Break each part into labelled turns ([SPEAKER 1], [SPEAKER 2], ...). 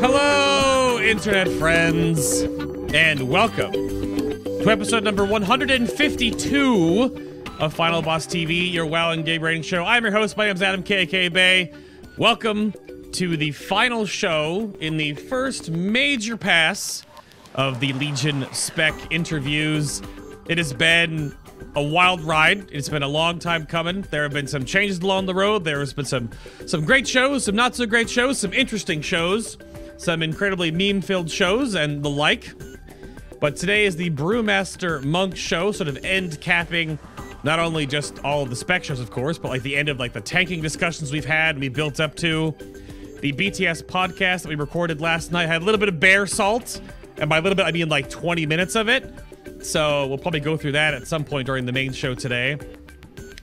[SPEAKER 1] Hello, internet friends, and welcome to episode number 152 of Final Boss TV, your WoW and game rating show. I'm your host. My name's Adam, aka Bay. Welcome to the final show in the first major pass of the Legion spec interviews. It has been a wild ride. It's been a long time coming. There have been some changes along the road. There has been some great shows, some not so great shows, some interesting shows, some incredibly meme-filled shows, and the like. But today is the Brewmaster Monks show, sort of end capping not only just all of the spec shows, of course, but like the end of like the tanking discussions we've had and we built up to. The BTS podcast that we recorded last night had a little bit of bear salt, and by a little bit I mean like 20 minutes of it. So we'll probably go through that at some point during the main show today.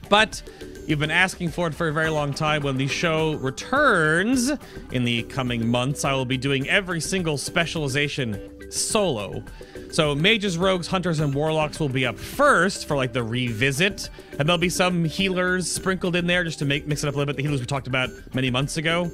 [SPEAKER 1] But you've been asking for it for a very long time. When the show returns in the coming months, I will be doing every single specialization solo. So mages, rogues, hunters, and warlocks will be up first for like the revisit, and there'll be some healers sprinkled in there just to mix it up a little bit. The healers we talked about many months ago.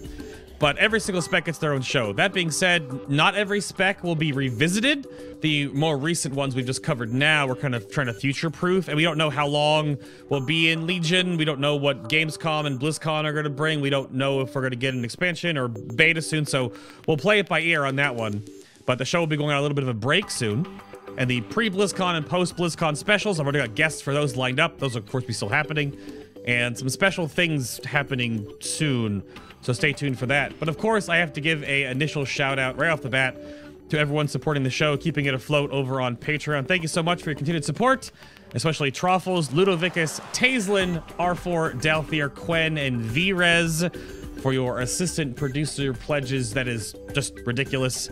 [SPEAKER 1] But every single spec gets their own show. That being said, not every spec will be revisited. The more recent ones we've just covered now, we're kind of trying to future-proof, and we don't know how long we'll be in Legion. We don't know what Gamescom and BlizzCon are going to bring. We don't know if we're going to get an expansion or beta soon, so we'll play it by ear on that one. But the show will be going on a little bit of a break soon. And the pre-BlizzCon and post-BlizzCon specials, I've already got guests for those lined up. Those will, of course, be still happening. And some special things happening soon. So stay tuned for that. But of course, I have to give an initial shout out right off the bat to everyone supporting the show, keeping it afloat over on Patreon. Thank you so much for your continued support, especially Troffles, Ludovicus, Taislin, R4, Dalthier, Quen, and Vrez for your assistant producer pledges. That is just ridiculous.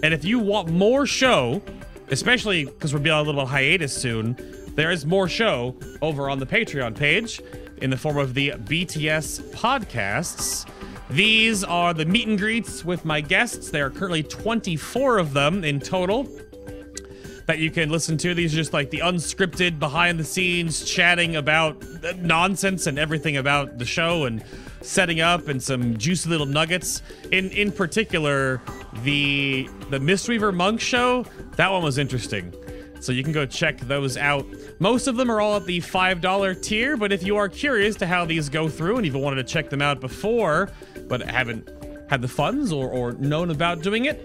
[SPEAKER 1] And if you want more show, especially because we'll be on a little hiatus soon, there is more show over on the Patreon page in the form of the BTS podcasts. These are the meet and greets with my guests. There are currently 24 of them in total that you can listen to. These are just like the unscripted, behind the scenes, chatting about nonsense and everything about the show and setting up and some juicy little nuggets. In particular, the Mistweaver Monk show, that one was interesting. So you can go check those out. Most of them are all at the $5 tier, but if you are curious to how these go through and you've wanted to check them out before, but haven't had the funds or known about doing it,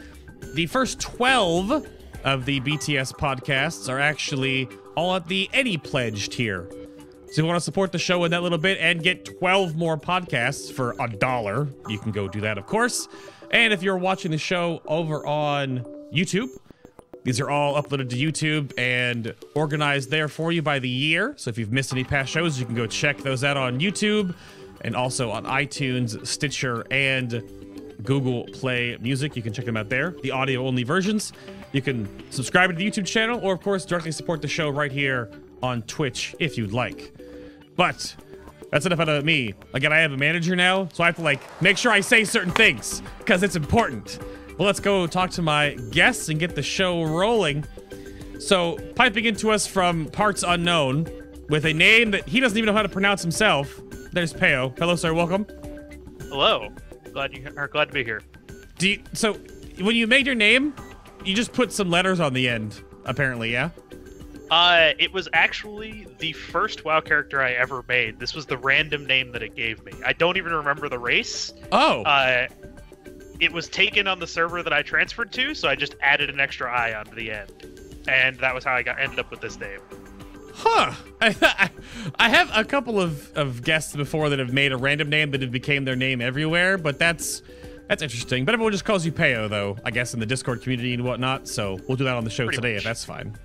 [SPEAKER 1] the first 12 of the BTS podcasts are actually all at the Any Pledge tier. So if you want to support the show in that little bit and get 12 more podcasts for $1, you can go do that, of course. And if you're watching the show over on YouTube, these are all uploaded to YouTube and organized there for you by the year. So if you've missed any past shows, you can go check those out on YouTube and also on iTunes, Stitcher, and Google Play Music. You can check them out there, the audio-only versions. You can subscribe to the YouTube channel or, of course, directly support the show right here on Twitch if you'd like. But that's enough out of me. Again, I have a manager now, so I have to, like, make sure I say certain things because it's important. Well, let's go talk to my guests and get the show rolling. So, piping into us from parts unknown with a name that he doesn't even know how to pronounce himself, there's Pao. Hello, sir. Welcome.
[SPEAKER 2] Hello. Glad to be here.
[SPEAKER 1] So, when you made your name, you just put some letters on the end, apparently, yeah?
[SPEAKER 2] It was actually the first WoW character I ever made. This was the random name that it gave me. I don't even remember the race.
[SPEAKER 1] Oh.
[SPEAKER 2] It was taken on the server that I transferred to, so I just added an extra I onto the end. And that was how I ended up with this name.
[SPEAKER 1] Huh. I have a couple of guests before that have made a random name that have became their name everywhere, but that's interesting. But everyone just calls you Pao, though, I guess, in the Discord community and whatnot, so we'll do that on the show
[SPEAKER 2] Pretty
[SPEAKER 1] today
[SPEAKER 2] much.
[SPEAKER 1] if that's fine.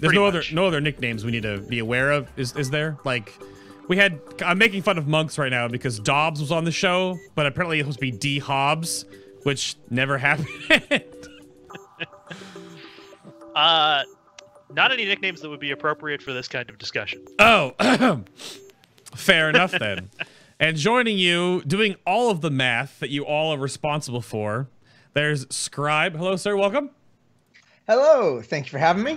[SPEAKER 1] There's no other nicknames we need to be aware of, is there? Like, I'm making fun of Monks right now because Dobbs was on the show, but apparently it was supposed to be D. Hobbs, which never happened.
[SPEAKER 2] Not any nicknames that would be appropriate for this kind of discussion.
[SPEAKER 1] Oh, fair enough then. And joining you, doing all of the math that you all are responsible for, there's Scribe. Hello, sir. Welcome.
[SPEAKER 3] Hello. Thank you for having me.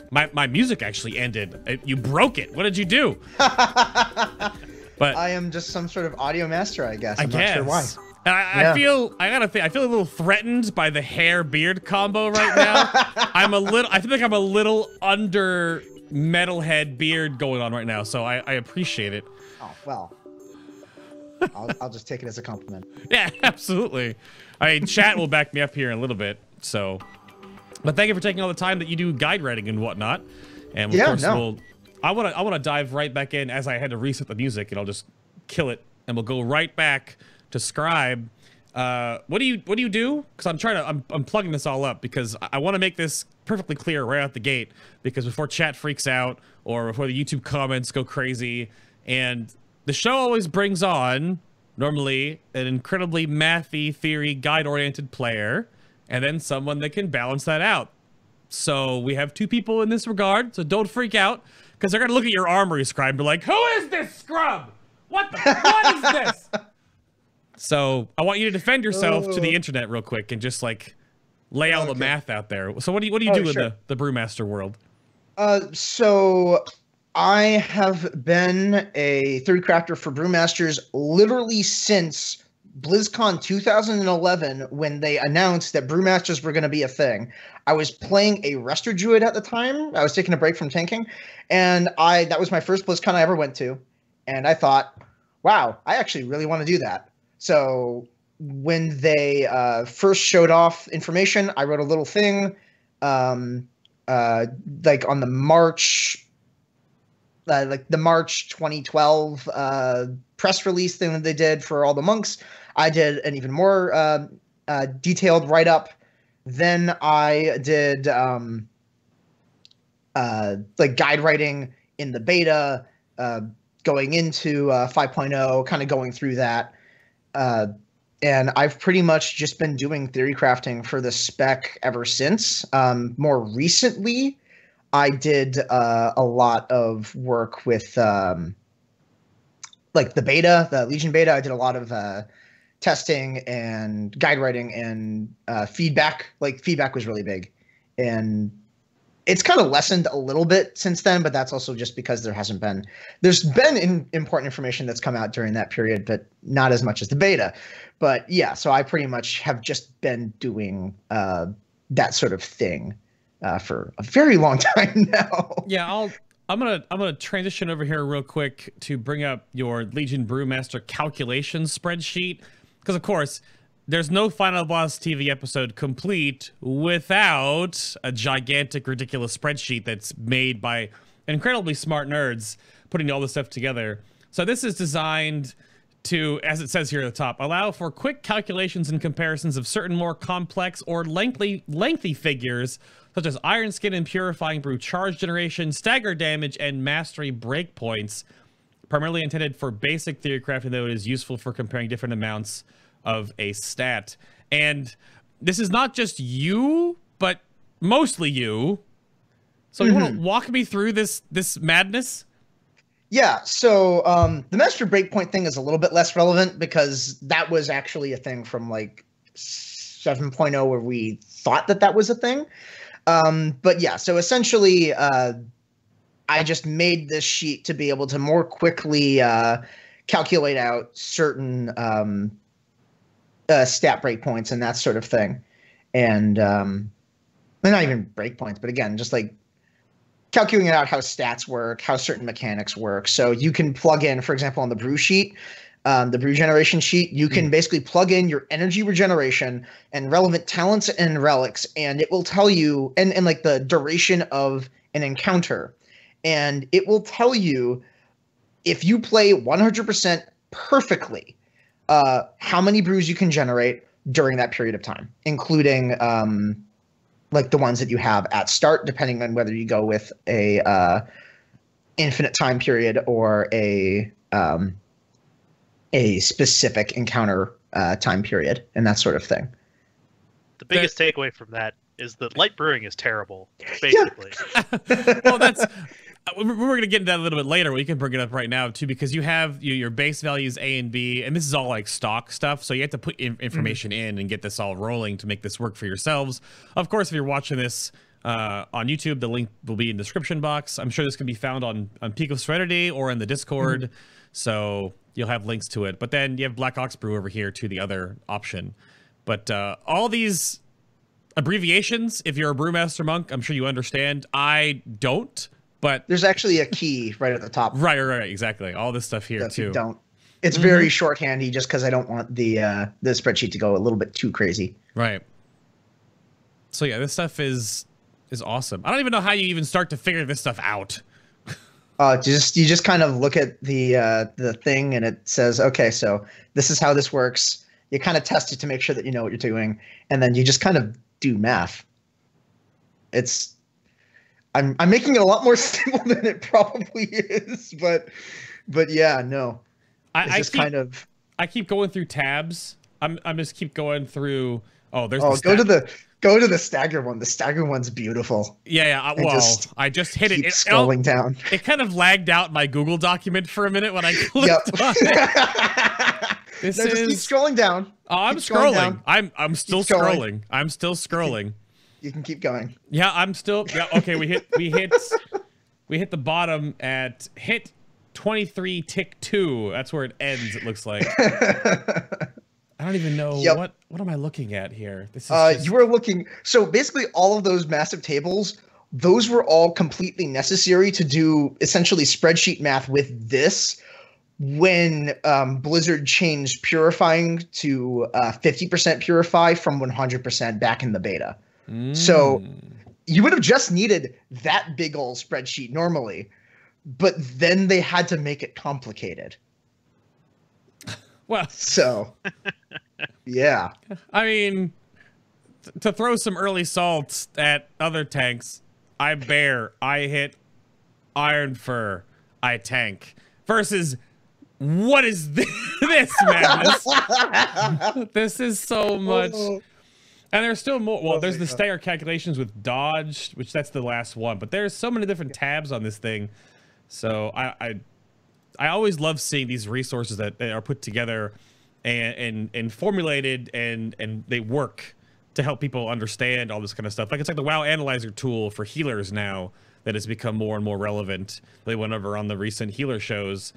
[SPEAKER 1] My music actually ended. You broke it. What did you do? But
[SPEAKER 3] I am just some sort of audio master, I guess. I'm
[SPEAKER 1] not
[SPEAKER 3] sure why.
[SPEAKER 1] And I feel I feel a little threatened by the hair beard combo right now. I feel like I'm a little under metalhead beard going on right now, so I appreciate it.
[SPEAKER 3] Oh well. I'll just take it as a compliment.
[SPEAKER 1] Yeah, absolutely. I mean, chat will back me up here in a little bit. So, but thank you for taking all the time that you do guide writing and whatnot. And of course, I want to dive right back in as I had to reset the music, and I'll just kill it, and we'll go right back to Scribe. What do you do? Because I'm plugging this all up because I want to make this perfectly clear right out the gate. Because before chat freaks out or before the YouTube comments go crazy, and the show always brings on normally an incredibly mathy, theory, guide-oriented player, and then someone that can balance that out. So we have two people in this regard. So don't freak out because they're gonna look at your armory, Scribe, and be like, "Who is this scrub? What is this?" So I want you to defend yourself to the internet real quick and just like lay all the math out there. So what do you do in the Brewmaster world?
[SPEAKER 3] So I have been a theory crafter for Brewmasters literally since BlizzCon 2011 when they announced that Brewmasters were going to be a thing. I was playing a Rester Druid at the time. I was taking a break from tanking, and that was my first BlizzCon I ever went to. And I thought, wow, I actually really want to do that. So when they first showed off information, I wrote a little thing like on the March 2012 press release thing that they did for all the monks. I did an even more detailed write-up. Then I did like guide writing in the beta, going into 5.0, kind of going through that. And I've pretty much just been doing theory crafting for the spec ever since. More recently, I did a lot of work with like the beta, the Legion beta. I did a lot of testing and guide writing and feedback. Like feedback was really big, and it's kind of lessened a little bit since then. But that's also just because there's been important information that's come out during that period, but not as much as the beta. But yeah, so I pretty much have just been doing that sort of thing for a very long time now. Yeah,
[SPEAKER 1] I'm gonna transition over here real quick to bring up your Legion Brewmaster calculation spreadsheet, because of course there's no Final Boss TV episode complete without a gigantic, ridiculous spreadsheet that's made by incredibly smart nerds putting all this stuff together. So this is designed to, as it says here at the top, allow for quick calculations and comparisons of certain more complex or lengthy figures, such as Iron Skin and Purifying Brew charge generation, stagger damage, and mastery breakpoints. Primarily intended for basic theory crafting, though it is useful for comparing different amounts of a stat. And this is not just you, but mostly you. So you want to walk me through this madness?
[SPEAKER 3] Yeah, so the master breakpoint thing is a little bit less relevant because that was actually a thing from like 7.0 where we thought that was a thing. But yeah, so essentially I just made this sheet to be able to more quickly calculate out certain stat breakpoints and that sort of thing. And not even breakpoints, but again, just like calculating out how stats work, how certain mechanics work. So you can plug in, for example, on the brew sheet, the brew generation sheet, you can basically plug in your energy regeneration and relevant talents and relics, and it will tell you, and like the duration of an encounter. And it will tell you if you play 100% perfectly, how many brews you can generate during that period of time, including like the ones that you have at start, depending on whether you go with a infinite time period or a specific encounter time period and that sort of thing.
[SPEAKER 2] The biggest takeaway from that is that light brewing is terrible, basically.
[SPEAKER 1] Yeah. Well, that's we're going to get into that a little bit later. We can bring it up right now too, because you have your base values A and B, and this is all like stock stuff. So you have to put information in and get this all rolling to make this work for yourselves. Of course, if you're watching this on YouTube. The link will be in the description box. I'm sure this can be found on Peak of Serenity or in the Discord. So you'll have links to it. But then you have Black Ox Brew over here to the other option. But all these abbreviations, if you're a Brewmaster Monk, I'm sure you understand. I don't, but
[SPEAKER 3] there's actually a key right at the top.
[SPEAKER 1] Right, exactly. All this stuff here too.
[SPEAKER 3] You don't. It's very shorthandy, just because I don't want the spreadsheet to go a little bit too crazy. Right.
[SPEAKER 1] So yeah, this stuff is awesome. I don't even know how you even start to figure this stuff out.
[SPEAKER 3] You just kind of look at the thing, and it says, okay, so this is how this works. You kind of test it to make sure that you know what you're doing, and then you just kind of do math. I'm making it a lot more simple than it probably is, but yeah, no. I
[SPEAKER 1] keep going through tabs. I'm just keep going through. Oh, there's
[SPEAKER 3] go to the stagger one. The stagger one's beautiful.
[SPEAKER 1] Yeah. I just hit it.
[SPEAKER 3] Scrolling down.
[SPEAKER 1] It kind of lagged out my Google document for a minute when I clicked on it.
[SPEAKER 3] Just keep scrolling down.
[SPEAKER 1] Oh, I'm scrolling. I'm still scrolling. I'm still scrolling.
[SPEAKER 3] You can keep going.
[SPEAKER 1] Yeah, I'm still. Yeah. Okay. We hit the bottom at hit 23 tick 2. That's where it ends. It looks like. I don't even know what am I looking at here. This is
[SPEAKER 3] you were looking. So basically, all of those massive tables, those were all completely necessary to do essentially spreadsheet math with this. When Blizzard changed purifying to 50% purify from 100% back in the beta. So you would have just needed that big old spreadsheet normally, but then they had to make it complicated.
[SPEAKER 1] Well,
[SPEAKER 3] so yeah.
[SPEAKER 1] I mean, to throw some early salts at other tanks, I bear, I hit Iron Fur, I tank. Versus, what is this madness? This is so much. And there's still more. Well, there's the stagger calculations with dodge, which that's the last one. But there's so many different tabs on this thing. So I always love seeing these resources that are put together and formulated and they work to help people understand all this kind of stuff. Like it's like the WoW Analyzer tool for healers now that has become more and more relevant. They went over on the recent healer shows.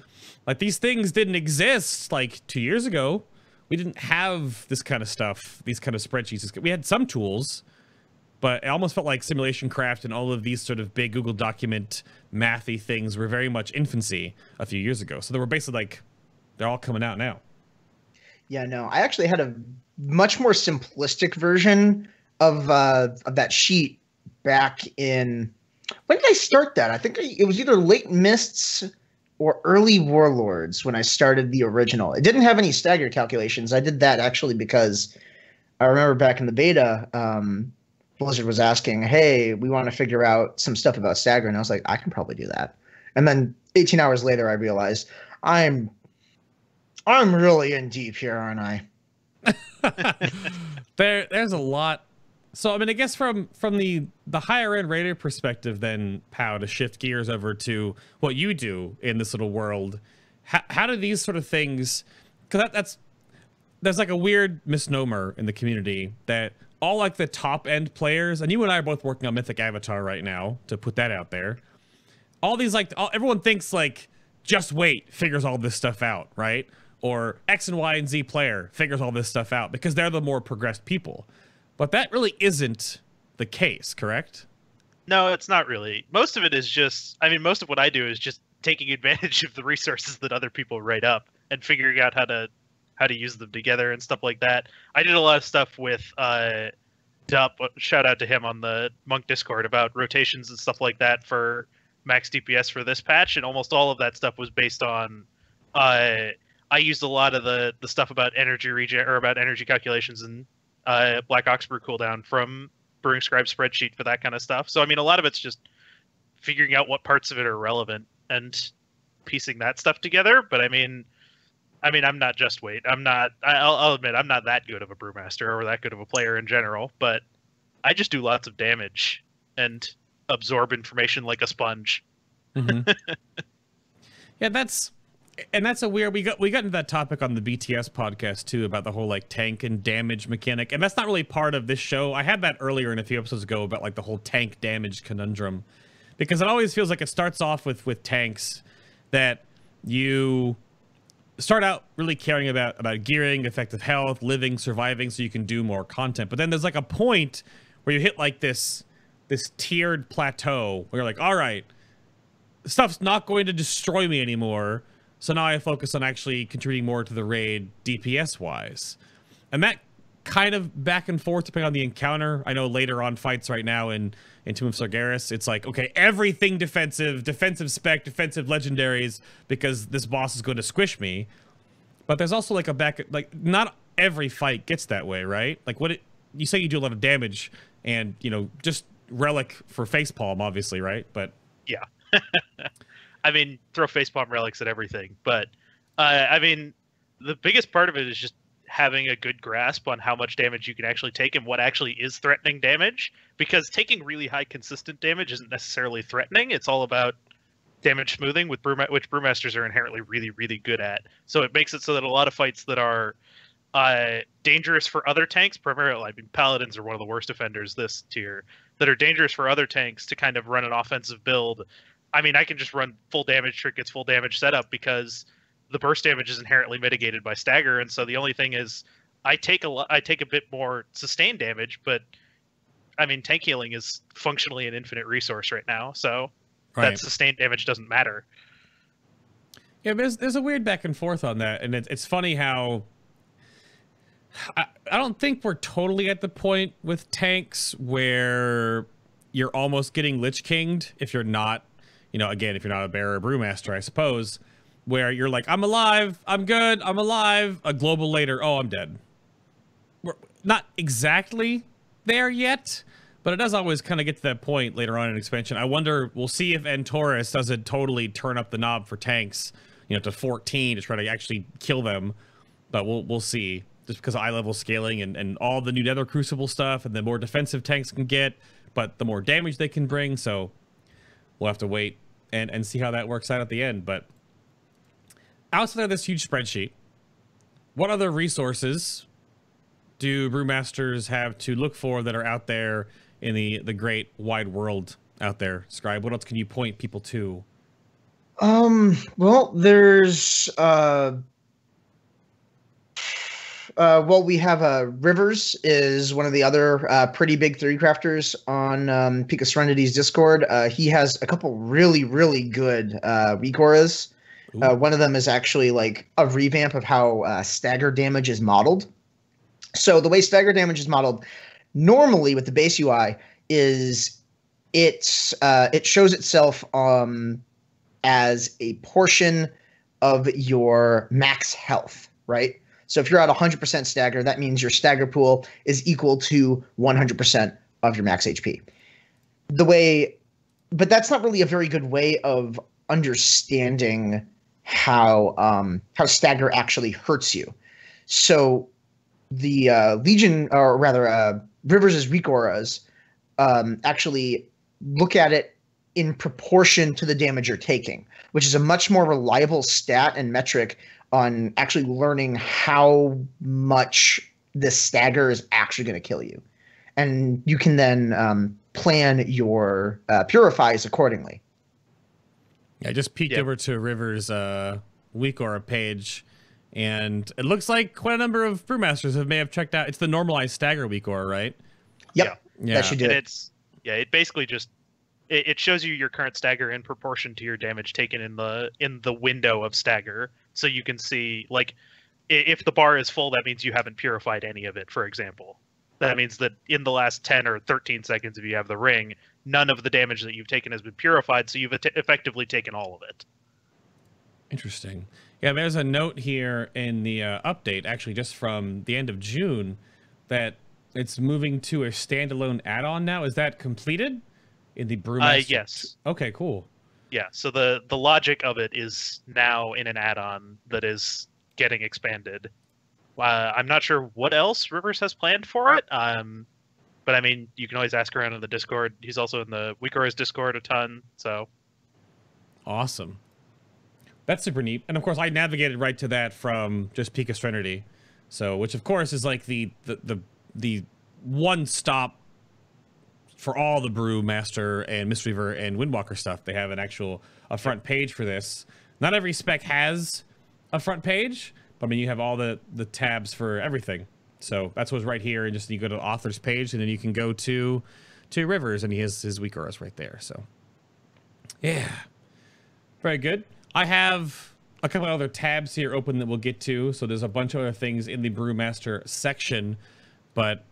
[SPEAKER 1] Like these things didn't exist like 2 years ago. We didn't have this kind of stuff, these kind of spreadsheets. We had some tools, but it almost felt like Simulation Craft and all of these sort of big Google document mathy things were very much infancy a few years ago. So they were basically like, they're all coming out now.
[SPEAKER 3] Yeah, no, I actually had a much more simplistic version of that sheet back in, when did I start that? I think it was either Late Mists or Early Warlords when I started the original. It didn't have any stagger calculations. I did that actually because I remember back in the beta, Blizzard was asking, hey, we want to figure out some stuff about stagger. And I was like, I can probably do that. And then 18 hours later, I realized I'm really in deep here, aren't I?
[SPEAKER 1] There's a lot. So, I mean, I guess from the higher end raider perspective, then, Pow, to shift gears over to what you do in this little world, how do these sort of things, because there's like a weird misnomer in the community that all like the top end players, and you and I are both working on Mythic Avatar right now to put that out there. All these everyone thinks like, just wait, figures all this stuff out, right? Or X and Y and Z player figures all this stuff out because they're the more progressed people. But that really isn't the case, correct?
[SPEAKER 2] No, it's not really. Most of it is just, I mean, most of what I do is just taking advantage of the resources that other people write up and figuring out how to use them together and stuff like that. I did a lot of stuff with Dup, shout out to him on the Monk Discord, about rotations and stuff like that for max DPS for this patch, and almost all of that stuff was based on I used a lot of the stuff about energy regen or about energy calculations and Black Ox Brew cooldown from BrewingScribe spreadsheet for that kind of stuff. So I mean, a lot of it's just figuring out what parts of it are relevant and piecing that stuff together. But I mean, I'm not just wait. I'll admit I'm not that good of a brewmaster or that good of a player in general. But I just do lots of damage and absorb information like a sponge.
[SPEAKER 1] Mm-hmm. Yeah, And that's a weird, we got into that topic on the BTS podcast too, about the whole like tank and damage mechanic. And that's not really part of this show. I had that earlier in a few episodes ago about like the whole tank damage conundrum, because it always feels like it starts off with tanks that you start out really caring about gearing, effective health, living, surviving, so you can do more content. But then there's like a point where you hit like this tiered plateau where you're like, all right, stuff's not going to destroy me anymore. So now I focus on actually contributing more to the raid DPS wise. And that kind of back and forth depending on the encounter. I know later on fights right now in Tomb of Sargeras, it's like, okay, everything defensive spec, defensive legendaries, because this boss is going to squish me. But there's also like not every fight gets that way, right? Like you say you do a lot of damage and, you know, just relic for facepalm, obviously, right? But
[SPEAKER 2] yeah. I mean, throw facepalm relics at everything, but I mean, the biggest part of it is just having a good grasp on how much damage you can actually take and what actually is threatening damage, because taking really high consistent damage isn't necessarily threatening. It's all about damage smoothing, which brewmasters are inherently really, really good at. So it makes it so that a lot of fights that are dangerous for other tanks, primarily, I mean, paladins are one of the worst offenders this tier, that are dangerous for other tanks to kind of run an offensive build. I mean, I can just run full damage trinkets, full damage setup, because the burst damage is inherently mitigated by stagger, and so the only thing is I take a bit more sustained damage, but I mean, tank healing is functionally an infinite resource right now, so that sustained damage doesn't matter.
[SPEAKER 1] Yeah, there's a weird back and forth on that, and it's funny how I don't think we're totally at the point with tanks where you're almost getting Lich Kinged if you're not, you know, again, if you're not a bearer or brewmaster, I suppose, where you're like, I'm alive, I'm good, I'm alive, a global later, oh, I'm dead. We're not exactly there yet, but it does always kind of get to that point later on in expansion. I wonder, we'll see if Antorus doesn't totally turn up the knob for tanks, you know, to 14 to try to actually kill them, but we'll see. Just because of eye level scaling and all the new Nether Crucible stuff, and the more defensive tanks can get, but the more damage they can bring, so we'll have to wait and see how that works out at the end. But outside of this huge spreadsheet, what other resources do brewmasters have to look for that are out there in the great wide world out there? Scribe, what else can you point people to?
[SPEAKER 3] Well, there's well, we have Rivers is one of the other pretty big 3 crafters on Peak of Serenity's Discord. He has a couple really, really good weak auras. One of them is actually like a revamp of how stagger damage is modeled. So the way stagger damage is modeled normally with the base UI is it shows itself as a portion of your max health, right? So if you're at 100% stagger, that means your stagger pool is equal to 100% of your max HP. But that's not really a very good way of understanding how stagger actually hurts you. So the Legion, or rather Rivers' weak auras, actually look at it in proportion to the damage you're taking, which is a much more reliable stat and metric on actually learning how much this stagger is actually going to kill you. And you can then plan your purifies accordingly.
[SPEAKER 1] I just peeked over to River's weak aura page, and it looks like quite a number of brewmasters may have checked out. It's the normalized stagger weak aura, right?
[SPEAKER 3] Yep. Yeah. That should do it.
[SPEAKER 2] It basically just it shows you your current stagger in proportion to your damage taken in the window of stagger. So you can see, like, if the bar is full, that means you haven't purified any of it, for example. That means that in the last 10 or 13 seconds, if you have the ring, none of the damage that you've taken has been purified, so you've effectively taken all of it.
[SPEAKER 1] Interesting. Yeah, there's a note here in the update, actually just from the end of June, that it's moving to a standalone add-on now. Is that completed in the Brewmaster?
[SPEAKER 2] Yes.
[SPEAKER 1] Okay, cool.
[SPEAKER 2] Yeah, so the logic of it is now in an add-on that is getting expanded. I'm not sure what else Rivers has planned for it, but I mean, you can always ask around in the Discord. He's also in the Weakora's Discord a ton, so.
[SPEAKER 1] Awesome. That's super neat. And of course, I navigated right to that from just Peak of Serenity. So, which of course is like the one stop for all the Brewmaster and Mistweaver and Windwalker stuff. They have a front page for this. Not every spec has a front page, but I mean, you have all the tabs for everything. So that's what's right here. And just you go to the author's page, and then you can go to Rivers, and he has his weak auras right there. So yeah, very good. I have a couple of other tabs here open that we'll get to. So there's a bunch of other things in the Brewmaster section, but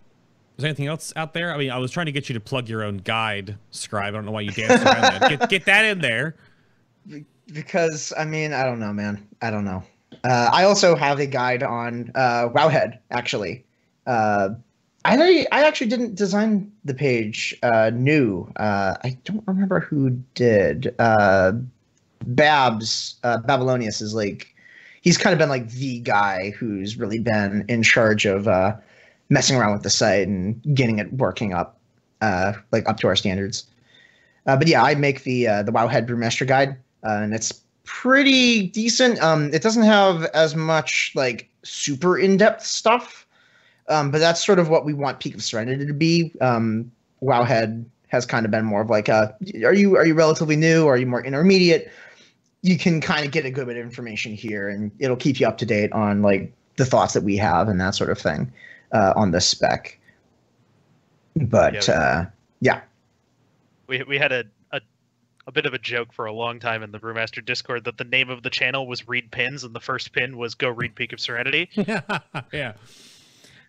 [SPEAKER 1] is there anything else out there? I mean, I was trying to get you to plug your own guide, Scribe. I don't know why you danced around that. Get that in there.
[SPEAKER 3] Because, I mean, I don't know, man. I don't know. I also have a guide on Wowhead, actually. I actually didn't design the page new. I don't remember who did. Babylonius is like, he's kind of been like the guy who's really been in charge of messing around with the site and getting it working up, like up to our standards. But yeah, I make the Wowhead Brewmaster guide, and it's pretty decent. It doesn't have as much like super in-depth stuff, but that's sort of what we want Peak of Serenity to be. Wowhead has kind of been more of like, are you relatively new? Or are you more intermediate? You can kind of get a good bit of information here, and it'll keep you up to date on like the thoughts that we have and that sort of thing on the spec. But yeah,
[SPEAKER 2] we had a bit of a joke for a long time in the Brewmaster Discord that the name of the channel was Read Pins, and the first pin was Go Read Peak of Serenity.
[SPEAKER 1] Yeah,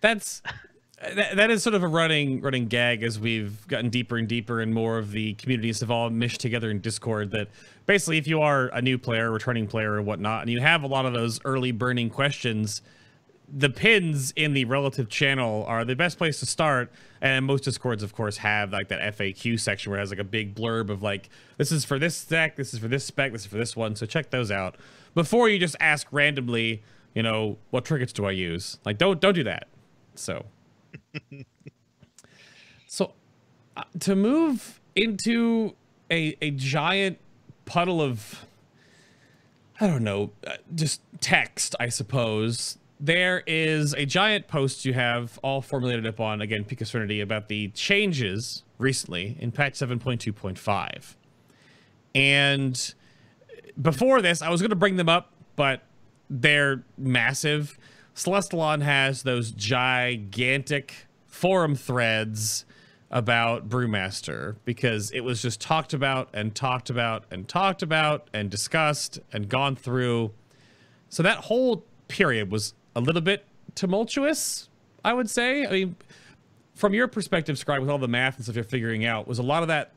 [SPEAKER 1] that is sort of a running gag as we've gotten deeper and deeper, and more of the communities have all meshed together in Discord. That basically, if you are a new player, returning player, or whatnot, and you have a lot of those early burning questions, the pins in the relative channel are the best place to start. And most Discords, of course, have like that FAQ section where it has like a big blurb of like, this is for this deck, this is for this spec, this is for this one. So check those out before you just ask randomly, you know, what trinkets do I use? Like, don't do that. So, to move into a giant puddle of, I don't know, just text, I suppose. There is a giant post you have all formulated up on, again, Peak of Serenity, about the changes recently in patch 7.2.5. And before this, I was going to bring them up, but they're massive. Celestalon has those gigantic forum threads about Brewmaster because it was just talked about and talked about and talked about and discussed and gone through. So that whole period was a little bit tumultuous, I would say. I mean, from your perspective, Scribe, with all the math and stuff you're figuring out, was a lot of that,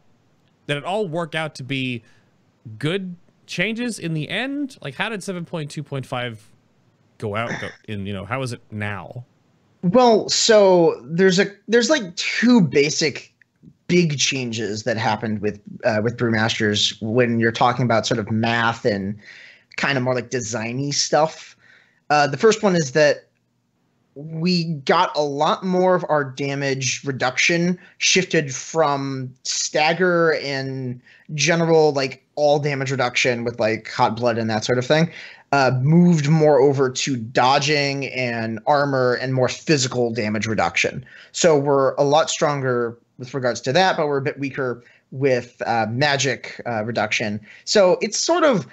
[SPEAKER 1] did it all work out to be good changes in the end? Like, how did 7.2.5 go out in, you know, how is it now?
[SPEAKER 3] Well, so there's like two basic big changes that happened with Brewmasters when you're talking about sort of math and kind of more like designy stuff. The first one is that we got a lot more of our damage reduction shifted from stagger and general like all damage reduction with like hot blood and that sort of thing, moved more over to dodging and armor and more physical damage reduction. So we're a lot stronger with regards to that, but we're a bit weaker with magic reduction. So it's sort of,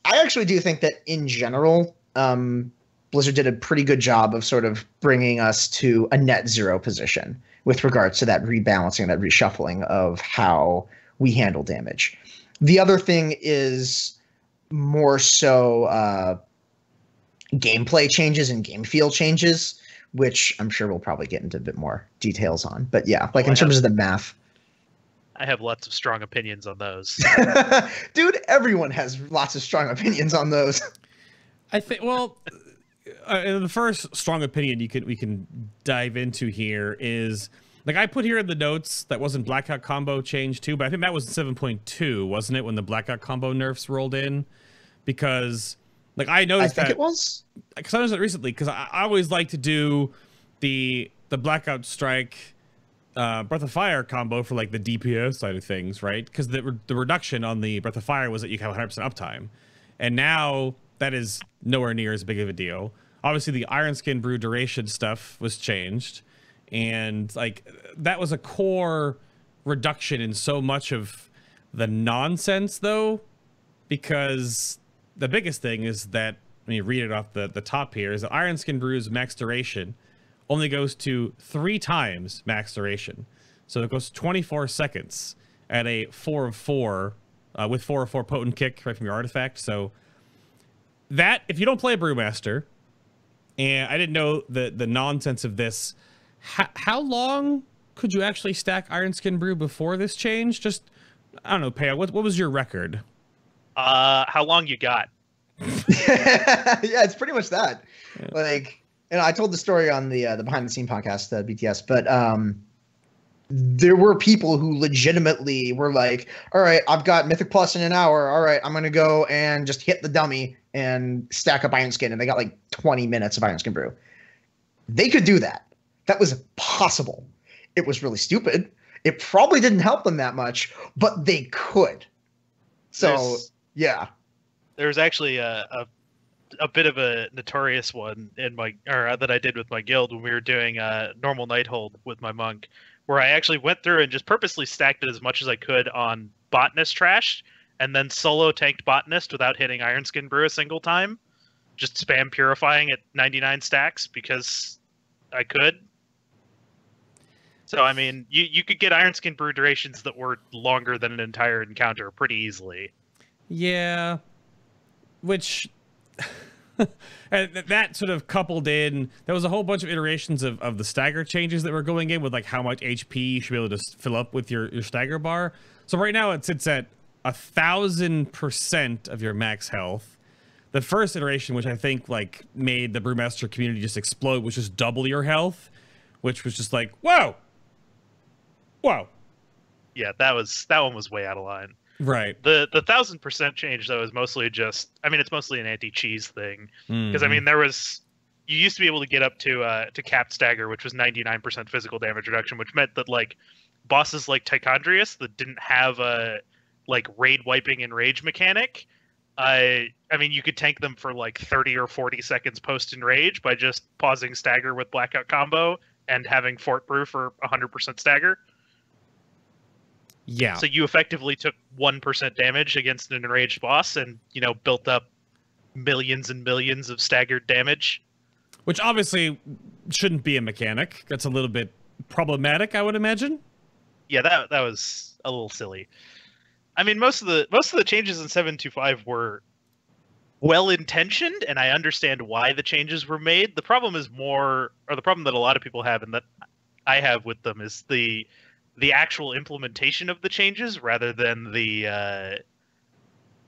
[SPEAKER 3] I actually do think that in general, Blizzard did a pretty good job of sort of bringing us to a net zero position with regards to that rebalancing, that reshuffling of how we handle damage. The other thing is more so gameplay changes and game feel changes, which I'm sure we'll probably get into a bit more details on. But yeah, like in terms of the math.
[SPEAKER 2] I have lots of strong opinions on those.
[SPEAKER 3] Dude, everyone has lots of strong opinions on those.
[SPEAKER 1] I think, well, the first strong opinion we can dive into here is, like, I put here in the notes that wasn't Blackout combo change too, but I think that was 7.2, wasn't it, when the Blackout combo nerfs rolled in? Because, like, I noticed
[SPEAKER 3] I think it was.
[SPEAKER 1] Because I noticed it recently, because I always like to do the Blackout Strike Breath of Fire combo for like the DPS side of things, right? Because the reduction on the Breath of Fire was that you have 100% uptime. And now that is nowhere near as big of a deal. Obviously, the Iron Skin brew duration stuff was changed. And like that was a core reduction in so much of the nonsense, though, because the biggest thing is that, when you read it off the top here, is that Iron Skin brew's max duration only goes to 3 times max duration. So it goes 24 seconds at a 4 of 4 with 4 of 4 potent kick right from your artifact. So that, if you don't play Brewmaster, and I didn't know the nonsense of this, how long could you actually stack Iron Skin brew before this change? Just, I don't know, Peo, what was your record?
[SPEAKER 2] How long you got?
[SPEAKER 3] Yeah, it's pretty much that. Yeah. Like, and I told the story on the behind the scene podcast, BTS, but there were people who legitimately were like, all right, I've got Mythic Plus in an hour. All right, I'm going to go and just hit the dummy and stack up Iron Skin. And they got like 20 minutes of Iron Skin brew. They could do that. That was possible. It was really stupid. It probably didn't help them that much, but they could. So, yeah.
[SPEAKER 2] There's actually a bit of a notorious one in that I did with my guild when we were doing normal Nighthold with my monk, where I actually went through and just purposely stacked it as much as I could on Botanist trash, and then solo tanked Botanist without hitting Iron Skin brew a single time. Just spam purifying at 99 stacks because I could. So I mean, you could get Iron Skin brew durations that were longer than an entire encounter pretty easily.
[SPEAKER 1] Yeah. Which and that sort of coupled in, there was a whole bunch of iterations of the stagger changes that were going in with like how much HP you should be able to fill up with your stagger bar. So right now it sits at 1,000% of your max health. The first iteration, which I think like made the Brewmaster community just explode, was just double your health, which was just like, whoa.
[SPEAKER 2] Yeah, that one was way out of line.
[SPEAKER 1] Right.
[SPEAKER 2] The 1,000% change though is mostly just, I mean, it's mostly an anti-cheese thing, because I mean you used to be able to get up to capped stagger, which was 99% physical damage reduction, which meant that like bosses like Tichondrius that didn't have a like raid wiping and rage mechanic, I mean you could tank them for like 30 or 40 seconds post enrage by just pausing stagger with blackout combo and having Fort Brew for 100% stagger.
[SPEAKER 1] Yeah.
[SPEAKER 2] So you effectively took 1% damage against an enraged boss and, you know, built up millions and millions of staggered damage.
[SPEAKER 1] Which obviously shouldn't be a mechanic. That's a little bit problematic, I would imagine.
[SPEAKER 2] Yeah, that was a little silly. I mean, most of the changes in 7.2.5 were well-intentioned, and I understand why the changes were made. The problem is the problem that a lot of people have and that I have with them is the actual implementation of the changes rather than the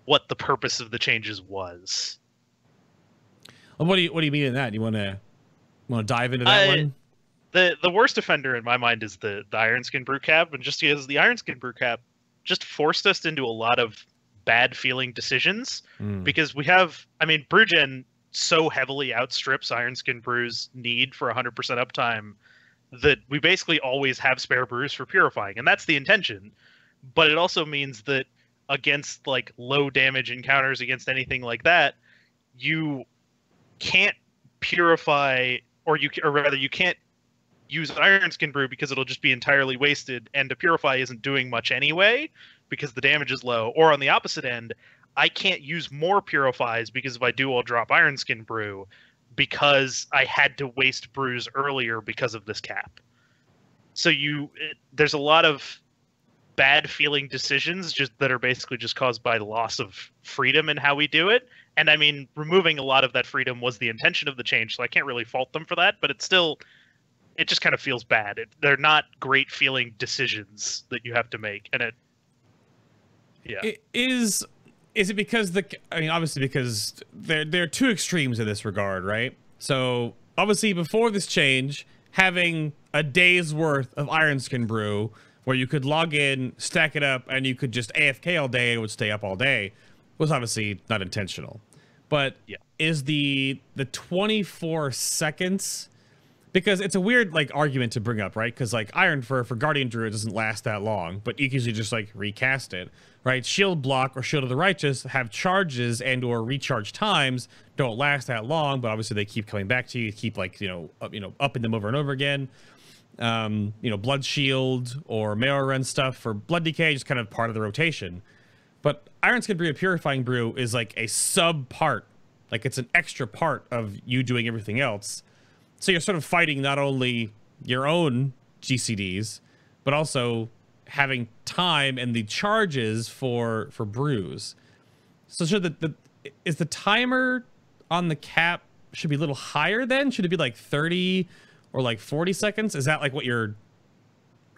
[SPEAKER 2] what the purpose of the changes was.
[SPEAKER 1] Well, what do you mean in that? You want to dive into that one?
[SPEAKER 2] The worst offender in my mind is the Iron Skin brew cap, and just because the Iron Skin brew cap just forced us into a lot of bad feeling decisions because we have, I mean, BrewGen so heavily outstrips Iron Skin brew's need for 100% uptime that we basically always have spare brews for purifying, and that's the intention. But it also means that against like low damage encounters, against anything like that, you can't purify, or rather you can't use Iron Skin brew because it'll just be entirely wasted, and to purify isn't doing much anyway because the damage is low. Or on the opposite end, I can't use more purifies because if I do, I'll drop Iron Skin brew, because I had to waste brews earlier because of this cap. So there's a lot of bad feeling decisions that are basically just caused by loss of freedom in how we do it. And I mean, removing a lot of that freedom was the intention of the change, so I can't really fault them for that, but it just kind of feels bad. They're not great feeling decisions that you have to make. And
[SPEAKER 1] Is it because obviously because there are two extremes in this regard, right? So obviously before this change, having a day's worth of Iron Skin brew where you could log in, stack it up, and you could just AFK all day and it would stay up all day was obviously not intentional. But is the 24 seconds Because it's a weird like argument to bring up, right? Because like Iron for Guardian Druid doesn't last that long, but you can usually just like recast it, right? Shield Block or Shield of the Righteous have charges and or recharge times, don't last that long, but obviously they keep coming back to you. You keep like upping them over and over again. Blood Shield or Mail Run stuff for Blood Decay, just kind of part of the rotation. But Iron Skin Brew Purifying Brew is like a sub part, like it's an extra part of you doing everything else. So you're sort of fighting not only your own GCDs, but also having time and the charges for brews. So should is the timer on the cap should be a little higher then? Should it be like 30 or like 40 seconds? Is that like what you're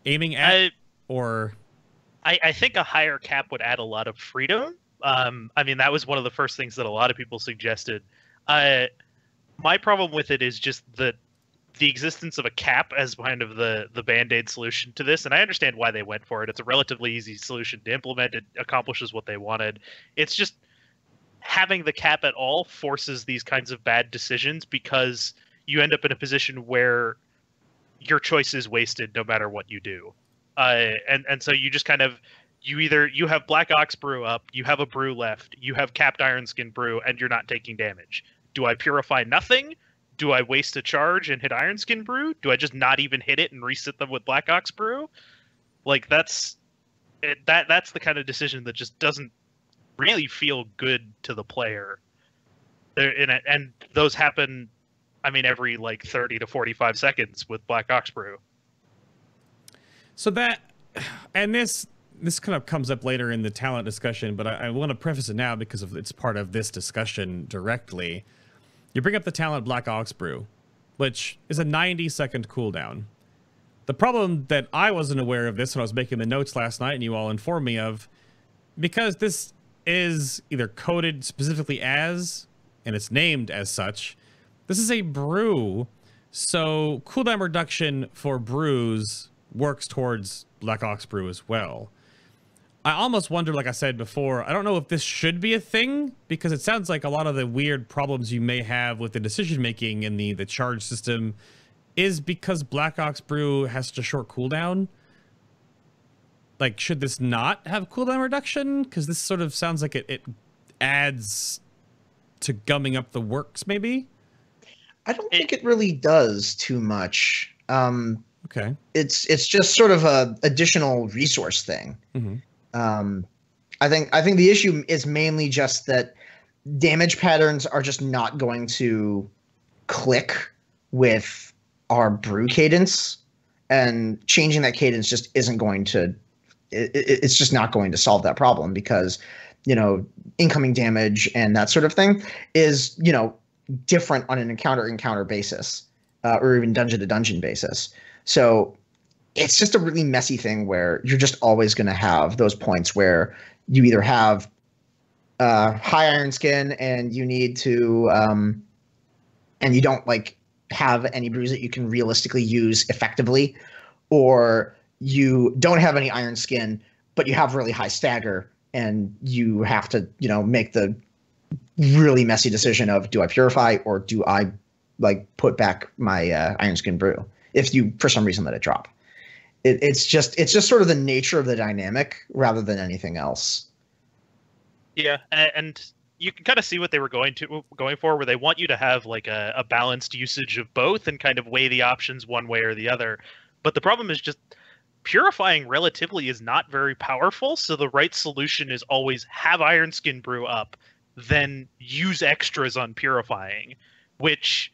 [SPEAKER 1] aiming at?
[SPEAKER 2] I think a higher cap would add a lot of freedom. I mean, that was one of the first things that a lot of people suggested. My problem with it is just the existence of a cap as kind of the band-aid solution to this, and I understand why they went for it. It's a relatively easy solution to implement. It accomplishes what they wanted. It's just having the cap at all forces these kinds of bad decisions because you end up in a position where your choice is wasted no matter what you do. And so you just kind of you have Black Ox Brew up, you have a brew left, you have capped Iron Skin Brew, and you're not taking damage. Do I purify nothing? Do I waste a charge and hit Iron Skin Brew? Do I just not even hit it and reset them with Black Ox Brew? Like that's the kind of decision that just doesn't really feel good to the player. And those happen, I mean, every like 30 to 45 seconds with Black Ox Brew.
[SPEAKER 1] So this kind of comes up later in the talent discussion, but I want to preface it now because it's part of this discussion directly. You bring up the talent Black Ox Brew, which is a 90-second cooldown. The problem that I wasn't aware of this when I was making the notes last night, and you all informed me of, because this is either coded specifically as, and it's named as such, this is a brew, so cooldown reduction for brews works towards Black Ox Brew as well. I almost wonder, like I said before, I don't know if this should be a thing, because it sounds like a lot of the weird problems you may have with the decision-making in the charge system is because Black Ox Brew has such a short cooldown. Like, should this not have cooldown reduction? Because this sort of sounds like it adds to gumming up the works, maybe?
[SPEAKER 3] I don't think it really does too much.
[SPEAKER 1] Okay.
[SPEAKER 3] It's just sort of a additional resource thing.
[SPEAKER 1] Mm-hmm.
[SPEAKER 3] I think the issue is mainly just that damage patterns are just not going to click with our brew cadence, and changing that cadence just isn't going to. It's just not going to solve that problem because, incoming damage and that sort of thing is, different on an encounter basis, or even dungeon to dungeon basis. So it's just a really messy thing where you're just always going to have those points where you either have high Iron Skin and you need to, and you don't like have any brews that you can realistically use effectively, or you don't have any Iron Skin, but you have really high stagger and you have to, make the really messy decision of, do I purify or do I like put back my Iron Skin Brew if you, for some reason, let it drop. It's just sort of the nature of the dynamic rather than anything else.
[SPEAKER 2] Yeah, and you can kind of see what they were going for, where they want you to have like a balanced usage of both and kind of weigh the options one way or the other. But the problem is just purifying relatively is not very powerful, so the right solution is always have Iron Skin Brew up, then use extras on purifying, which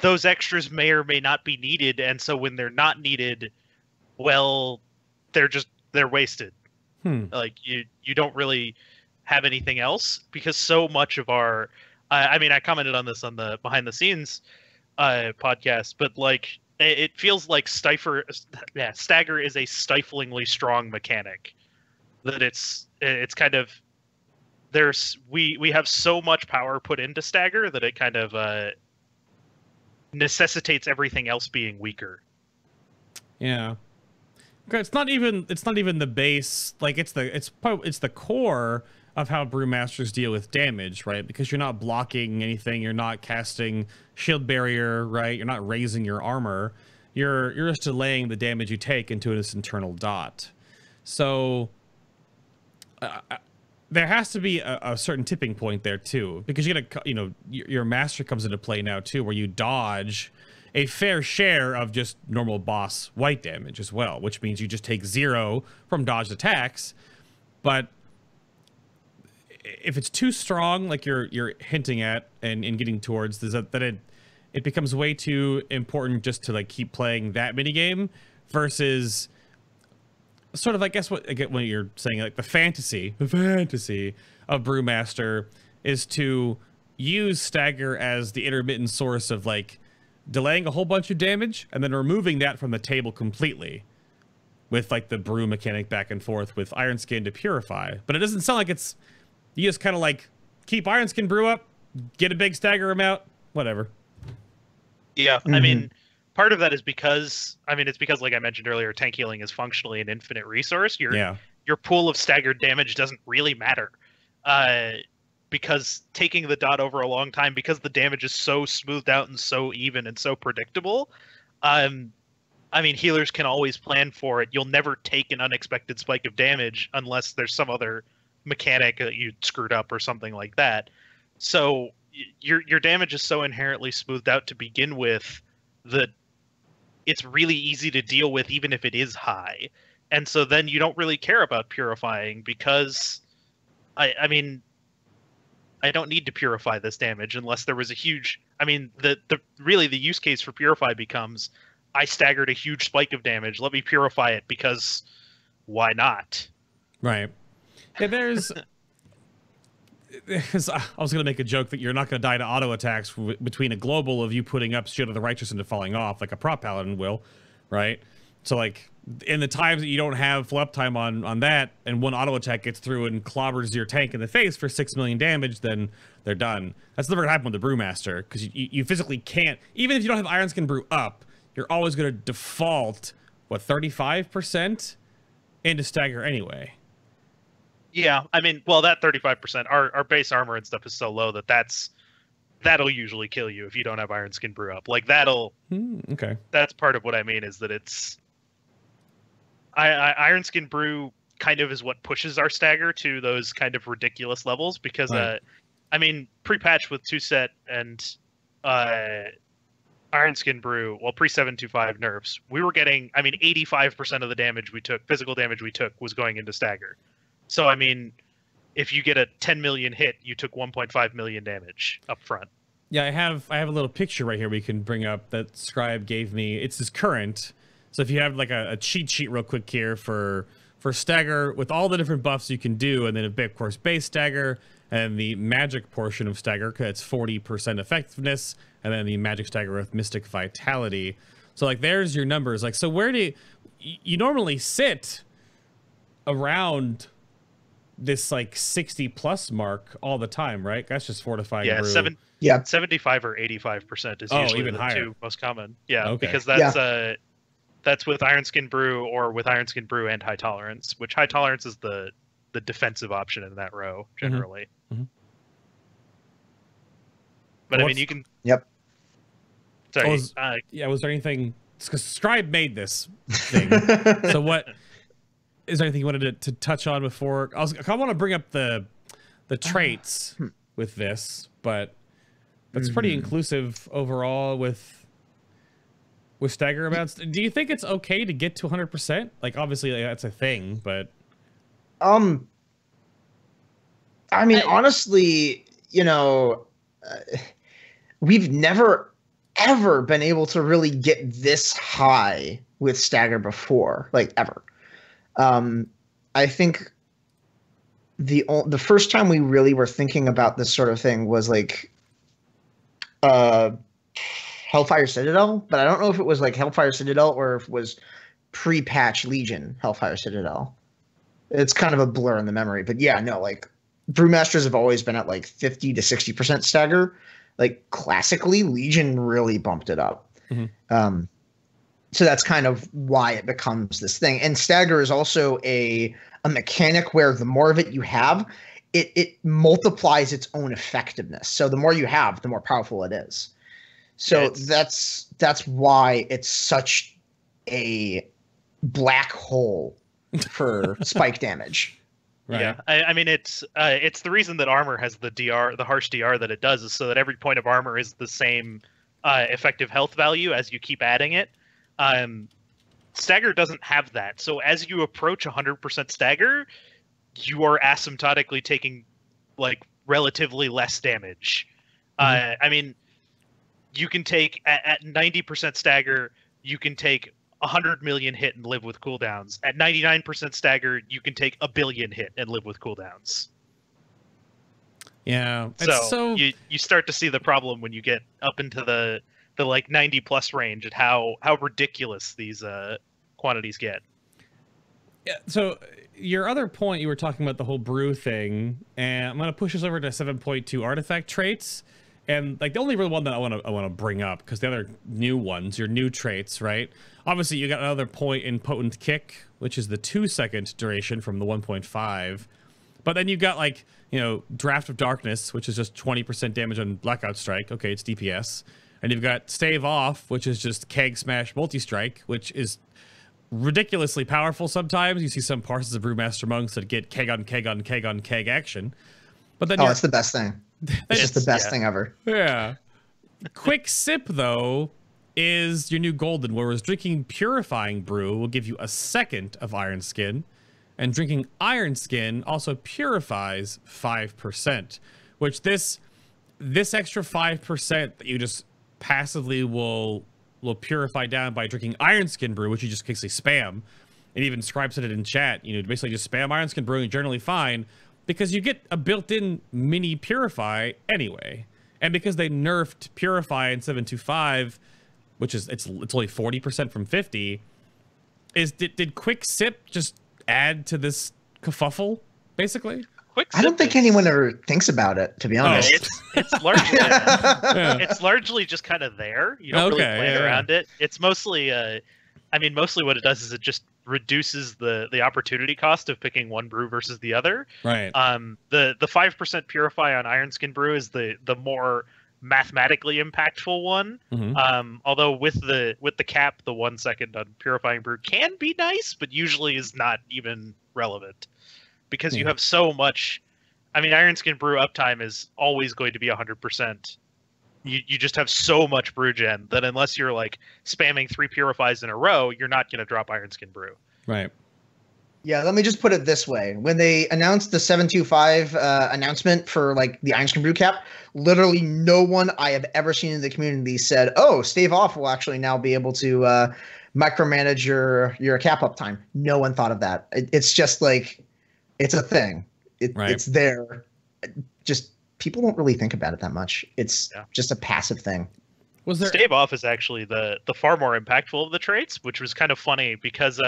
[SPEAKER 2] those extras may or may not be needed, and so when they're not needed, well, they're wasted. Like you don't really have anything else, because so much of our I mean, I commented on this on the behind the scenes podcast, but like it feels like Stagger is a stiflingly strong mechanic, that it's kind of we have so much power put into Stagger that it kind of necessitates everything else being weaker.
[SPEAKER 1] Yeah. It's not even the base, like it's the core, of how brewmasters deal with damage, right? Because you're not blocking anything, you're not casting shield barrier, right? You're not raising your armor. You're just delaying the damage you take into this internal dot. So there has to be a certain tipping point there too, because you gotta, you know, your master comes into play now too, where you dodge a fair share of just normal boss white damage as well, which means you just take 0 from dodged attacks. But if it's too strong, like you're hinting at and getting towards, that it becomes way too important just to like keep playing that minigame versus sort of, I guess, what you're saying, like the fantasy of Brewmaster is to use stagger as the intermittent source of like delaying a whole bunch of damage and then removing that from the table completely with like the brew mechanic back and forth with Iron Skin to purify. But it doesn't sound like it's, you just kind of like keep Iron Skin brew up, get a big stagger amount, whatever.
[SPEAKER 2] Yeah, I mean, part of that is because, I mean, it's because, like I mentioned earlier, tank healing is functionally an infinite resource. Your pool of staggered damage doesn't really matter. Because taking the dot over a long time, because the damage is so smoothed out and so even and so predictable, I mean, healers can always plan for it. You'll never take an unexpected spike of damage unless there's some other mechanic that you screwed up or something like that. So your damage is so inherently smoothed out to begin with that it's really easy to deal with even if it is high. And so then you don't really care about purifying because, I mean, I don't need to purify this damage unless there was a huge, I mean, really the use case for purify becomes, I staggered a huge spike of damage, let me purify it because why not?
[SPEAKER 1] Right. Yeah, there's I was going to make a joke that you're not going to die to auto attacks between a global of you putting up Shield of the Righteous into falling off like a prop paladin will, right? So like in the times that you don't have full uptime on that and one auto attack gets through and clobbers your tank in the face for 6 million damage, then they're done. That's never going to happen with the Brewmaster because you physically can't, even if you don't have Iron Skin Brew up, you're always going to default, what, 35% into stagger anyway.
[SPEAKER 2] Yeah, I mean, well, that 35%, our base armor and stuff is so low that that'll usually kill you if you don't have Iron Skin Brew up. Like that'll,
[SPEAKER 1] okay.
[SPEAKER 2] That's part of what I mean is that it's, Iron Skin Brew kind of is what pushes our stagger to those kind of ridiculous levels because, right. I mean, pre-patch with 2-set and Iron Skin Brew, well, pre-725 nerfs, we were getting, I mean, 85% of the damage we took, physical damage we took, was going into stagger. So, I mean, if you get a 10 million hit, you took 1.5 million damage up front.
[SPEAKER 1] Yeah, I have a little picture right here we can bring up that Scribe gave me. It's his current. So if you have like a cheat sheet real quick here for stagger with all the different buffs you can do, and then of course base stagger and the magic portion of stagger, it's 40% effectiveness, and then the magic stagger with mystic vitality. So like there's your numbers. Like, so where do you normally sit around this like 60 plus mark all the time, right? That's just fortified brew.
[SPEAKER 2] 75 or 85% is usually
[SPEAKER 1] even
[SPEAKER 2] the
[SPEAKER 1] higher.
[SPEAKER 2] Two most common. Yeah,
[SPEAKER 1] okay.
[SPEAKER 2] Because that's with Iron Skin Brew or with Iron Skin Brew and High Tolerance, which High Tolerance is the defensive option in that row generally.
[SPEAKER 1] Mm-hmm.
[SPEAKER 2] But I mean, you can.
[SPEAKER 3] Yep.
[SPEAKER 2] Sorry.
[SPEAKER 1] Was there anything? Because Scribe made this thing. So what? Is there anything you wanted to touch on before? I want to bring up the traits with this, but that's pretty inclusive overall with stagger amounts. Do you think it's okay to get to 100%? Like, obviously, that's a thing, but
[SPEAKER 3] I mean, honestly, you know, we've never ever been able to really get this high with stagger before, like ever. I think the first time we really were thinking about this sort of thing was like Hellfire Citadel, but I don't know if it was like Hellfire Citadel or if it was pre-patch Legion Hellfire Citadel. It's kind of a blur in the memory, but yeah, no, like Brewmasters have always been at like 50 to 60% stagger. Like classically, Legion really bumped it up. Mm-hmm. So that's kind of why it becomes this thing. And stagger is also a mechanic where the more of it you have, it multiplies its own effectiveness. So the more you have, the more powerful it is. So that's why it's such a black hole for spike damage.
[SPEAKER 1] Right.
[SPEAKER 2] Yeah, I mean it's the reason that armor has the DR, the harsh DR that it does, is so that every point of armor is the same effective health value as you keep adding it. Stagger doesn't have that, so as you approach 100% stagger, you are asymptotically taking like relatively less damage. I mean, you can take at 90% stagger, you can take 100 million hit and live with cooldowns. At 99% stagger, you can take a billion hit and live with cooldowns.
[SPEAKER 1] Yeah.
[SPEAKER 2] So you start to see the problem when you get up into the like 90 plus range and how ridiculous these quantities get.
[SPEAKER 1] Yeah. So your other point, you were talking about the whole brew thing, and I'm gonna push us over to 7.2 artifact traits. And like the only real one that I want to bring up, because the other new ones, your new traits, right? Obviously, you got another point in potent kick, which is the 2-second duration from the 1.5. But then you got like, you know, draft of darkness, which is just 20% damage on blackout strike. Okay, it's DPS. And you've got stave off, which is just keg smash multi strike, which is ridiculously powerful. Sometimes you see some parses of Brewmaster Monks that get keg on keg on keg on keg action. But then
[SPEAKER 3] it's the best thing. It's just the best thing ever.
[SPEAKER 1] Yeah. Quick sip, though, is your new golden, whereas drinking purifying brew will give you a second of iron skin, and drinking iron skin also purifies 5%, which this extra 5% that you just passively will purify down by drinking iron skin brew, which you just basically spam. And even Scribe said it in chat, you know, basically just spam iron skin brew and generally fine, because you get a built-in mini purify anyway. And because they nerfed purify in 7.25, which is it's only 40% from 50, did quick sip just add to this kerfuffle basically?
[SPEAKER 3] I don't think anyone ever thinks about it, to be honest.
[SPEAKER 2] It's largely it's largely just kind of there. You don't really plan around it. It's mostly mostly what it does is it just reduces the opportunity cost of picking one brew versus the other.
[SPEAKER 1] Right.
[SPEAKER 2] The 5% purify on iron skin brew is the more mathematically impactful one. Although with the cap, the 1 second on purifying brew can be nice, but usually is not even relevant because you have so much. I mean, iron skin brew uptime is always going to be 100%. You just have so much brew gen that unless you're like spamming 3 purifies in a row, you're not going to drop iron skin brew.
[SPEAKER 1] Right.
[SPEAKER 3] Yeah, let me just put it this way. When they announced the 7.25 announcement for like the iron skin brew cap, literally no one I have ever seen in the community said, "Oh, stave off will actually now be able to micromanage your cap uptime." No one thought of that. It's just like it's a thing. It's there. Just people don't really think about it that much. It's just a passive thing.
[SPEAKER 2] Stave off is actually the far more impactful of the traits, which was kind of funny because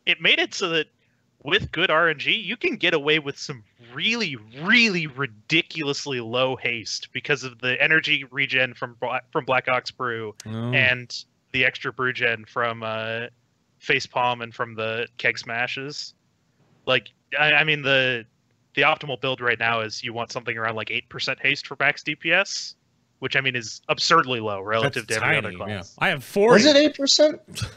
[SPEAKER 2] it made it so that with good RNG, you can get away with some really, really ridiculously low haste because of the energy regen from Black Ox Brew and the extra brew gen from Facepalm and from the keg smashes. Like, I mean, the optimal build right now is you want something around like 8% haste for max DPS, which I mean is absurdly low relative to every other class.
[SPEAKER 1] I have 40.
[SPEAKER 3] Was it 8%?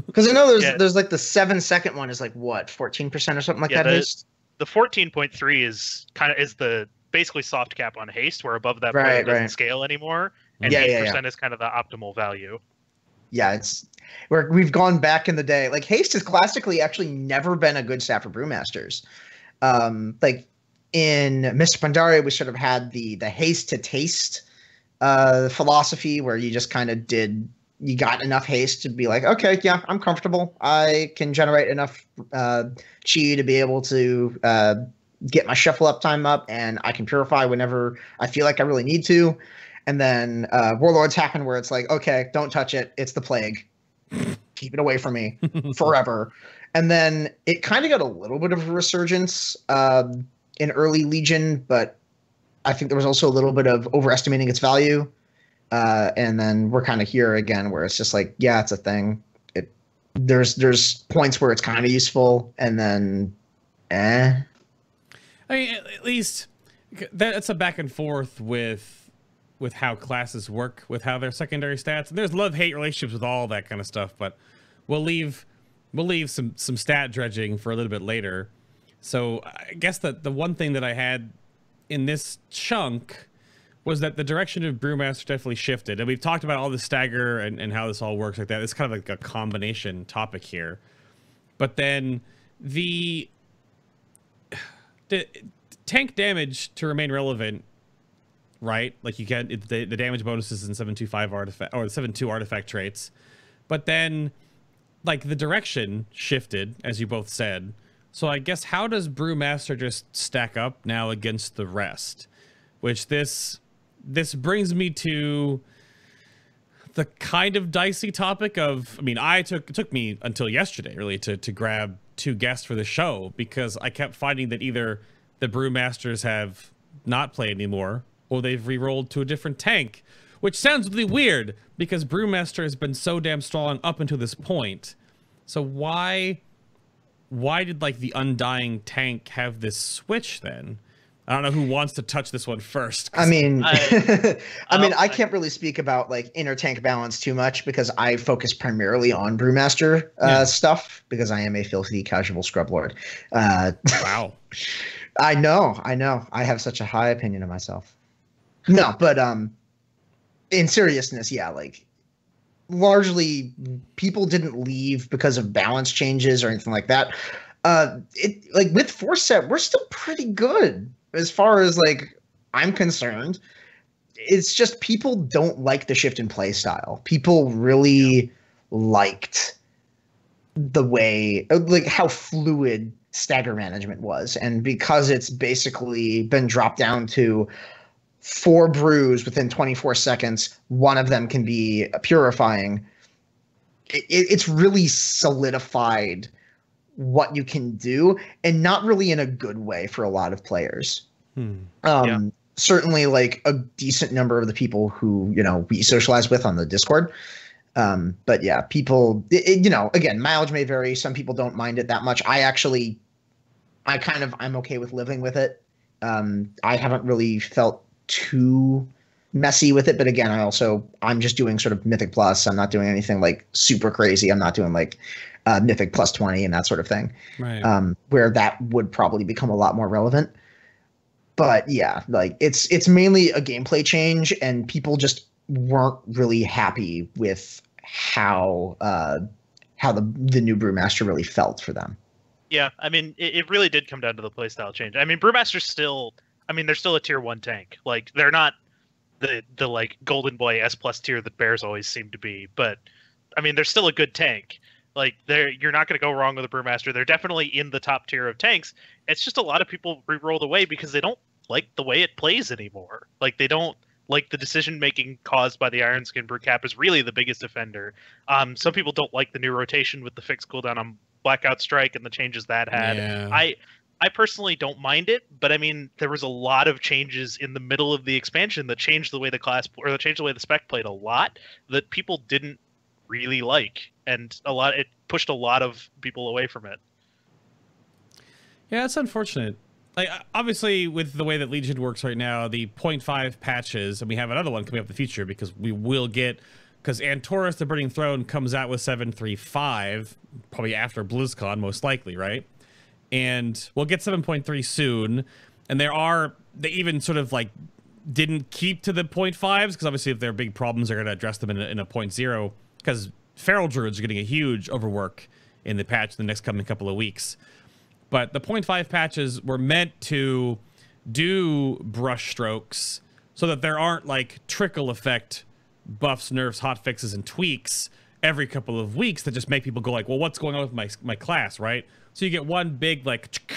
[SPEAKER 3] Because I know there's like the 7-second one is like what 14% or something like that. Haste.
[SPEAKER 2] The 14.3 is the basically soft cap on haste, where above that point it doesn't scale anymore, and 8% is kind of the optimal value. Yeah,
[SPEAKER 3] it's where we've gone back in the day. Like haste has classically actually never been a good stat for brewmasters. Like in Mr. Pandaria, we sort of had the haste to taste philosophy, where you just kind of you got enough haste to be like, okay, yeah, I'm comfortable. I can generate enough chi to be able to get my shuffle uptime up, and I can purify whenever I feel like I really need to. And then Warlords happen, where it's like, okay, don't touch it. It's the plague. Keep it away from me forever. And then it kind of got a little bit of a resurgence in early Legion, but I think there was also a little bit of overestimating its value. And then we're kind of here again, where it's just like, yeah, it's a thing. There's points where it's kind of useful, and then,
[SPEAKER 1] I mean, at least that's a back and forth with how classes work, with how their secondary stats. And there's love-hate relationships with all that kind of stuff, but we'll leave some stat dredging for a little bit later. So I guess that the one thing that I had in this chunk was that the direction of Brewmaster definitely shifted. And we've talked about all the stagger and how this all works like that. It's kind of like a combination topic here. But then the tank damage to remain relevant, right? Like you get the damage bonuses in 7.25 artifact or 7.2 artifact traits. But then like the direction shifted, as you both said. So I guess how does Brewmaster just stack up now against the rest? Which this brings me to the kind of dicey topic of, I mean, it took me until yesterday really to grab 2 guests for the show, because I kept finding that either the Brewmasters have not played anymore or they've re-rolled to a different tank, which sounds really weird because Brewmaster has been so damn strong up until this point. So why did like the Undying tank have this switch then? I don't know who wants to touch this one first.
[SPEAKER 3] I mean, I can't really speak about like inner tank balance too much because I focus primarily on Brewmaster stuff because I am a filthy casual scrub lord.
[SPEAKER 1] Wow.
[SPEAKER 3] I know. I have such a high opinion of myself. No, but in seriousness, yeah, like largely people didn't leave because of balance changes or anything like that. Like with force set, we're still pretty good as far as like I'm concerned. It's just people don't like the shift in play style. People really liked the way, like how fluid stagger management was, and because it's basically been dropped down to 4 brews within 24 seconds, one of them can be purifying. It's really solidified what you can do, and not really in a good way for a lot of players. Certainly like a decent number of the people who, you know, we socialize with on the Discord. But yeah, people, you know, again, mileage may vary. Some people don't mind it that much. I'm okay with living with it. I haven't really felt too messy with it, but again, I'm just doing sort of Mythic Plus. I'm not doing anything like super crazy. I'm not doing like Mythic plus 20 and that sort of thing,
[SPEAKER 1] right?
[SPEAKER 3] Where that would probably become a lot more relevant. But yeah, like it's mainly a gameplay change, and people just weren't really happy with how the new Brewmaster really felt for them.
[SPEAKER 2] Yeah, I mean, it really did come down to the playstyle change. I mean, Brewmaster's still, I mean, they're still a tier 1 tank. Like, they're not the like Golden Boy S+ tier that Bears always seem to be, but I mean, they're still a good tank. Like, you're not going to go wrong with a Brewmaster. They're definitely in the top tier of tanks. It's just a lot of people re-rolled away because they don't like the way it plays anymore. Like, they don't like the decision making caused by the Iron Skin Brew Cap is really the biggest offender. Some people don't like the new rotation with the fixed cooldown on Blackout Strike and the changes that had.
[SPEAKER 1] Yeah.
[SPEAKER 2] I personally don't mind it, but I mean, there was a lot of changes in the middle of the expansion that changed the way the class, or that changed the way the spec played a lot, that people didn't really like, and it pushed a lot of people away from it.
[SPEAKER 1] Yeah, it's unfortunate. Like, obviously, with the way that Legion works right now, the 0.5 patches, and we have another one coming up in the future because we will get, because Antorus the Burning Throne comes out with 7.35, probably after BlizzCon, most likely, right? And we'll get 7.3 soon. And they even sort of like didn't keep to the 0.5s, because obviously if there are big problems, they're going to address them in a 0.0, because Feral Druids are getting a huge overwork in the patch the next coming couple of weeks. But the 0.5 patches were meant to do brush strokes so that there aren't like trickle effect buffs, nerfs, hotfixes, and tweaks every couple of weeks that just make people go like, well, what's going on with my class, right? So you get one big like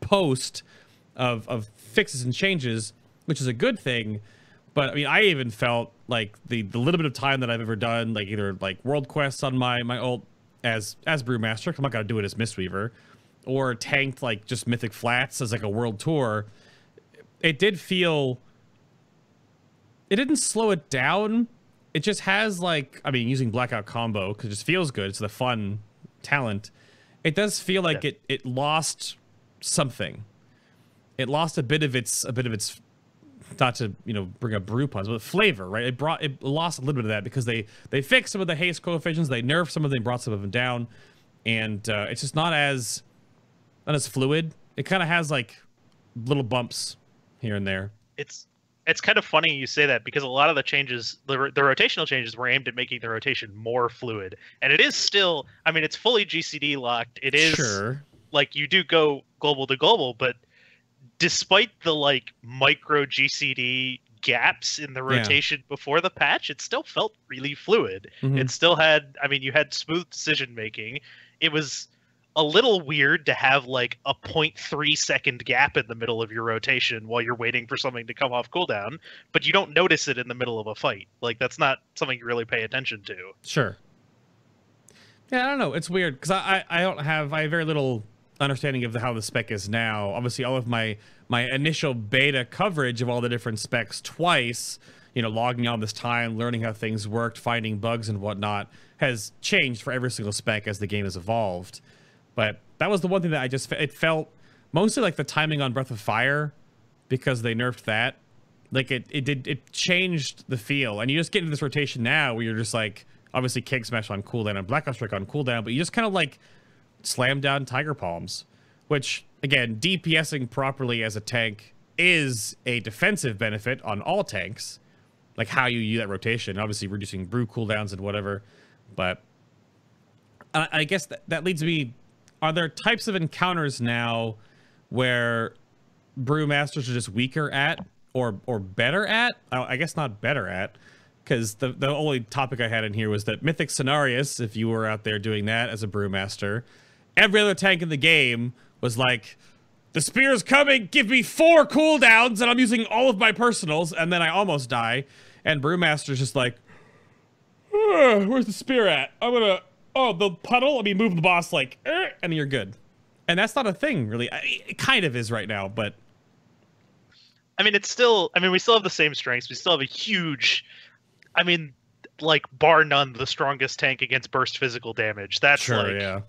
[SPEAKER 1] post of fixes and changes, which is a good thing. But I mean, I even felt like the little bit of time that I've ever done, like either like world quests on my ult as Brewmaster, I'm not gonna do it as Mistweaver, or tanked like just Mythic Flats as like a world tour. It didn't slow it down. It just has like, I mean, using Blackout Combo, because it just feels good. It's the fun talent. It does feel like it lost something. it lost a bit of its not to bring up brew puns, but flavor, right? It lost a little bit of that because they fixed some of the haste coefficients, they nerfed some of them, brought some of them down, and it's just not as fluid. It kind of has like little bumps here and there.
[SPEAKER 2] It's kind of funny you say that because a lot of the changes, the rotational changes, were aimed at making the rotation more fluid, and it is still. I mean, it's fully GCD locked. It is like you do go global to global, but despite the like micro GCD gaps in the rotation before the patch, it still felt really fluid. It still had. I mean, you had smooth decision making. It was a little weird to have like a 0.3 second gap in the middle of your rotation while you're waiting for something to come off cooldown, but you don't notice it in the middle of a fight. Like, that's not something you really pay attention to.
[SPEAKER 1] Sure. Yeah, I don't know. It's weird because I have very little understanding of how the spec is now. Obviously, all of my initial beta coverage of all the different specs twice, logging all this time, learning how things worked, finding bugs and whatnot, has changed for every single spec as the game has evolved. But that was the one thing that it felt mostly like the timing on Breath of Fire, because they nerfed that. Like it changed the feel, and you just get into this rotation now where you're just like, obviously Keg Smash on cooldown and Black Ops Strike on cooldown, but you just kind of like slam down Tiger Palms, which again, DPSing properly as a tank is a defensive benefit on all tanks, like how you use that rotation, obviously reducing brew cooldowns and whatever. But I guess that leads me. Are there types of encounters now where brewmasters are just weaker at or better at? I guess not better at, because the only topic I had in here was that Mythic Cenarius, if you were out there doing that as a brewmaster, every other tank in the game was like, the spear's coming, give me 4 cooldowns, and I'm using all of my personals, and then I almost die. And brewmaster's just like, where's the spear at? I'm gonna... Oh, the puddle? Let me move the boss like, and you're good. And that's not a thing, really. It kind of is right now, but...
[SPEAKER 2] I mean, it's still... I mean, we still have the same strengths. We still have a huge... I mean, like, bar none, the strongest tank against burst physical damage. That's
[SPEAKER 1] yeah.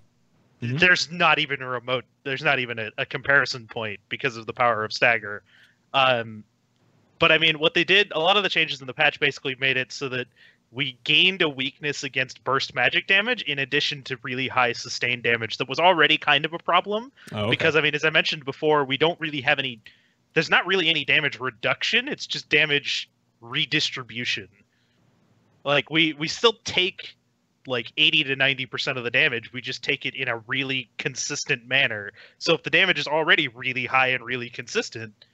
[SPEAKER 2] There's not even a remote... There's not even a comparison point because of the power of Stagger. But, I mean, what they did... A lot of the changes in the patch basically made it so that we gained a weakness against burst magic damage in addition to really high sustained damage that was already kind of a problem.
[SPEAKER 1] Oh, okay.
[SPEAKER 2] Because, I mean, as I mentioned before, we don't really have any... There's not really any damage reduction. It's just damage redistribution. Like, we still take, like, 80 to 90% of the damage. We just take it in a really consistent manner. So if the damage is already really high and really consistent,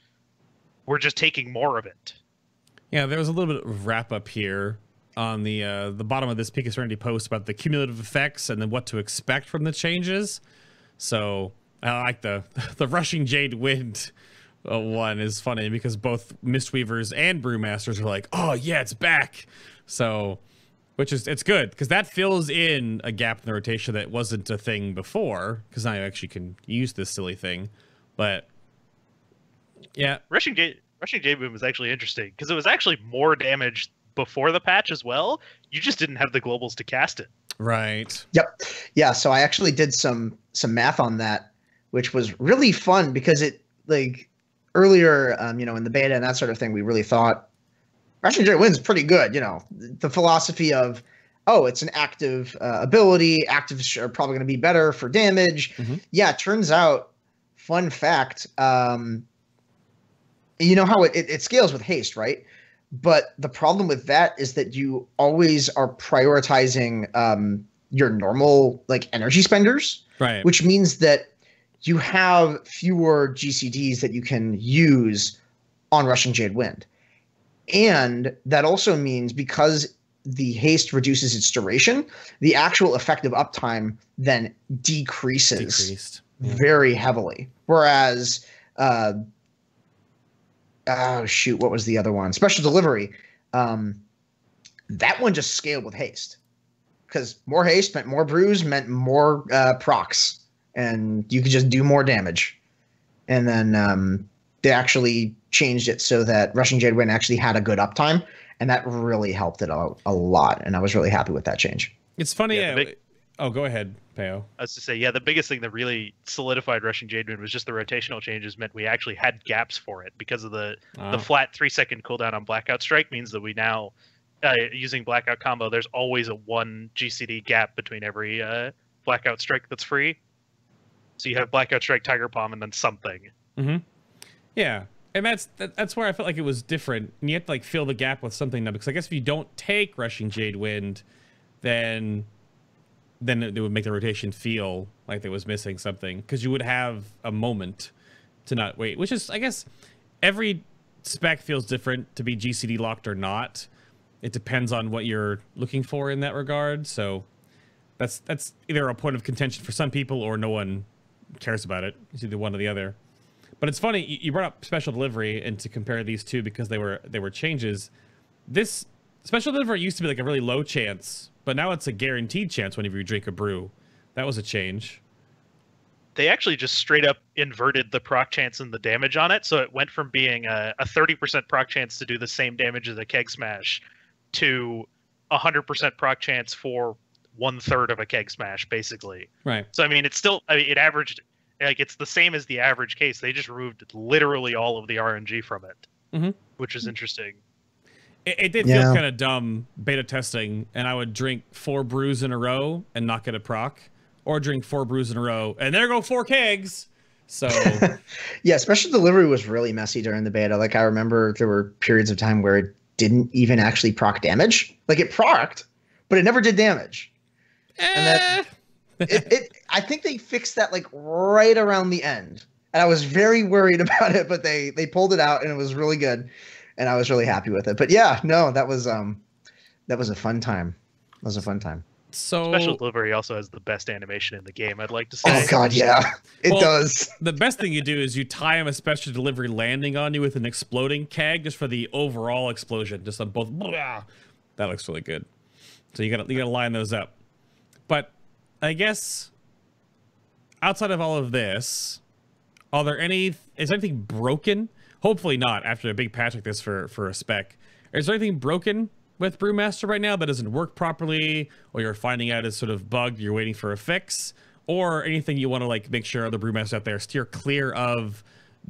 [SPEAKER 2] we're just taking more of it.
[SPEAKER 1] Yeah, there was a little bit of wrap-up here on the bottom of this Peak of Serenity post about the cumulative effects and then what to expect from the changes. So I like the Rushing Jade Wind one is funny because both Mistweavers and Brewmasters are like, oh yeah, it's back. So, it's good because that fills in a gap in the rotation that wasn't a thing before, because now you actually can use this silly thing. But yeah,
[SPEAKER 2] Rushing Jade Boom is actually interesting because it was actually more damage before the patch as well. You just didn't have the globals to cast it.
[SPEAKER 1] Right.
[SPEAKER 3] Yep. Yeah. So I actually did some math on that, which was really fun because it, like, earlier, in the beta and that sort of thing, we really thought Rushing Jade Wind's pretty good. The philosophy of, oh, it's an active ability. Actives are probably going to be better for damage. Yeah. It turns out, fun fact, you know how it scales with haste, right? But the problem with that is that you always are prioritizing your normal, like, energy spenders,
[SPEAKER 1] right? Which
[SPEAKER 3] means that you have fewer GCDs that you can use on Rushing Jade Wind. And that also means because the haste reduces its duration, the actual effective uptime then decreased very heavily. Whereas, what was the other one? Special Delivery. That one just scaled with haste. Because more haste meant more brews, meant more procs. And you could just do more damage. And then they actually changed it so that Rushing Jade Wind actually had a good uptime. And that really helped it a lot. And I was really happy with that change.
[SPEAKER 1] It's funny. Oh, go ahead, Peo.
[SPEAKER 2] I was to say, yeah, the biggest thing that really solidified Rushing Jade Wind was just the rotational changes meant we actually had gaps for it because of the flat 3-second cooldown on Blackout Strike means that we now, using Blackout combo, there's always a 1 GCD gap between every Blackout Strike that's free. So you have Blackout Strike, Tiger Palm, and then something.
[SPEAKER 1] Mm-hmm. Yeah, and that's where I felt like it was different. And you have to like fill the gap with something now, because I guess if you don't take Rushing Jade Wind, then it would make the rotation feel like there was missing something, because you would have a moment to not wait, which is, I guess, every spec feels different to be GCD locked or not. It depends on what you're looking for in that regard. So that's either a point of contention for some people or no one cares about it. It's either one or the other. But it's funny, you brought up special delivery, and to compare these two because they were changes. This special delivery used to be like a really low chance, but now it's a guaranteed chance whenever you drink a brew. That was a change.
[SPEAKER 2] They actually just straight up inverted the proc chance and the damage on it, so it went from being a 30% proc chance to do the same damage as a keg smash to 100% proc chance for 1/3 of a keg smash, basically.
[SPEAKER 1] Right.
[SPEAKER 2] So I mean, it's still, I mean, it averaged, like, it's the same as the average case. They just removed literally all of the RNG from it, which is interesting.
[SPEAKER 1] It did feel kind of dumb beta testing, and I would drink 4 brews in a row and not get a proc, or drink 4 brews in a row and there go 4 kegs. So
[SPEAKER 3] yeah, special delivery was really messy during the beta. Like, I remember there were periods of time where it didn't even actually proc damage. Like, it procced, but it never did damage. And that I think they fixed that like right around the end, and I was very worried about it, but they pulled it out and it was really good. And I was really happy with it. But yeah, no, that was a fun time. That was a fun time.
[SPEAKER 1] So
[SPEAKER 2] special delivery also has the best animation in the game, I'd like to say.
[SPEAKER 3] Oh god, yeah. It does.
[SPEAKER 1] The best thing you do is you time a special delivery landing on you with an exploding keg just for the overall explosion. Just on both. That looks really good. So you gotta line those up. But I guess outside of all of this, is there anything broken? Hopefully not after a big patch like this for a spec. Is there anything broken with Brewmaster right now that doesn't work properly, or you're finding out is sort of bugged, you're waiting for a fix, or anything you want to like make sure other Brewmasters out there steer clear of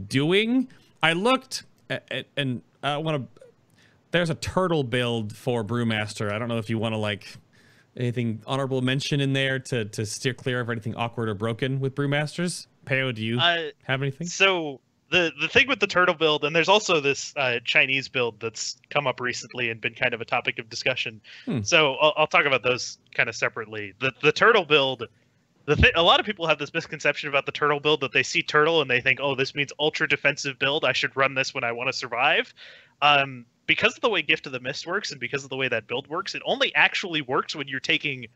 [SPEAKER 1] doing? I looked at, and I want to, there's a turtle build for Brewmaster. I don't know if you want to like anything honorable mention in there to steer clear of anything awkward or broken with Brewmasters. Peo, do you have anything?
[SPEAKER 2] So the thing with the turtle build, and there's also this Chinese build that's come up recently and been kind of a topic of discussion. So I'll talk about those kind of separately. The turtle build, a lot of people have this misconception about the turtle build, that they see turtle and they think, oh, this means ultra defensive build, I should run this when I want to survive. Because of the way Gift of the Mist works and because of the way that build works, it only actually works when you're taking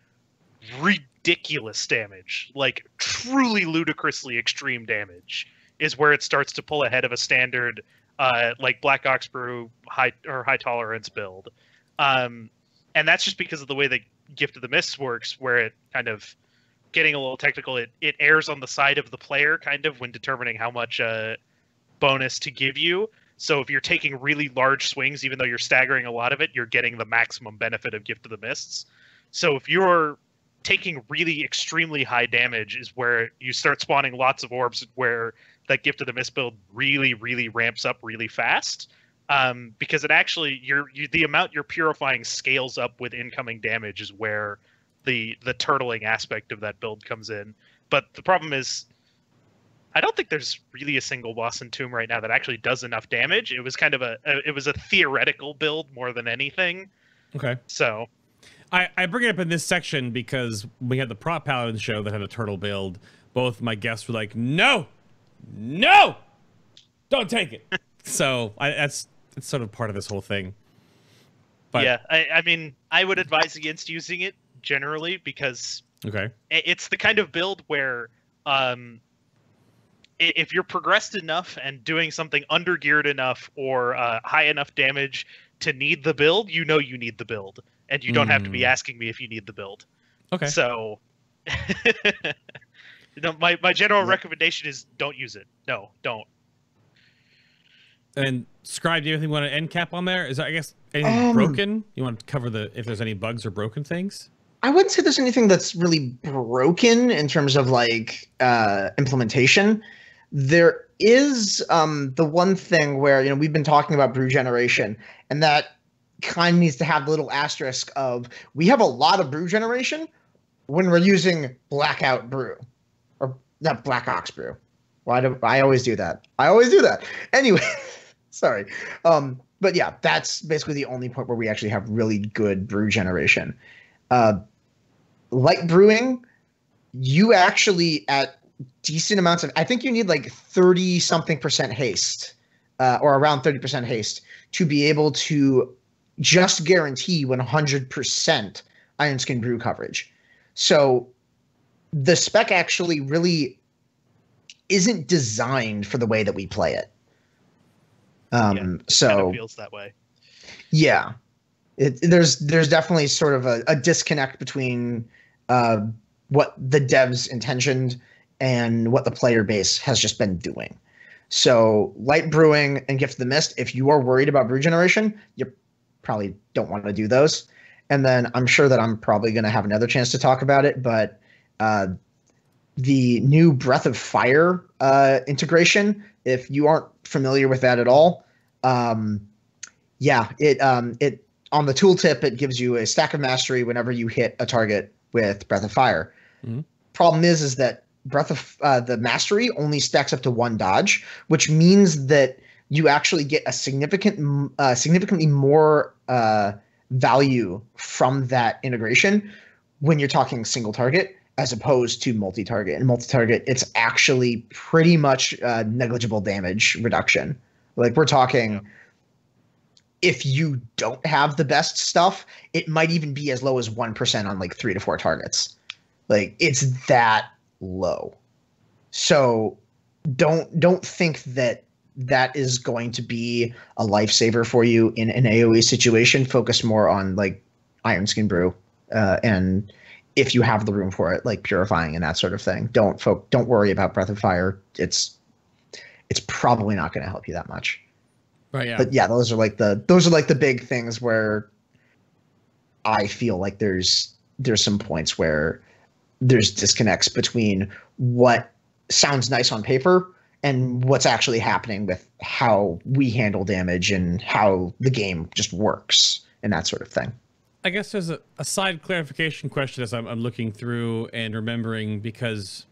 [SPEAKER 2] ridiculous damage, like truly ludicrously extreme damage, is where it starts to pull ahead of a standard like Black Ox Brew high tolerance build. And that's just because of the way that Gift of the Mist works, where it kind of, getting a little technical, it errs on the side of the player kind of when determining how much bonus to give you. So if you're taking really large swings, even though you're staggering a lot of it, you're getting the maximum benefit of Gift of the Mists. So if you're taking really extremely high damage is where you start spawning lots of orbs, where that Gift of the Mist build really, really ramps up really fast. Because it actually, the amount you're purifying scales up with incoming damage is where the turtling aspect of that build comes in. But the problem is, I don't think there's really a single boss in Tomb right now that actually does enough damage. It was kind of it was a theoretical build more than anything.
[SPEAKER 1] Okay.
[SPEAKER 2] So
[SPEAKER 1] I bring it up in this section because we had the Prop Paladin show that had a turtle build. Both my guests were like, no, don't take it. So it's sort of part of this whole thing. But
[SPEAKER 2] yeah, I mean, I would advise against using it generally because it's the kind of build where if you're progressed enough and doing something under-geared enough or high enough damage to need the build, you know you need the build. And you don't have to be asking me if you need the build. Okay. So my general recommendation is don't use it. No, don't.
[SPEAKER 1] And Scribe, do you want to end cap on there? Is there, I guess, anything broken? You want to cover if there's any bugs or broken things?
[SPEAKER 3] I wouldn't say there's anything that's really broken in terms of like implementation. There is the one thing where, you know, we've been talking about brew generation, and that kind of needs to have the little asterisk of we have a lot of brew generation when we're using blackout brew or not black ox brew. Why do I always do that? I always do that. Anyway, sorry. But yeah, that's basically the only point where we actually have really good brew generation. Light brewing, you actually at decent amounts of, I think you need like 30-something% haste, or around 30% haste to be able to just guarantee 100% iron skin brew coverage. So the spec actually really isn't designed for the way that we play it. So
[SPEAKER 2] kind of feels that way.
[SPEAKER 3] Yeah, there's definitely sort of a disconnect between what the devs intentioned and what the player base has just been doing. So light brewing and Gift of the Mist, if you are worried about brew generation, you probably don't want to do those. And then I'm sure that I'm probably going to have another chance to talk about it, but the new Breath of Fire integration, if you aren't familiar with that at all, it on the tooltip, it gives you a stack of mastery whenever you hit a target with Breath of Fire. Mm-hmm. Problem is that Breath of the mastery only stacks up to 1 dodge, which means that you actually get a significantly more value from that integration when you're talking single target as opposed to multi-target. And multi-target, it's actually pretty much negligible damage reduction. Like we're talking, if you don't have the best stuff, it might even be as low as 1% on like 3 to 4 targets. Like it's that low. So don't think that that is going to be a lifesaver for you in an AoE situation. Focus more on like Iron Skin Brew, and if you have the room for it, like purifying and that sort of thing. Don't worry about Breath of Fire. It's probably not going to help you that much.
[SPEAKER 1] Right. Yeah.
[SPEAKER 3] But yeah, those are like the big things where I feel like there's some points where there's disconnects between what sounds nice on paper and what's actually happening with how we handle damage and how the game just works and that sort of thing.
[SPEAKER 1] I guess there's a side clarification question as I'm looking through and remembering, because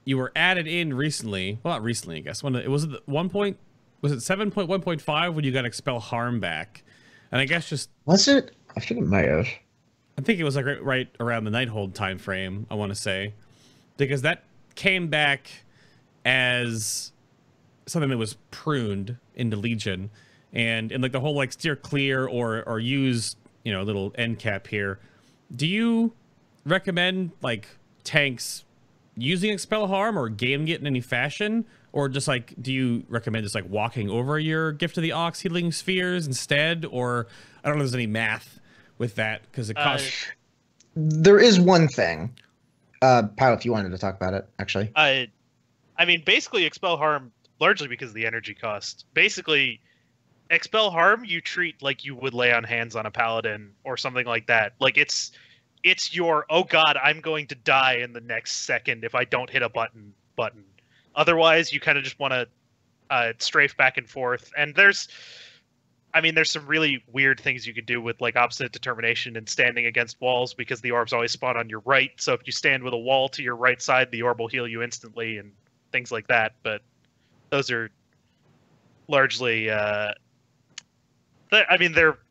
[SPEAKER 1] you were added in recently. Well, not recently, I guess. Was it 7.1.5 when you got Expel Harm back? And I guess just...
[SPEAKER 3] Was it? I think it might have.
[SPEAKER 1] I think it was like right around the Nighthold time frame, I want to say. Because that came back as something that was pruned into Legion. And in like the whole like steer clear or use, you know, a little end cap here. Do you recommend like tanks using Expel Harm or gaming it in any fashion? Or just like, do you recommend just like walking over your Gift of the Ox healing spheres instead? Or I don't know if there's any math with that because it costs.
[SPEAKER 3] There is one thing. Pao, if you wanted to talk about it, actually.
[SPEAKER 2] I mean, basically Expel Harm, largely because of the energy cost. Basically, Expel Harm you treat like you would lay on hands on a paladin or something like that. Like it's your, oh god, I'm going to die in the next second if I don't hit a button. Otherwise, you kind of just want to strafe back and forth. And there's some really weird things you could do with like Obstinate Determination and standing against walls, because the orbs always spawn on your right. So if you stand with a wall to your right side, the orb will heal you instantly and things like that. But those are largely, they're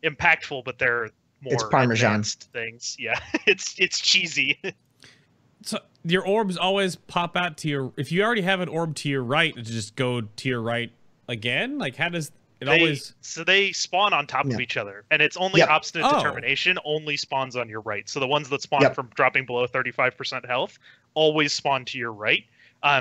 [SPEAKER 2] impactful, but they're more advanced things. Yeah, it's cheesy.
[SPEAKER 1] So your orbs always pop out to your... If you already have an orb to your right, it just go to your right again? Like, how does it always...
[SPEAKER 2] So they spawn on top of each other, and it's only Obstinate Determination only spawns on your right. So the ones that spawn from dropping below 35% health always spawn to your right.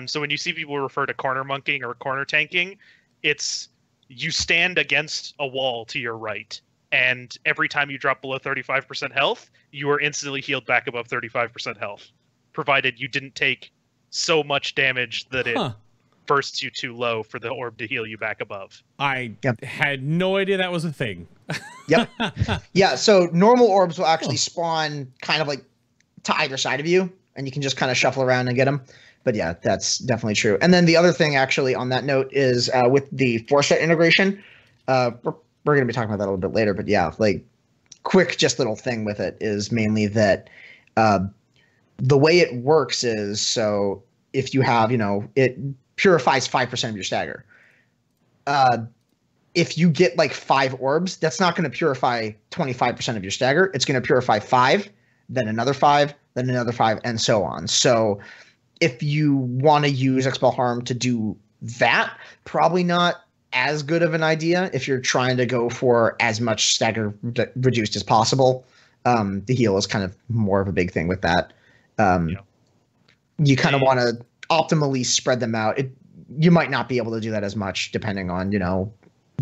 [SPEAKER 2] So when you see people refer to corner monking or corner tanking, it's you stand against a wall to your right, and every time you drop below 35% health, you are instantly healed back above 35% health, provided you didn't take so much damage that it bursts you too low for the orb to heal you back above.
[SPEAKER 1] I had no idea that was a thing.
[SPEAKER 3] Yeah, so normal orbs will actually spawn kind of like to either side of you, and you can just kind of shuffle around and get them. But yeah, that's definitely true. And then the other thing, actually, on that note, is with the force-set integration. We're going to be talking about that a little bit later. But yeah, like quick, just little thing with it is mainly that the way it works is, so if you have, it purifies 5% of your stagger. If you get like 5 orbs, that's not going to purify 25% of your stagger. It's going to purify 5, then another 5, then another 5, and so on. So if you want to use Expel Harm to do that, probably not as good of an idea if you're trying to go for as much stagger reduced as possible. The heal is kind of more of a big thing with that. You kind of want to optimally spread them out. You might not be able to do that as much depending on,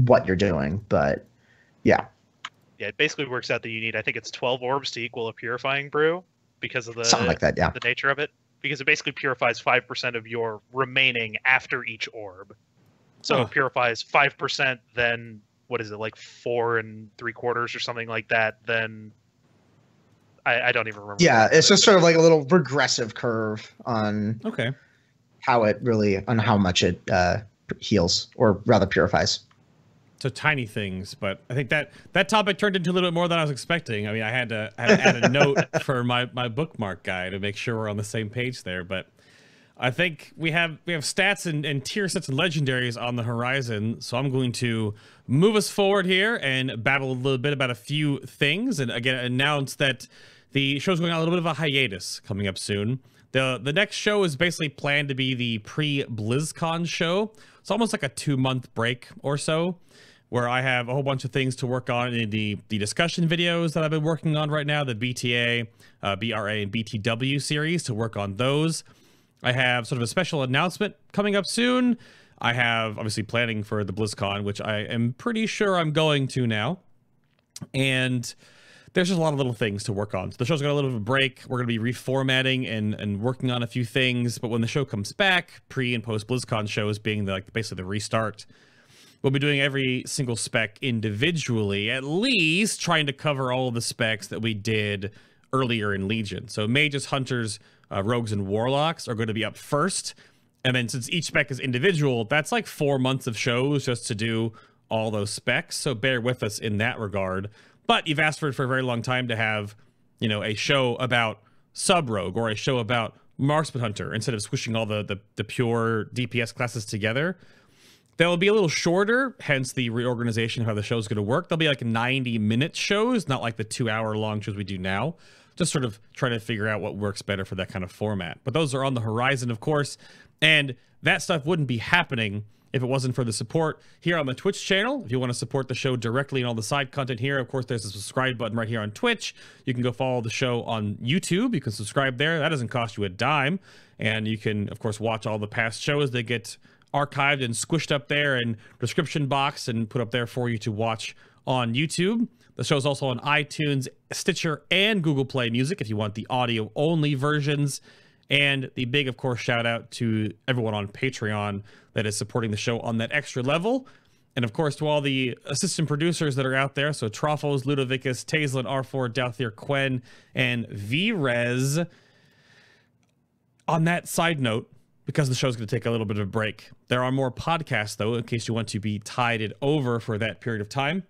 [SPEAKER 3] what you're doing, but yeah.
[SPEAKER 2] Yeah, it basically works out that you need, I think it's 12 orbs to equal a purifying brew because of the
[SPEAKER 3] something like that, yeah.
[SPEAKER 2] The nature of it. Because it basically purifies 5% of your remaining after each orb. So it purifies 5%, then what is it, like 4 3/4 or something like that? Then I don't even remember.
[SPEAKER 3] Yeah, it's just sort of like a little regressive curve on how much it heals, or rather purifies.
[SPEAKER 1] So tiny things, but I think that topic turned into a little bit more than I was expecting. I mean, I had to add a note for my bookmark guy to make sure we're on the same page there. But I think we have stats and tier sets and legendaries on the horizon. So I'm going to move us forward here and babble a little bit about a few things, and again announce that the show's going on a little bit of a hiatus coming up soon. The next show is basically planned to be the pre-BlizzCon show. It's almost like a 2-month break or so, where I have a whole bunch of things to work on in the discussion videos that I've been working on right now, the BTA, BRA, and BTW series, to work on those. I have sort of a special announcement coming up soon. I have obviously planning for the BlizzCon, which I am pretty sure I'm going to now. And there's just a lot of little things to work on. So the show's got a little bit of a break. We're going to be reformatting and working on a few things. But when the show comes back, pre and post BlizzCon shows being basically the restart, we'll be doing every single spec individually, at least trying to cover all of the specs that we did earlier in Legion. So mages, hunters, rogues, and warlocks are going to be up first. And then since each spec is individual, that's like 4 months of shows just to do all those specs. So bear with us in that regard. But you've asked for it for a very long time to have, a show about sub-rogue or a show about marksman hunter instead of squishing all the pure DPS classes together. They'll be a little shorter, hence the reorganization of how the show's going to work. They'll be like 90-minute shows, not like the 2-hour-long shows we do now. Just sort of trying to figure out what works better for that kind of format. But those are on the horizon, of course, and that stuff wouldn't be happening if it wasn't for the support here on the Twitch channel. If you want to support the show directly and all the side content here, of course, there's a subscribe button right here on Twitch. You can go follow the show on YouTube. You can subscribe there. That doesn't cost you a dime. And you can, of course, watch all the past shows that get archived and squished up there in description box and put up there for you to watch on YouTube. The show's also on iTunes, Stitcher, and Google Play Music if you want the audio-only versions. And the big, of course, shout out to everyone on Patreon that is supporting the show on that extra level. And of course, to all the assistant producers that are out there. So Troffos, Ludovicus, Tazelin, R4, Douthier, Quen, and Vrez. On that side note, because the show's going to take a little bit of a break, there are more podcasts, though, in case you want to be tided over for that period of time.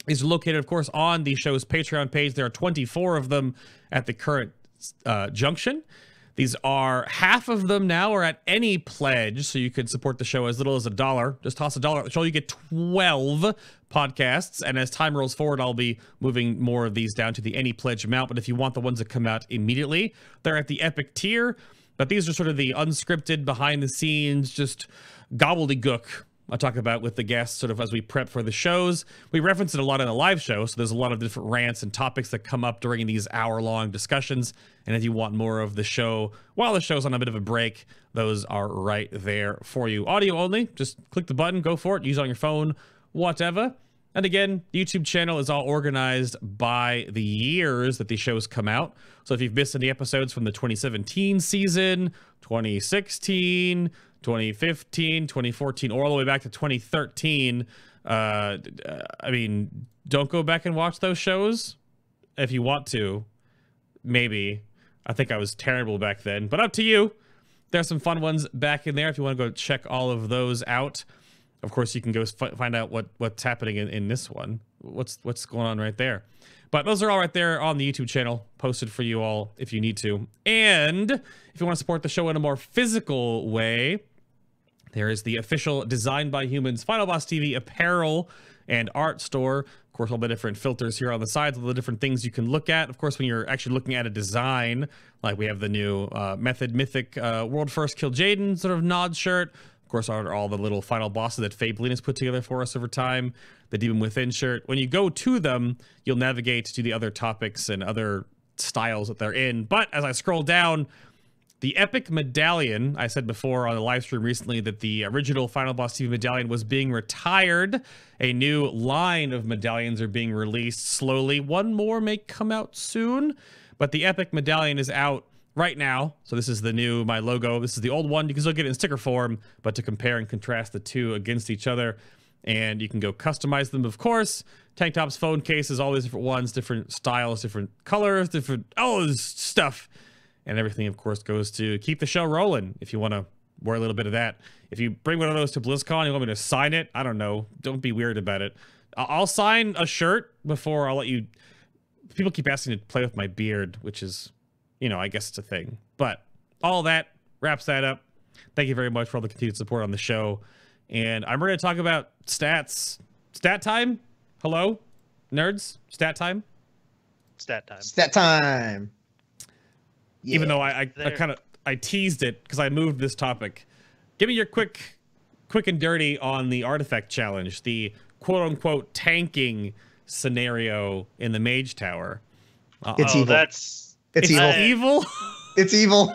[SPEAKER 1] These are located, of course, on the show's Patreon page. There are 24 of them at the current junction. These are, half of them now are at any pledge, so you can support the show as little as $1. Just toss $1 at the show, you get 12 podcasts, and as time rolls forward, I'll be moving more of these down to the any pledge amount. But if you want the ones that come out immediately, they're at the epic tier. But these are sort of the unscripted, behind the scenes, just gobbledygook I'll talk about with the guests sort of as we prep for the shows. We reference it a lot in the live show, so there's a lot of different rants and topics that come up during these hour-long discussions. And if you want more of the show while the show's on a bit of a break, those are right there for you. Audio only, just click the button, go for it, use it on your phone, whatever. And again, the YouTube channel is all organized by the years that these shows come out. So if you've missed any episodes from the 2017 season, 2016, 2015, 2014, or all the way back to 2013, I mean, don't go back and watch those shows if you want to, maybe. I think I was terrible back then, but up to you. There's some fun ones back in there if you want to go check all of those out. Of course, you can go find out what's happening in this one. What's going on right there. But those are all right there on the YouTube channel, posted for you all if you need to. And if you want to support the show in a more physical way, there is the official Designed by Humans FinalBossTV apparel and art store. Of course, all the different filters here on the sides, all the different things you can look at. Of course, when you're actually looking at a design, like we have the new Method Mythic World First Kill Jaden sort of nod shirt. Of course, all the little final bosses that Fablin has put together for us over time. The Demon Within shirt. When you go to them, you'll navigate to the other topics and other styles that they're in. But as I scroll down, the Epic Medallion, I said before on the live stream recently that the original Final Boss TV medallion was being retired. A new line of medallions are being released slowly. One more may come out soon, but the Epic Medallion is out right now. So this is the new, my logo. This is the old one. You can still get it in sticker form, but to compare and contrast the two against each other. And you can go customize them, of course. Tank tops, phone cases, all these different ones, different styles, different colors, different, all this stuff. And everything, of course, goes to keep the show rolling if you want to wear a little bit of that. If you bring one of those to BlizzCon, you want me to sign it? I don't know. Don't be weird about it. I'll sign a shirt before I'll let you... People keep asking to play with my beard, which is, you know, I guess it's a thing. But all that wraps that up. Thank you very much for all the continued support on the show. And I'm ready to talk about stats. Stat time? Hello? Nerds? Stat time?
[SPEAKER 2] Stat time.
[SPEAKER 3] Stat time. Yeah.
[SPEAKER 1] Even though I teased it because I moved this topic. Give me your quick and dirty on the artifact challenge, the quote unquote tanking scenario in the Mage Tower.
[SPEAKER 3] It's evil. It's evil.
[SPEAKER 1] Evil?
[SPEAKER 3] It's evil.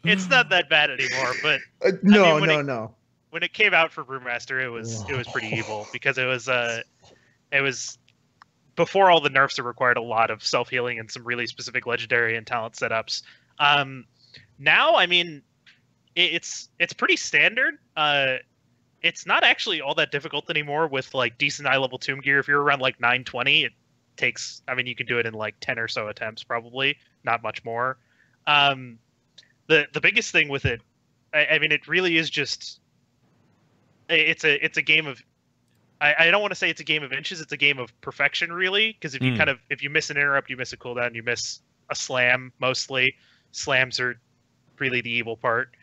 [SPEAKER 2] It's not that bad anymore, but
[SPEAKER 3] no.
[SPEAKER 2] When it came out for Brewmaster, it was pretty evil because it was before all the nerfs that required a lot of self-healing and some really specific legendary and talent setups. Now, I mean, it's pretty standard. It's not actually all that difficult anymore with like decent eye level tomb gear. If you're around like 920, it takes, I mean, you can do it in like 10 or so attempts, probably not much more. The biggest thing with it, I mean, it really is just, it's a game of, I don't want to say it's a game of inches. It's a game of perfection, really. Because if you if you miss an interrupt, you miss a cooldown, you miss a slam. Mostly, slams are really the evil part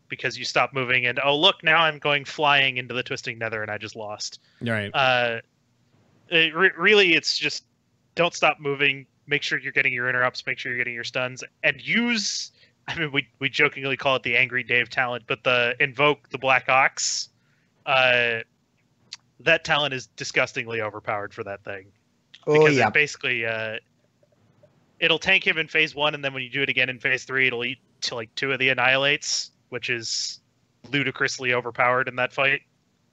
[SPEAKER 2] because you stop moving and oh look, now I'm going flying into the twisting nether and I just lost.
[SPEAKER 1] Right.
[SPEAKER 2] Really, it's just don't stop moving. Make sure you're getting your interrupts. Make sure you're getting your stuns and use. I mean, we jokingly call it the Angry Dave talent, but the invoke the Black Ox. That talent is disgustingly overpowered for that thing. Because it basically, it'll tank him in phase 1, and then when you do it again in phase 3, it'll eat to like 2 of the annihilates, which is ludicrously overpowered in that fight.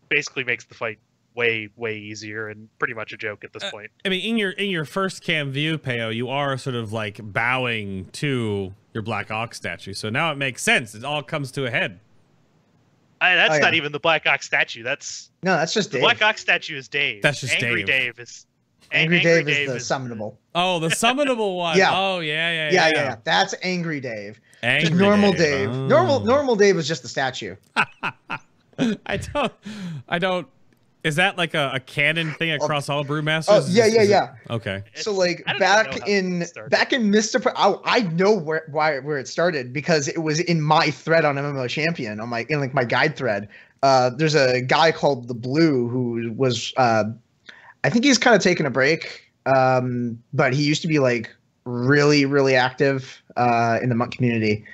[SPEAKER 2] Basically makes the fight way easier and pretty much a joke at this point.
[SPEAKER 1] I mean, in your first cam view, Peo, you are sort of like bowing to your Black Ox statue, so now it makes sense. It all comes to a head.
[SPEAKER 2] That's not even the Black Ox statue. That's
[SPEAKER 3] just
[SPEAKER 2] Dave. The Black Ox statue is Dave.
[SPEAKER 1] That's just
[SPEAKER 2] Angry
[SPEAKER 1] Dave.
[SPEAKER 3] Angry Dave is the summonable.
[SPEAKER 1] Oh, the summonable one.
[SPEAKER 3] Yeah.
[SPEAKER 1] Oh, yeah.
[SPEAKER 3] That's Angry Dave.
[SPEAKER 1] Angry
[SPEAKER 3] just normal
[SPEAKER 1] Dave.
[SPEAKER 3] Dave. Normal Dave is just the statue.
[SPEAKER 1] I don't. Is that like a canon thing across all Brewmasters?
[SPEAKER 3] Oh, yeah.
[SPEAKER 1] Okay.
[SPEAKER 3] So like back in Mr. I know where it started because it was in my thread on MMO Champion on my guide thread. There's a guy called the Blue who was I think he's kind of taken a break, but he used to be like really active in the monk community,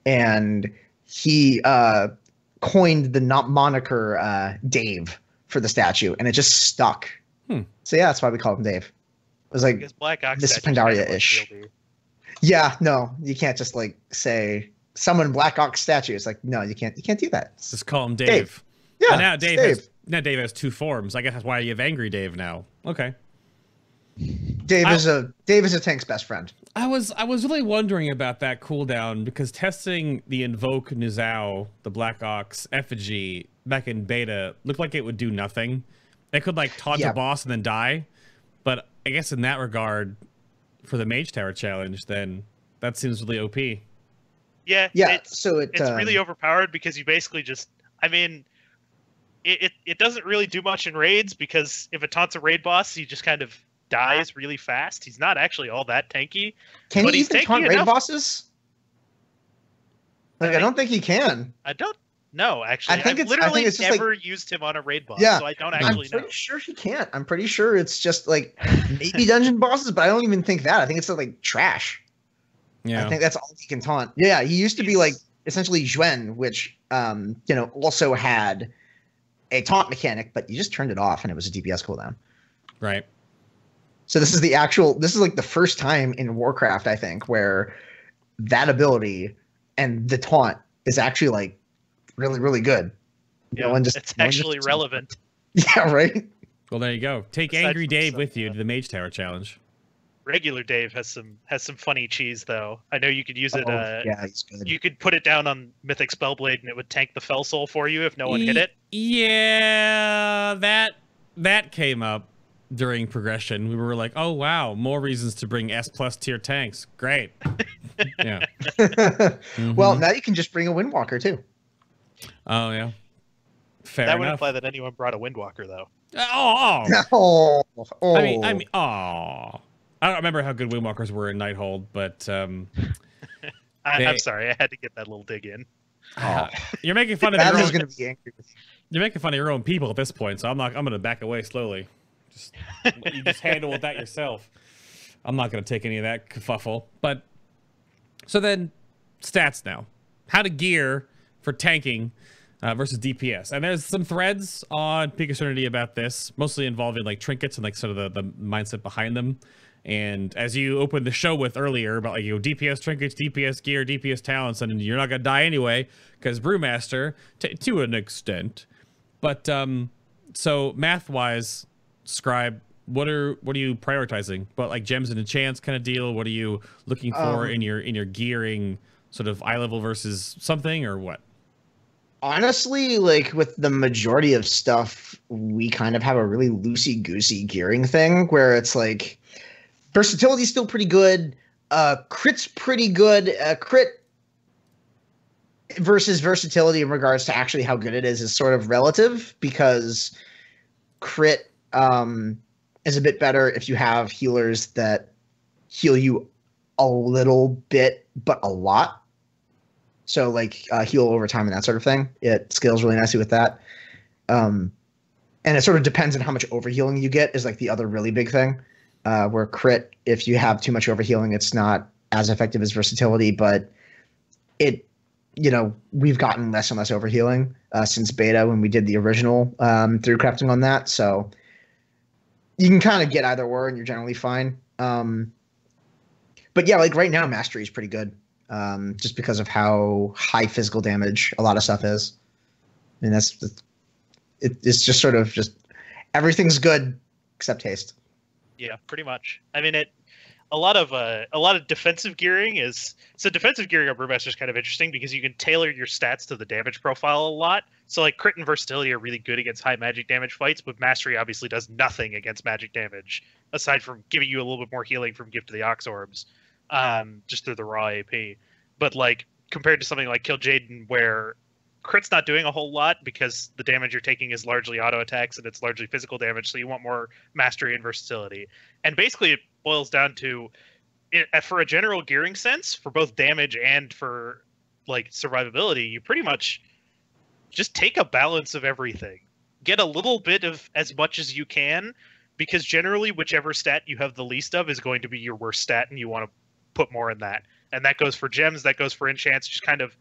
[SPEAKER 3] and he coined the moniker Dave for the statue, and it just stuck. So yeah, that's why we call him Dave. It was like this Pandaria-ish. Yeah, no, you can't just like say summon Black Ox statue. It's like, no, you can't do that.
[SPEAKER 1] Just call him Dave.
[SPEAKER 3] Yeah,
[SPEAKER 1] and now Dave has 2 forms. I guess that's why you have Angry Dave now. Okay.
[SPEAKER 3] Dave is a tank's best friend.
[SPEAKER 1] I was really wondering about that cooldown because testing the Invoke Nuzao, the Black Ox effigy back in beta looked like it would do nothing. It could like taunt a boss and then die. But I guess in that regard, for the Mage Tower challenge, then that seems really OP.
[SPEAKER 2] Yeah,
[SPEAKER 3] Yeah,
[SPEAKER 2] it's
[SPEAKER 3] it's
[SPEAKER 2] really overpowered because you basically just, I mean, it doesn't really do much in raids because if it taunts a raid boss, he just kind of dies really fast. He's not actually all that tanky.
[SPEAKER 3] Can
[SPEAKER 2] but
[SPEAKER 3] he
[SPEAKER 2] he's
[SPEAKER 3] even
[SPEAKER 2] tanky
[SPEAKER 3] taunt raid
[SPEAKER 2] enough.
[SPEAKER 3] bosses? Like, I don't think he can.
[SPEAKER 2] I don't know, actually.
[SPEAKER 3] I think
[SPEAKER 2] I've literally
[SPEAKER 3] it's just
[SPEAKER 2] never used him on a raid boss,
[SPEAKER 3] Yeah,
[SPEAKER 2] so I don't
[SPEAKER 3] I'm
[SPEAKER 2] actually
[SPEAKER 3] pretty
[SPEAKER 2] know.
[SPEAKER 3] sure he can't. I'm pretty sure it's just like maybe dungeon bosses, but I don't even think that. I think it's like trash.
[SPEAKER 1] Yeah.
[SPEAKER 3] I think that's all he can taunt. Yeah, he used to be like essentially Zhuan, which also had a taunt mechanic, but you just turned it off and it was a DPS cooldown.
[SPEAKER 1] Right.
[SPEAKER 3] So this is like the first time in Warcraft, I think, where that ability and the taunt is actually like really, really good.
[SPEAKER 2] Yeah, it's actually relevant.
[SPEAKER 3] Yeah, right.
[SPEAKER 1] Well, there you go. Take
[SPEAKER 2] Aside
[SPEAKER 1] Angry
[SPEAKER 2] from
[SPEAKER 1] Dave
[SPEAKER 2] some,
[SPEAKER 1] with you to the Mage Tower challenge.
[SPEAKER 2] Regular Dave has some funny cheese though. I know you could use it.
[SPEAKER 3] Yeah, he's good.
[SPEAKER 2] You could put it down on Mythic Spellblade and it would tank the Fell Soul for you if no one hit it.
[SPEAKER 1] Yeah, that came up during progression. We were like, oh wow, more reasons to bring S+ tier tanks. Great. Yeah.
[SPEAKER 3] Well, now you can just bring a Windwalker too.
[SPEAKER 1] Oh yeah. Fair
[SPEAKER 2] That would
[SPEAKER 1] enough.
[SPEAKER 2] imply that anyone brought a Windwalker though.
[SPEAKER 3] Oh.
[SPEAKER 1] I mean, I don't remember how good Windwalkers were in Nighthold, but
[SPEAKER 2] I'm sorry, I had to get that little dig in.
[SPEAKER 1] you're making fun of
[SPEAKER 3] That
[SPEAKER 1] your
[SPEAKER 3] is
[SPEAKER 1] own,
[SPEAKER 3] going to be angry.
[SPEAKER 1] you're making fun of your own people at this point, so I'm gonna back away slowly. You just handle with that yourself. I'm not gonna take any of that kerfuffle. But so then stats now. How to gear for tanking versus DPS. And there's some threads on Peak Eternity about this, mostly involving like trinkets and like sort of the mindset behind them. And as you opened the show with earlier about like DPS trinkets, DPS gear, DPS talents, and you're not gonna die anyway because Brewmaster to an extent. But so math-wise, Scribe, what are you prioritizing? But like gems and enchants kind of deal. What are you looking for in your gearing, sort of eye level versus something, or what?
[SPEAKER 3] Honestly, like with the majority of stuff, we kind of have a really loosey-goosey gearing thing where it's like versatility is still pretty good. Crit's pretty good. Crit versus versatility in regards to actually how good it is sort of relative because crit is a bit better if you have healers that heal you a little bit, but a lot. So like heal over time and that sort of thing. It scales really nicely with that. And it sort of depends on how much overhealing you get is like the other really big thing. Where crit, if you have too much overhealing, it's not as effective as versatility, but we've gotten less and less overhealing since beta when we did the original through crafting on that. So you can kind of get either or and you're generally fine. But yeah, like right now, mastery is pretty good just because of how high physical damage a lot of stuff is. And it's just sort of just everything's good except haste.
[SPEAKER 2] Yeah, pretty much. I mean, a lot of defensive gearing is defensive gearing on Brewmaster is kind of interesting because you can tailor your stats to the damage profile a lot. So like crit and versatility are really good against high magic damage fights, but mastery obviously does nothing against magic damage aside from giving you a little bit more healing from Gift of the Ox Orbs, just through the raw AP. But like compared to something like Kill Jaden where crit's not doing a whole lot because the damage you're taking is largely auto attacks and it's largely physical damage, so you want more mastery and versatility. And basically it boils down to, for a general gearing sense, for both damage and for like survivability, you pretty much just take a balance of everything. Get a little bit of as much as you can, because generally whichever stat you have the least of is going to be your worst stat, and you want to put more in that. And that goes for gems, that goes for enchants, just kind of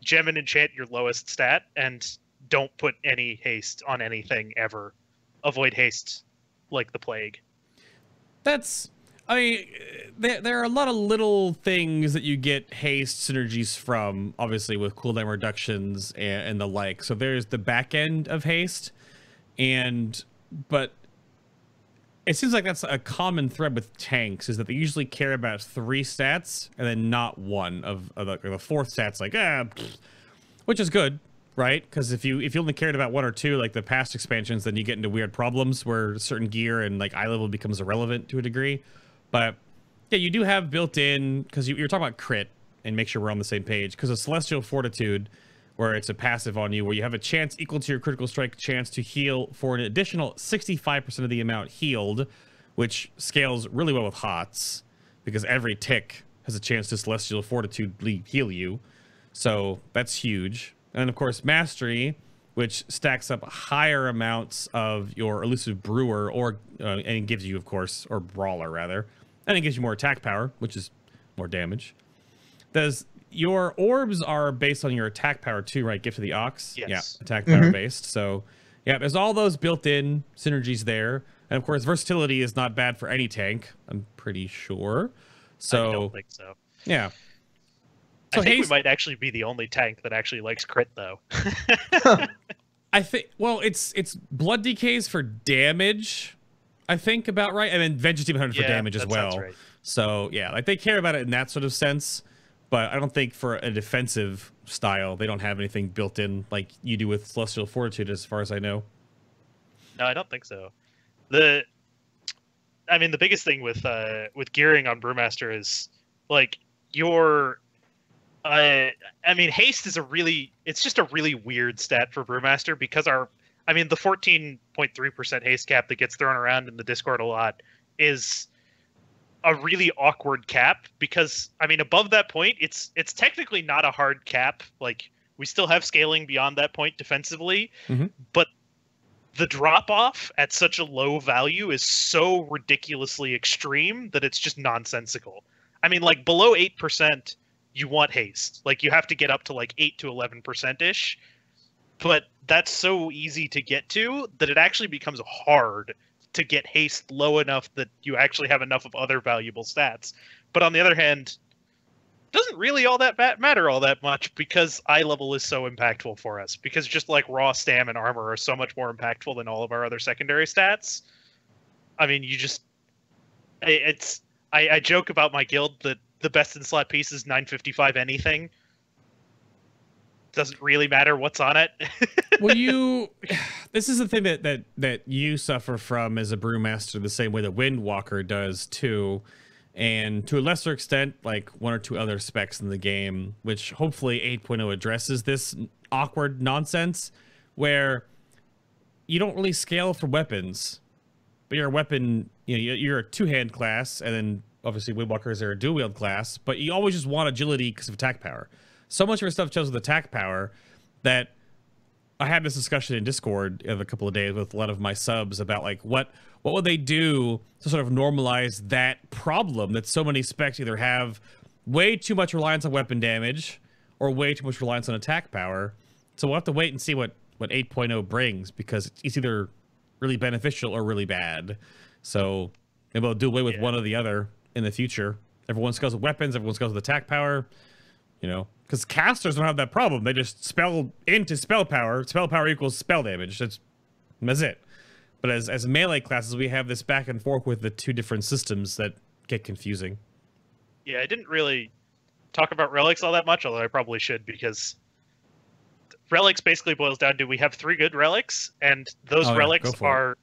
[SPEAKER 2] gem and enchant your lowest stat, and don't put any haste on anything ever. Avoid haste like the plague.
[SPEAKER 1] There are a lot of little things that you get haste synergies from, obviously with cooldown reductions and the like. So there's the back end of haste, but it seems like that's a common thread with tanks, is that they usually care about 3 stats and then not one of the fourth stat's like, which is good, right? Because if you only cared about 1 or 2, like the past expansions, then you get into weird problems where certain gear and like eye level becomes irrelevant to a degree. But Yeah, you do have built in, because you're talking about crit, and make sure we're on the same page, because of Celestial Fortitude, where it's a passive on you, where you have a chance equal to your critical strike chance to heal for an additional 65% of the amount healed, which scales really well with HOTS, because every tick has a chance to Celestial Fortitude heal you. So that's huge. And of course, Mastery, which stacks up higher amounts of your Elusive Brewer, or and gives you, of course, or Brawler rather, and it gives you more attack power, which is more damage. Your orbs are based on your attack power too, right? Gift of the Ox.
[SPEAKER 2] Yes.
[SPEAKER 1] Yeah, attack power based. So yeah, there's all those built-in synergies there, and of course, versatility is not bad for any tank. I'm pretty sure. So
[SPEAKER 2] I don't think so.
[SPEAKER 1] Yeah. So
[SPEAKER 2] I think we might actually be the only tank that actually likes crit, though.
[SPEAKER 1] I think, well, it's blood decays for damage, I think, about right, and then Vengeance Demon Hunter for damage as well. Right. So yeah, like they care about it in that sort of sense, but I don't think for a defensive style they don't have anything built in like you do with Celestial Fortitude, as far as I know.
[SPEAKER 2] No, I don't think so. I mean, the biggest thing with gearing on Brewmaster is like your. I mean, haste is it's just a really weird stat for Brewmaster, because the 14.3% haste cap that gets thrown around in the Discord a lot is a really awkward cap, because I mean, above that point, it's technically not a hard cap. Like, we still have scaling beyond that point defensively, but the drop off at such a low value is so ridiculously extreme that it's just nonsensical. I mean, like below 8%. You want haste. Like, you have to get up to like 8 to 11% ish, but that's so easy to get to that it actually becomes hard to get haste low enough that you actually have enough of other valuable stats. But on the other hand, it doesn't really all that matter all that much, because eye level is so impactful for us, because just like raw stam and armor are so much more impactful than all of our other secondary stats. I mean, I joke about my guild that the best in slot piece is 955 anything. Doesn't really matter what's on it.
[SPEAKER 1] Well, this is the thing that you suffer from as a brewmaster, the same way that Windwalker does too, and to a lesser extent, like one or two other specs in the game, which hopefully 8.0 addresses this awkward nonsense, where you don't really scale for weapons, but you're a weapon, you're a two-hand class, and then obviously Windwalkers are a dual wield class, but you always just want agility because of attack power. So much of your stuff shows with attack power that I had this discussion in Discord of a couple of days with a lot of my subs about like what would they do to sort of normalize that problem that so many specs either have way too much reliance on weapon damage or way too much reliance on attack power. So we'll have to wait and see what 8.0 brings, because it's either really beneficial or really bad. So maybe we'll do away with one or the other in the future. Everyone scales with weapons, everyone scales with attack power, because casters don't have that problem. They just spell into spell power. Spell power equals spell damage. That's it. But as melee classes, we have this back and forth with the two different systems that get confusing.
[SPEAKER 2] Yeah, I didn't really talk about relics all that much, although I probably should, because relics basically boils down to we have 3 good relics, and those relics are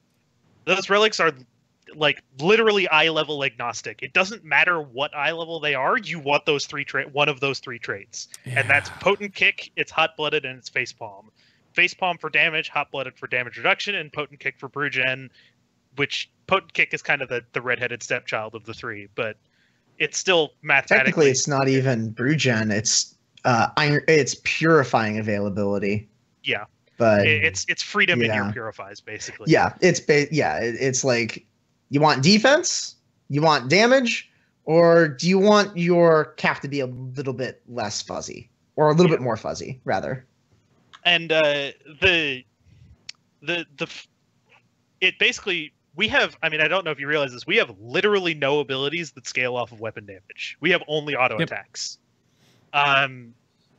[SPEAKER 2] like literally eye level agnostic. It doesn't matter what eye level they are. You want those one of those 3 traits, and that's Potent Kick, it's Hot Blooded, and it's Facepalm. Facepalm for damage, Hot Blooded for damage reduction, and Potent Kick for brew gen. Which Potent Kick is kind of the redheaded stepchild of the 3, but it's still mathematically.
[SPEAKER 3] Technically, it's not even brew gen. It's it's purifying availability.
[SPEAKER 2] Yeah,
[SPEAKER 3] but
[SPEAKER 2] it's freedom in your purifies basically.
[SPEAKER 3] Yeah, it's like. You want defense? You want damage? Or do you want your cap to be a little bit less fuzzy? Or a little bit more fuzzy, rather?
[SPEAKER 2] And it basically, we have, I mean, I don't know if you realize this, we have literally no abilities that scale off of weapon damage. We have only auto attacks.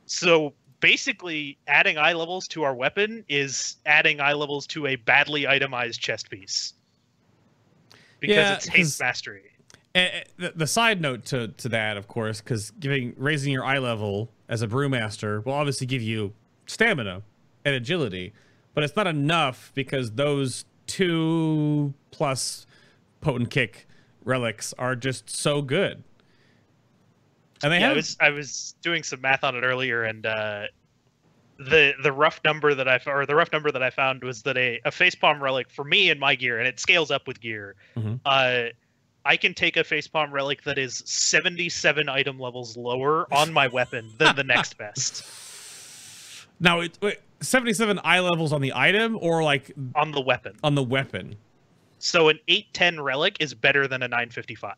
[SPEAKER 2] So basically, adding eye levels to our weapon is adding eye levels to a badly itemized chest piece. Because it's haste mastery.
[SPEAKER 1] The side note to that, of course, because raising your eye level as a brewmaster will obviously give you stamina and agility, but it's not enough, because those 2+ Potent Kick relics are just so good. And they
[SPEAKER 2] I was doing some math on it earlier, and the rough number that I found was that a facepalm relic for me and my gear, and it scales up with gear. I can take a facepalm relic that is 77 item levels lower on my weapon than the next best.
[SPEAKER 1] Now, 77 eye levels on the item, or like
[SPEAKER 2] on the weapon?
[SPEAKER 1] On the weapon.
[SPEAKER 2] So an 810 relic is better than a 955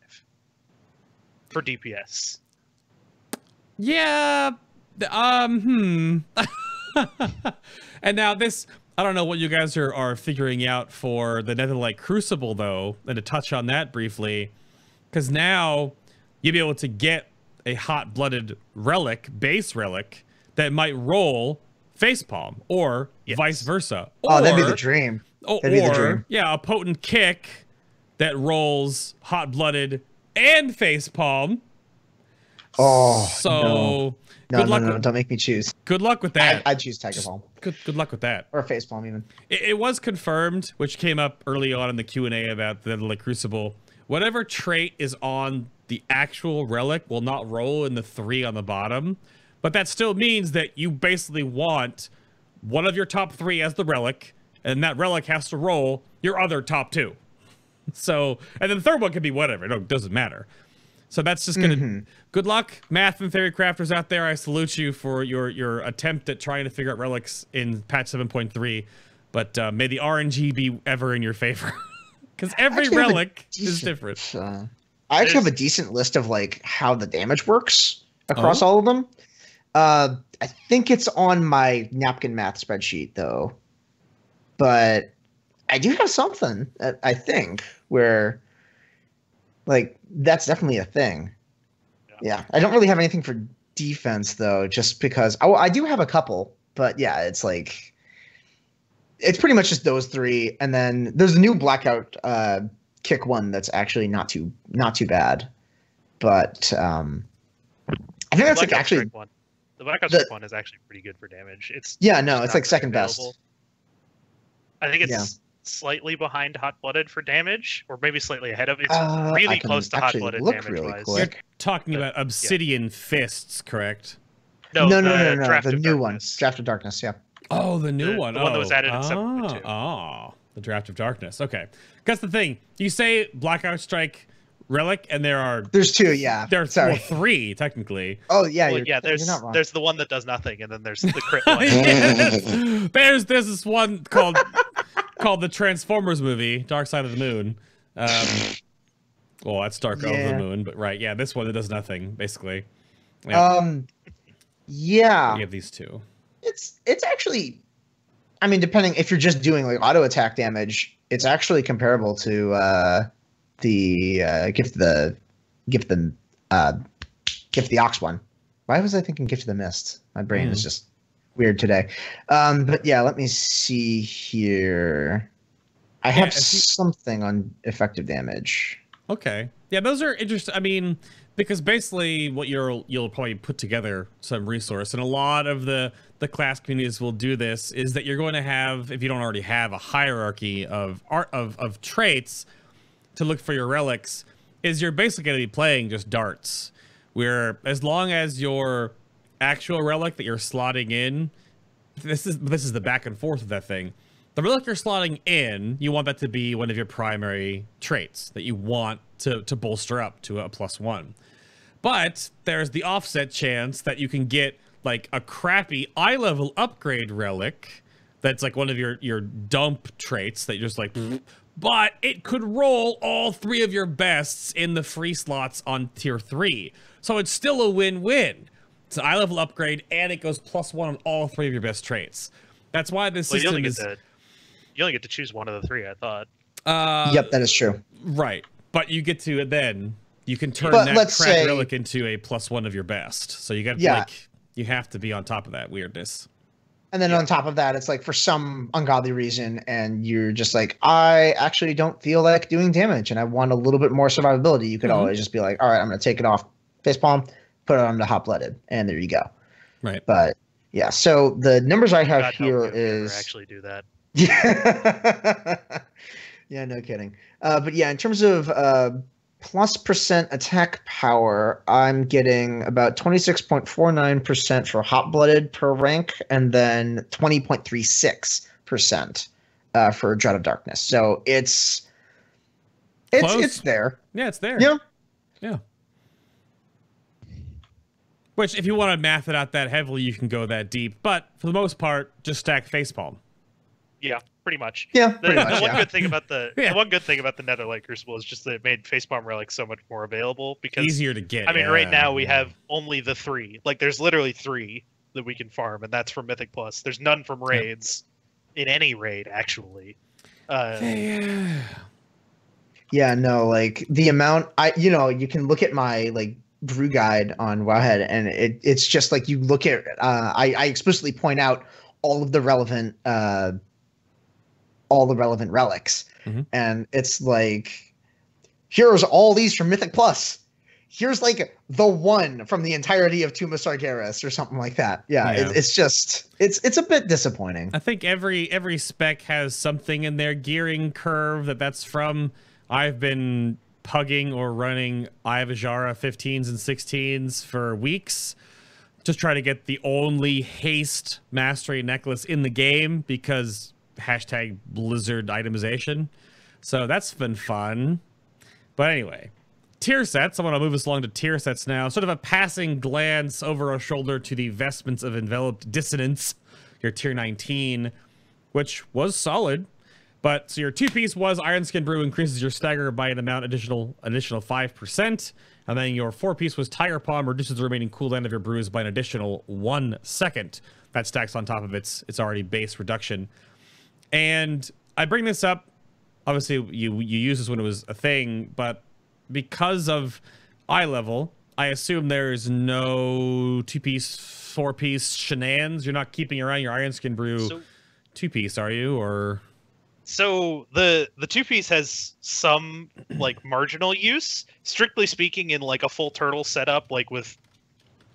[SPEAKER 2] for DPS.
[SPEAKER 1] Yeah. And now this, I don't know what you guys are figuring out for the Netherlight Crucible, though, and to touch on that briefly, because now you'll be able to get a hot-blooded relic, base relic, that might roll facepalm, or vice versa. Or,
[SPEAKER 3] oh, that'd be the dream. That'd be the dream.
[SPEAKER 1] Yeah, a potent kick that rolls hot-blooded and facepalm.
[SPEAKER 3] Oh,
[SPEAKER 1] so
[SPEAKER 3] no, don't make me choose.
[SPEAKER 1] Good luck with that.
[SPEAKER 3] I'd choose Tiger Palm.
[SPEAKER 1] Good luck with that.
[SPEAKER 3] Or facepalm even.
[SPEAKER 1] It was confirmed, which came up early on in the Q&A about the Netherlight Crucible. Whatever trait is on the actual relic will not roll in the 3 on the bottom, but that still means that you basically want one of your top 3 as the relic, and that relic has to roll your other top 2. So, and then the third one could be whatever. It doesn't matter. So that's just gonna. Good luck, math and theory crafters out there. I salute you for your attempt at trying to figure out relics in patch 7.3. But may the RNG be ever in your favor, because every relic is different.
[SPEAKER 3] I actually have a decent list of like how the damage works across all of them. I think it's on my napkin math spreadsheet though, but I do have something I think where. Like, that's definitely a thing. Yeah. I don't really have anything for defense, though, just because... I do have a couple, but yeah, it's like... It's pretty much just those 3, and then there's a new Blackout kick one that's actually not too bad. But I think that's like actually...
[SPEAKER 2] The Blackout Strike one is actually pretty good for damage. It's
[SPEAKER 3] it's like second best.
[SPEAKER 2] I think it's... slightly behind Hot-Blooded for damage, or maybe slightly ahead of it. It's really close to Hot-Blooded damage-wise.
[SPEAKER 1] You're talking about Obsidian Fists, correct?
[SPEAKER 2] No,
[SPEAKER 3] the new one. Draft of Darkness, yeah.
[SPEAKER 1] Oh, the new one.
[SPEAKER 2] The one that was added in 7.2.
[SPEAKER 1] Oh, the Draft of Darkness. Okay. That's the thing. You say Blackout Strike Relic, and
[SPEAKER 3] there's 2, yeah.
[SPEAKER 1] There's 3, technically.
[SPEAKER 3] Oh, yeah.
[SPEAKER 2] There's the one that does nothing, and then there's the crit one.
[SPEAKER 1] There's this one called the Transformers movie, Dark Side of the Moon. Well, that's Dark of the Moon, but right, yeah, this one that does nothing, basically. Yeah.
[SPEAKER 3] Yeah.
[SPEAKER 1] You have these 2.
[SPEAKER 3] It's actually, I mean, depending if you're just doing like auto attack damage, it's actually comparable to the Gift the Ox one. Why was I thinking Gift of the Mist? My brain is just weird today. But yeah, let me see here. I have something on effective damage.
[SPEAKER 1] Okay. Yeah, those are interesting. I mean, because basically what you'll probably put together some resource, and a lot of the class communities will do this, is that you're going to have, if you don't already have, a hierarchy of traits to look for your relics, is you're basically going to be playing just darts, where as long as your actual relic that you're slotting in, this is the back and forth of that thing. The relic you're slotting in, you want that to be one of your primary traits that you want to bolster up to a +1. But there's the offset chance that you can get like a crappy eye level upgrade relic that's like one of your dump traits that you're just like, but it could roll all 3 of your bests in the free slots on tier 3. So it's still a win-win. It's an eye level upgrade, and it goes +1 on all 3 of your best traits. That's why this system is...
[SPEAKER 2] You only get to choose one of the 3, I thought.
[SPEAKER 3] Yep, that is true.
[SPEAKER 1] Right. But you get to, then, you can turn that crap relic into a +1 of your best. So you got you have to be on top of that weirdness.
[SPEAKER 3] And then on top of that, it's like for some ungodly reason, and you're just like, I actually don't feel like doing damage, and I want a little bit more survivability. You could always just be like, all right, I'm going to take it off facepalm, put it on the Hot-Blooded, and there you go.
[SPEAKER 1] Right.
[SPEAKER 3] But yeah, so the numbers I have here is
[SPEAKER 2] actually do that.
[SPEAKER 3] Yeah. Yeah, no kidding. But yeah, in terms of plus percent attack power, I'm getting about 26.49% for hot-blooded per rank, and then 20.36% for Dread of Darkness. So it's there.
[SPEAKER 1] Yeah, it's there.
[SPEAKER 3] Yeah.
[SPEAKER 1] Yeah. Which, if you want to math it out that heavily, you can go that deep. But for the most part, just stack facepalm.
[SPEAKER 2] Yeah, pretty much.
[SPEAKER 3] Yeah,
[SPEAKER 2] The
[SPEAKER 3] pretty much,
[SPEAKER 2] one
[SPEAKER 3] yeah.
[SPEAKER 2] good thing about the one good thing about the Netherlight Crucible is just that it made facepalm relics so much more available because
[SPEAKER 1] Easier to get.
[SPEAKER 2] I mean, right now we have only the 3. Like, there's literally 3 that we can farm, and that's from Mythic Plus. There's none from raids, in any raid actually.
[SPEAKER 3] Yeah, no, like the amount you can look at my like brew guide on Wowhead, and it's just like you look at I explicitly point out all of the relevant relics, and it's like, here's all these from Mythic Plus. Here's like the one from the entirety of Tomb of Sargeras or something like that. Yeah. It's just it's a bit disappointing.
[SPEAKER 1] I think every spec has something in their gearing curve that's from. I've been pugging or running Ivajara 15s and 16s for weeks. Just try to get the only haste mastery necklace in the game because hashtag Blizzard itemization. So that's been fun. But anyway, tier sets. I want to move us along to tier sets now. Sort of a passing glance over our shoulder to the Vestments of Enveloped Dissonance, your tier 19, which was solid. But so your 2-piece was Ironskin Brew, increases your stagger by an amount additional 5%. And then your 4-piece was Tiger Palm, reduces the remaining cooldown of your brews by an additional 1 second. That stacks on top of its already base reduction. And I bring this up, obviously you used this when it was a thing, but because of eye level, I assume there's no 2-piece, 4-piece shenanigans. You're not keeping around your Ironskin Brew 2-piece, are you? Or...
[SPEAKER 2] So the 2-piece has some like marginal use. Strictly speaking, in like a full turtle setup, like with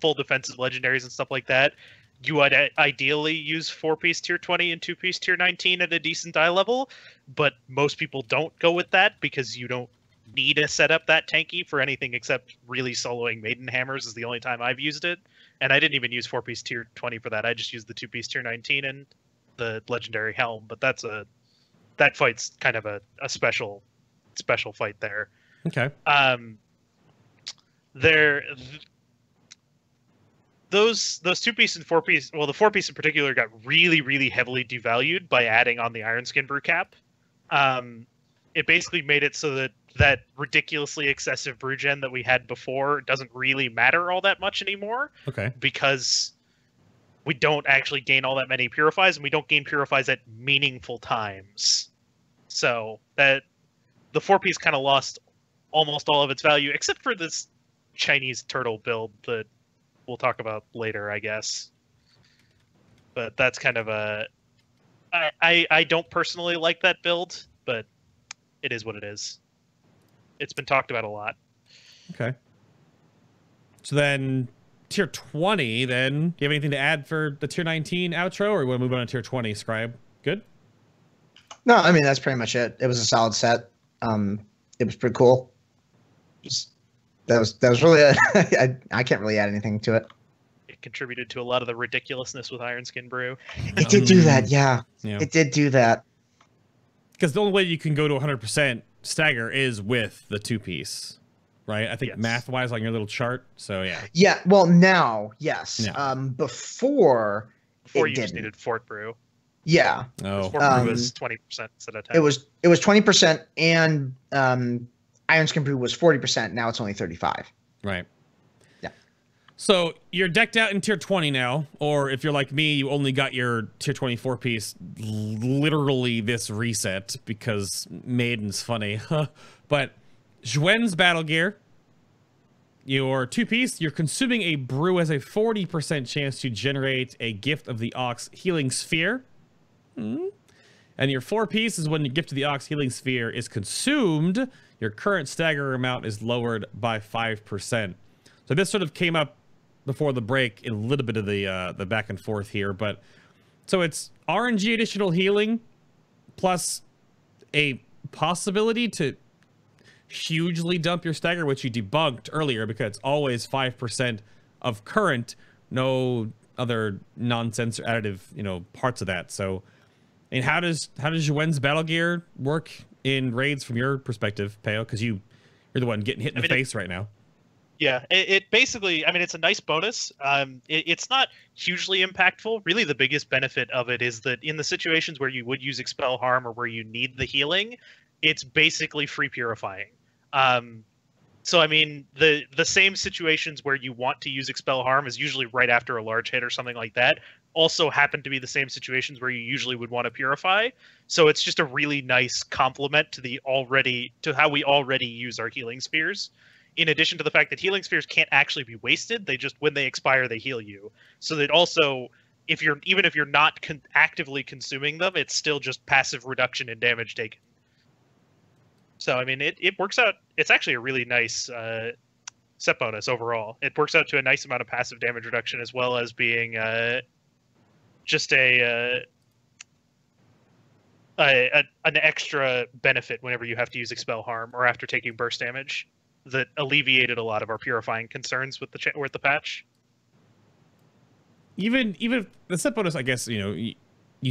[SPEAKER 2] full defensive legendaries and stuff like that, you would ideally use 4-piece tier 20 and 2-piece tier 19 at a decent eye level. But most people don't go with that because you don't need a setup that tanky for anything except really soloing Maiden Hammers is the only time I've used it. And I didn't even use 4-piece tier 20 for that. I just used the 2-piece tier 19 and the legendary helm. But that fight's kind of a special fight there.
[SPEAKER 1] Okay.
[SPEAKER 2] Those 2-piece and 4-piece, well, the 4-piece in particular got really, really heavily devalued by adding on the Ironskin Brew cap. It basically made it so that ridiculously excessive brew gen that we had before doesn't really matter all that much anymore.
[SPEAKER 1] Okay.
[SPEAKER 2] Because we don't actually gain all that many purifies, and we don't gain purifies at meaningful times. So that the 4-piece kind of lost almost all of its value, except for this Chinese turtle build that we'll talk about later, I guess. But that's kind of a... I don't personally like that build, but it is what it is. It's been talked about a lot.
[SPEAKER 1] Okay. So then... Tier 20, then. Do you have anything to add for the tier 19 outro, or you want to move on to tier 20, Scribe? Good?
[SPEAKER 3] No, I mean, that's pretty much it. It was a solid set. It was pretty cool. That was really it. I can't really add anything to it.
[SPEAKER 2] It contributed to a lot of the ridiculously with Ironskin Brew.
[SPEAKER 3] It did do that, yeah. It did do that.
[SPEAKER 1] Because the only way you can go to 100% stagger is with the 2-piece. Right, I think math-wise on your little chart. So yeah.
[SPEAKER 3] Yeah. Well, now yes.
[SPEAKER 1] Yeah.
[SPEAKER 2] Before you
[SPEAKER 3] didn't.
[SPEAKER 2] just needed Fort Brew.
[SPEAKER 3] Yeah.
[SPEAKER 2] Oh. Fort Brew was 20% instead of 10.
[SPEAKER 3] It was 20%, and Ironskin Brew was 40%. Now it's only 35.
[SPEAKER 1] Right.
[SPEAKER 3] Yeah.
[SPEAKER 1] So you're decked out in tier 20 now, or if you're like me, you only got your tier 24 piece literally this reset because Maiden's funny. But Zhuen's Battle Gear, your 2-piece, you're consuming a brew has a 40% chance to generate a Gift of the Ox Healing Sphere. And your 4-piece is when the Gift of the Ox Healing Sphere is consumed, your current stagger amount is lowered by 5%. So this sort of came up before the break in a little bit of the back and forth here, but so it's RNG additional healing plus a possibility to hugely dump your stagger, which you debunked earlier because it's always 5% of current, no other nonsense or additive, parts of that. So, and how does Yuen's battle gear work in raids from your perspective, Peo? Because you're the one getting hit in the face right now.
[SPEAKER 2] Yeah, it basically, I mean, it's a nice bonus. It's not hugely impactful. Really, the biggest benefit of it is that in the situations where you would use Expel Harm or where you need the healing, it's basically free purifying. So, I mean, the same situations where you want to use Expel Harm is usually right after a large hit or something like that. Also happen to be the same situations where you usually would want to purify. So it's just a really nice complement to how we already use our healing spheres. In addition to the fact that healing spheres can't actually be wasted, they just, when they expire, they heal you. So that also, even if you're not actively consuming them, it's still just passive reduction in damage taken. So I mean, it works out. It's actually a really nice set bonus overall. It works out to a nice amount of passive damage reduction, as well as being just an extra benefit whenever you have to use Expel Harm or after taking burst damage. That alleviated a lot of our purifying concerns with the patch.
[SPEAKER 1] Even the set bonus, I guess, you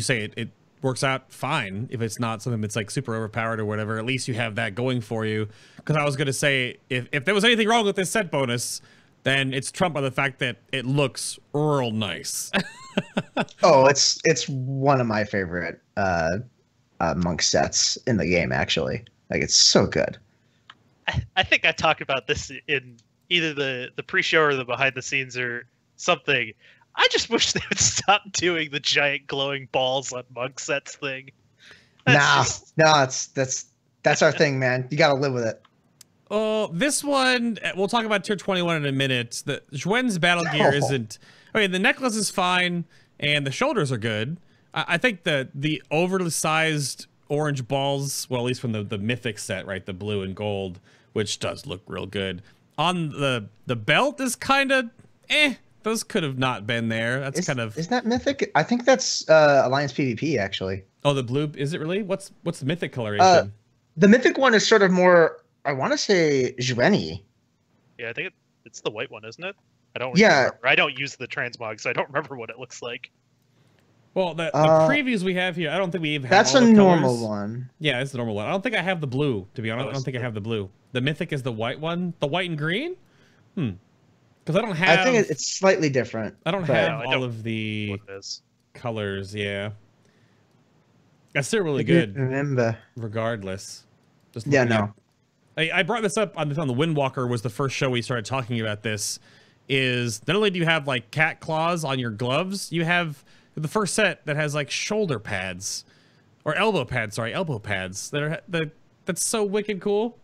[SPEAKER 1] say it works out fine if it's not something that's like super overpowered or whatever. At least you have that going for you. Because I was going to say, if there was anything wrong with this set bonus, then it's trumped by the fact that it looks real nice.
[SPEAKER 3] Oh, it's one of my favorite monk sets in the game, actually. Like, it's so good.
[SPEAKER 2] I think I talked about this in either the pre-show or the behind the scenes or something. I just wish they would stop doing the giant glowing balls on monk sets thing.
[SPEAKER 3] That's our thing, man. You got to live with it.
[SPEAKER 1] Oh, this one, we'll talk about tier 21 in a minute. The Yuen's battle gear isn't. I mean, the necklace is fine and the shoulders are good. I think the overly sized orange balls, well, at least from the mythic set, right, the blue and gold, which does look real good. On the belt is kind of those could have not been there. That's is
[SPEAKER 3] that mythic? I think that's Alliance PvP, actually.
[SPEAKER 1] Oh, the blue, is it really? What's the mythic coloration?
[SPEAKER 3] The mythic one is sort of more, I want to say, Jueni.
[SPEAKER 2] Yeah, I think it's the white one, isn't it? I don't remember. I don't use the transmog, so I don't remember what it looks like.
[SPEAKER 1] Well, the previews we have here, I don't think we even have
[SPEAKER 3] that's
[SPEAKER 1] all the
[SPEAKER 3] a
[SPEAKER 1] colors.
[SPEAKER 3] Normal one.
[SPEAKER 1] Yeah, it's the normal one. I don't think I have the blue, to be honest. I don't think I have the blue. The mythic is the white one. The white and green? Because I don't have...
[SPEAKER 3] I think it's slightly different.
[SPEAKER 1] I don't have all of the colors, yeah. That's still really good.
[SPEAKER 3] Remember.
[SPEAKER 1] Regardless. Just I brought this up on the Windwalker was the first show we started talking about this, is not only do you have, like, cat claws on your gloves, you have... the first set that has like shoulder pads or elbow pads that's so wicked cool.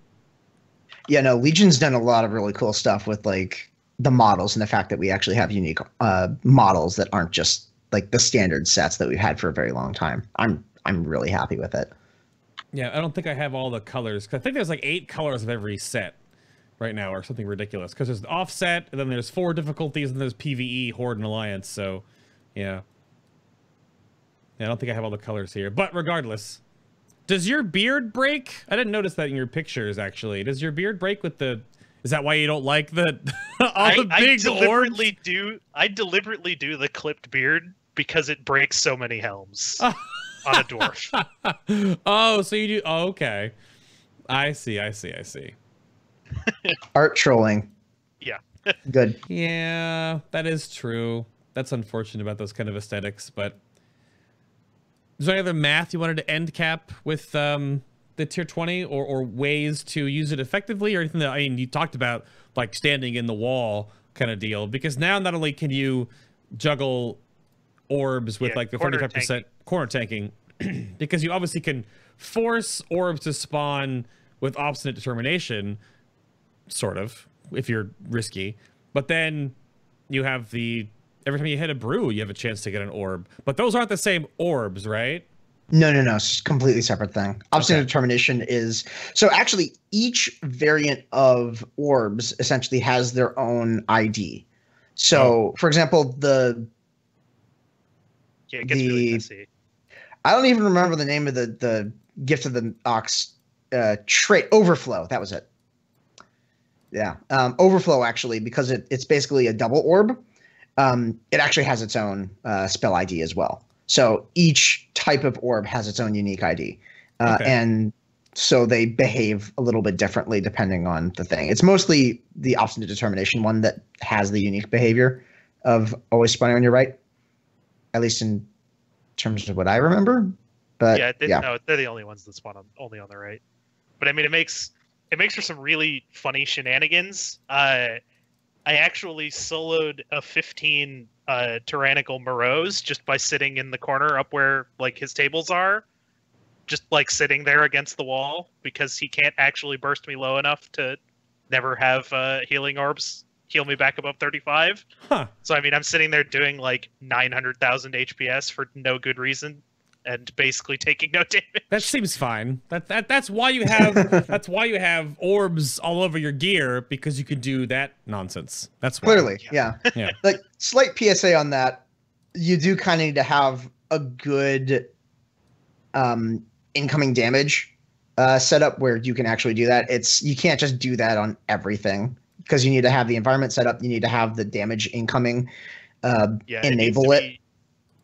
[SPEAKER 3] Yeah, no, Legion's done a lot of really cool stuff with like the models and the fact that we actually have unique models that aren't just like the standard sets that we've had for a very long time. I'm really happy with it.
[SPEAKER 1] Yeah, I don't think I have all the colors. 'Cause I think there's like 8 colors of every set right now or something ridiculous. Because there's the offset, and then there's 4 difficulties, and there's PvE, Horde, and Alliance. So, yeah. I don't think I have all the colors here, but regardless, does your beard break? I didn't notice that in your pictures, actually. Does your beard break with the... Is that why you don't like the big orbs?
[SPEAKER 2] I deliberately do the clipped beard because it breaks so many helms on a dwarf.
[SPEAKER 1] Oh, so you do... Oh, okay. I see.
[SPEAKER 3] Art trolling.
[SPEAKER 2] Yeah.
[SPEAKER 3] Good.
[SPEAKER 1] Yeah, that is true. That's unfortunate about those kind of aesthetics, but... Is there any other math you wanted to end cap with the tier 20 or ways to use it effectively or anything that, I mean, you talked about like standing in the wall kind of deal, because now not only can you juggle orbs with like the 35% corner tanking, because you obviously can force orbs to spawn with obstinate determination, sort of, if you're risky, but then you have the... Every time you hit a brew, you have a chance to get an orb. But those aren't the same orbs, right?
[SPEAKER 3] No. It's a completely separate thing. Obstinate determination is... So actually, each variant of orbs essentially has their own ID. So, for example,
[SPEAKER 2] Yeah, it gets really messy.
[SPEAKER 3] I don't even remember the name of the Gift of the Ox trait overflow. That was it. Yeah, overflow actually, because it's basically a double orb. It actually has its own spell ID as well. So each type of orb has its own unique ID, and so they behave a little bit differently depending on the thing. It's mostly the obstinate determination one that has the unique behavior of always spawning on your right, at least in terms of what I remember. But
[SPEAKER 2] no, they're the only ones that spawn only on the right. But I mean, it makes for some really funny shenanigans. I actually soloed a 15 tyrannical Morose just by sitting in the corner up where like his tables are, just like sitting there against the wall, because he can't actually burst me low enough to never have healing orbs heal me back above 35.
[SPEAKER 1] Huh.
[SPEAKER 2] So I mean, I'm sitting there doing like 900,000 HPS for no good reason, and basically taking no damage.
[SPEAKER 1] That seems fine. That's why you have orbs all over your gear, because you can do that nonsense. That's why.
[SPEAKER 3] Clearly, yeah. Like, slight PSA on that. You do kind of need to have a good incoming damage setup where you can actually do that. You can't just do that on everything, because you need to have the environment set up. You need to have the damage incoming enable it.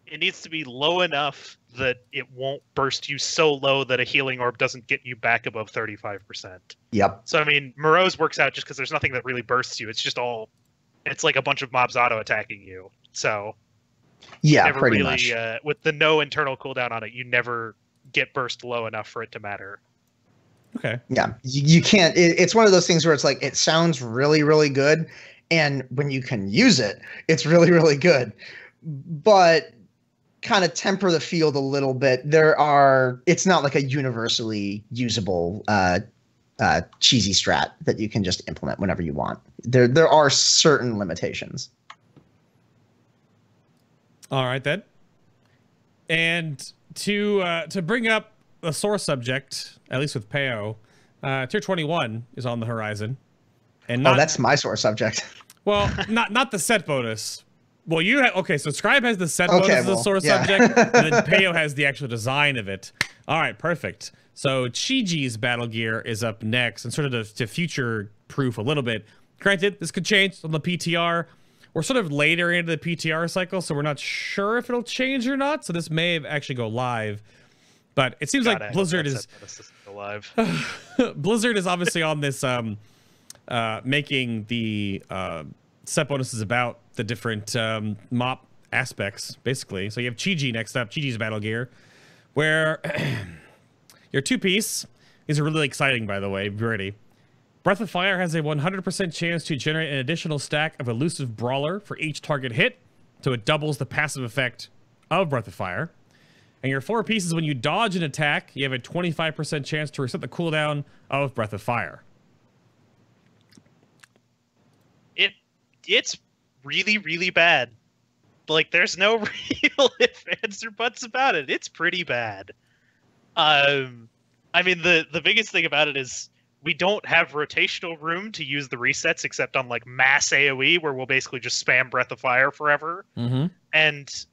[SPEAKER 2] It needs to be low enough that it won't burst you so low that a healing orb doesn't get you back above 35%.
[SPEAKER 3] Yep.
[SPEAKER 2] So I mean, Morose works out just because there's nothing that really bursts you. It's like a bunch of mobs auto attacking you. So
[SPEAKER 3] yeah, pretty much.
[SPEAKER 2] With the no internal cooldown on it, you never get burst low enough for it to matter.
[SPEAKER 1] Okay.
[SPEAKER 3] Yeah, you can't. It's one of those things where it's like, it sounds really, really good, and when you can use it, it's really, really good. But kind of temper the field a little bit. It's not like a universally usable cheesy strat that you can just implement whenever you want. There are certain limitations.
[SPEAKER 1] All right then. And to bring up a sore subject, at least with Pao, tier 21 is on the horizon. And
[SPEAKER 3] that's my sore subject.
[SPEAKER 1] Well, not the set bonus. Well, so Scribe has the set bonus as a sore subject, and then Pao has the actual design of it. All right, perfect. So Chi-Ji's battle gear is up next, and sort of to future-proof a little bit. Granted, this could change on the PTR. We're sort of later into the PTR cycle, so we're not sure if it'll change or not. So this may actually go live. But it seems like Blizzard is
[SPEAKER 2] live.
[SPEAKER 1] Blizzard is obviously on this making the set bonuses about the different mop aspects, basically. So you have Chi-Ji next up, Chi-Ji's battle gear, where your two-piece, these are really exciting, by the way, be ready. Breath of Fire has a 100% chance to generate an additional stack of Elusive Brawler for each target hit, so it doubles the passive effect of Breath of Fire. And your four pieces, when you dodge an attack, you have a 25% chance to reset the cooldown of Breath of Fire.
[SPEAKER 2] It's really, really bad. Like, there's no real ifs, ands, or buts about it. It's pretty bad. I mean, the biggest thing about it is we don't have rotational room to use the resets except on, like, mass AoE, where we'll basically just spam Breath of Fire forever.
[SPEAKER 1] Mm-hmm.
[SPEAKER 2] And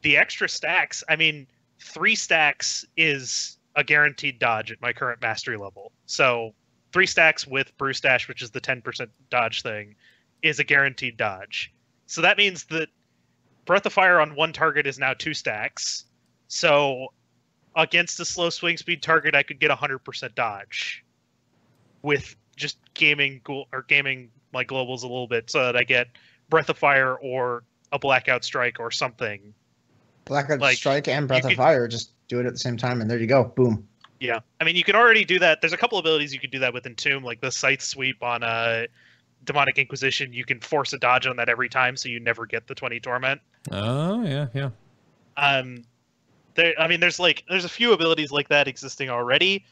[SPEAKER 2] the extra stacks, I mean, 3 stacks is a guaranteed dodge at my current mastery level. So 3 stacks with Brew Stash, which is the 10% dodge thing, is a guaranteed dodge. So that means that Breath of Fire on one target is now 2 stacks. So against a slow swing speed target, I could get 100% dodge with just gaming my globals a little bit, so that I get Breath of Fire or a Blackout Strike or something.
[SPEAKER 3] Blackout Strike and Breath of Fire, just do it at the same time, and there you go. Boom.
[SPEAKER 2] Yeah. I mean, you can already do that. There's a couple abilities you can do that with Entomb, like the Scythe Sweep on Demonic Inquisition. You can force a dodge on that every time, so you never get the 20 Torment.
[SPEAKER 1] Oh, yeah.
[SPEAKER 2] There's a few abilities like that existing already.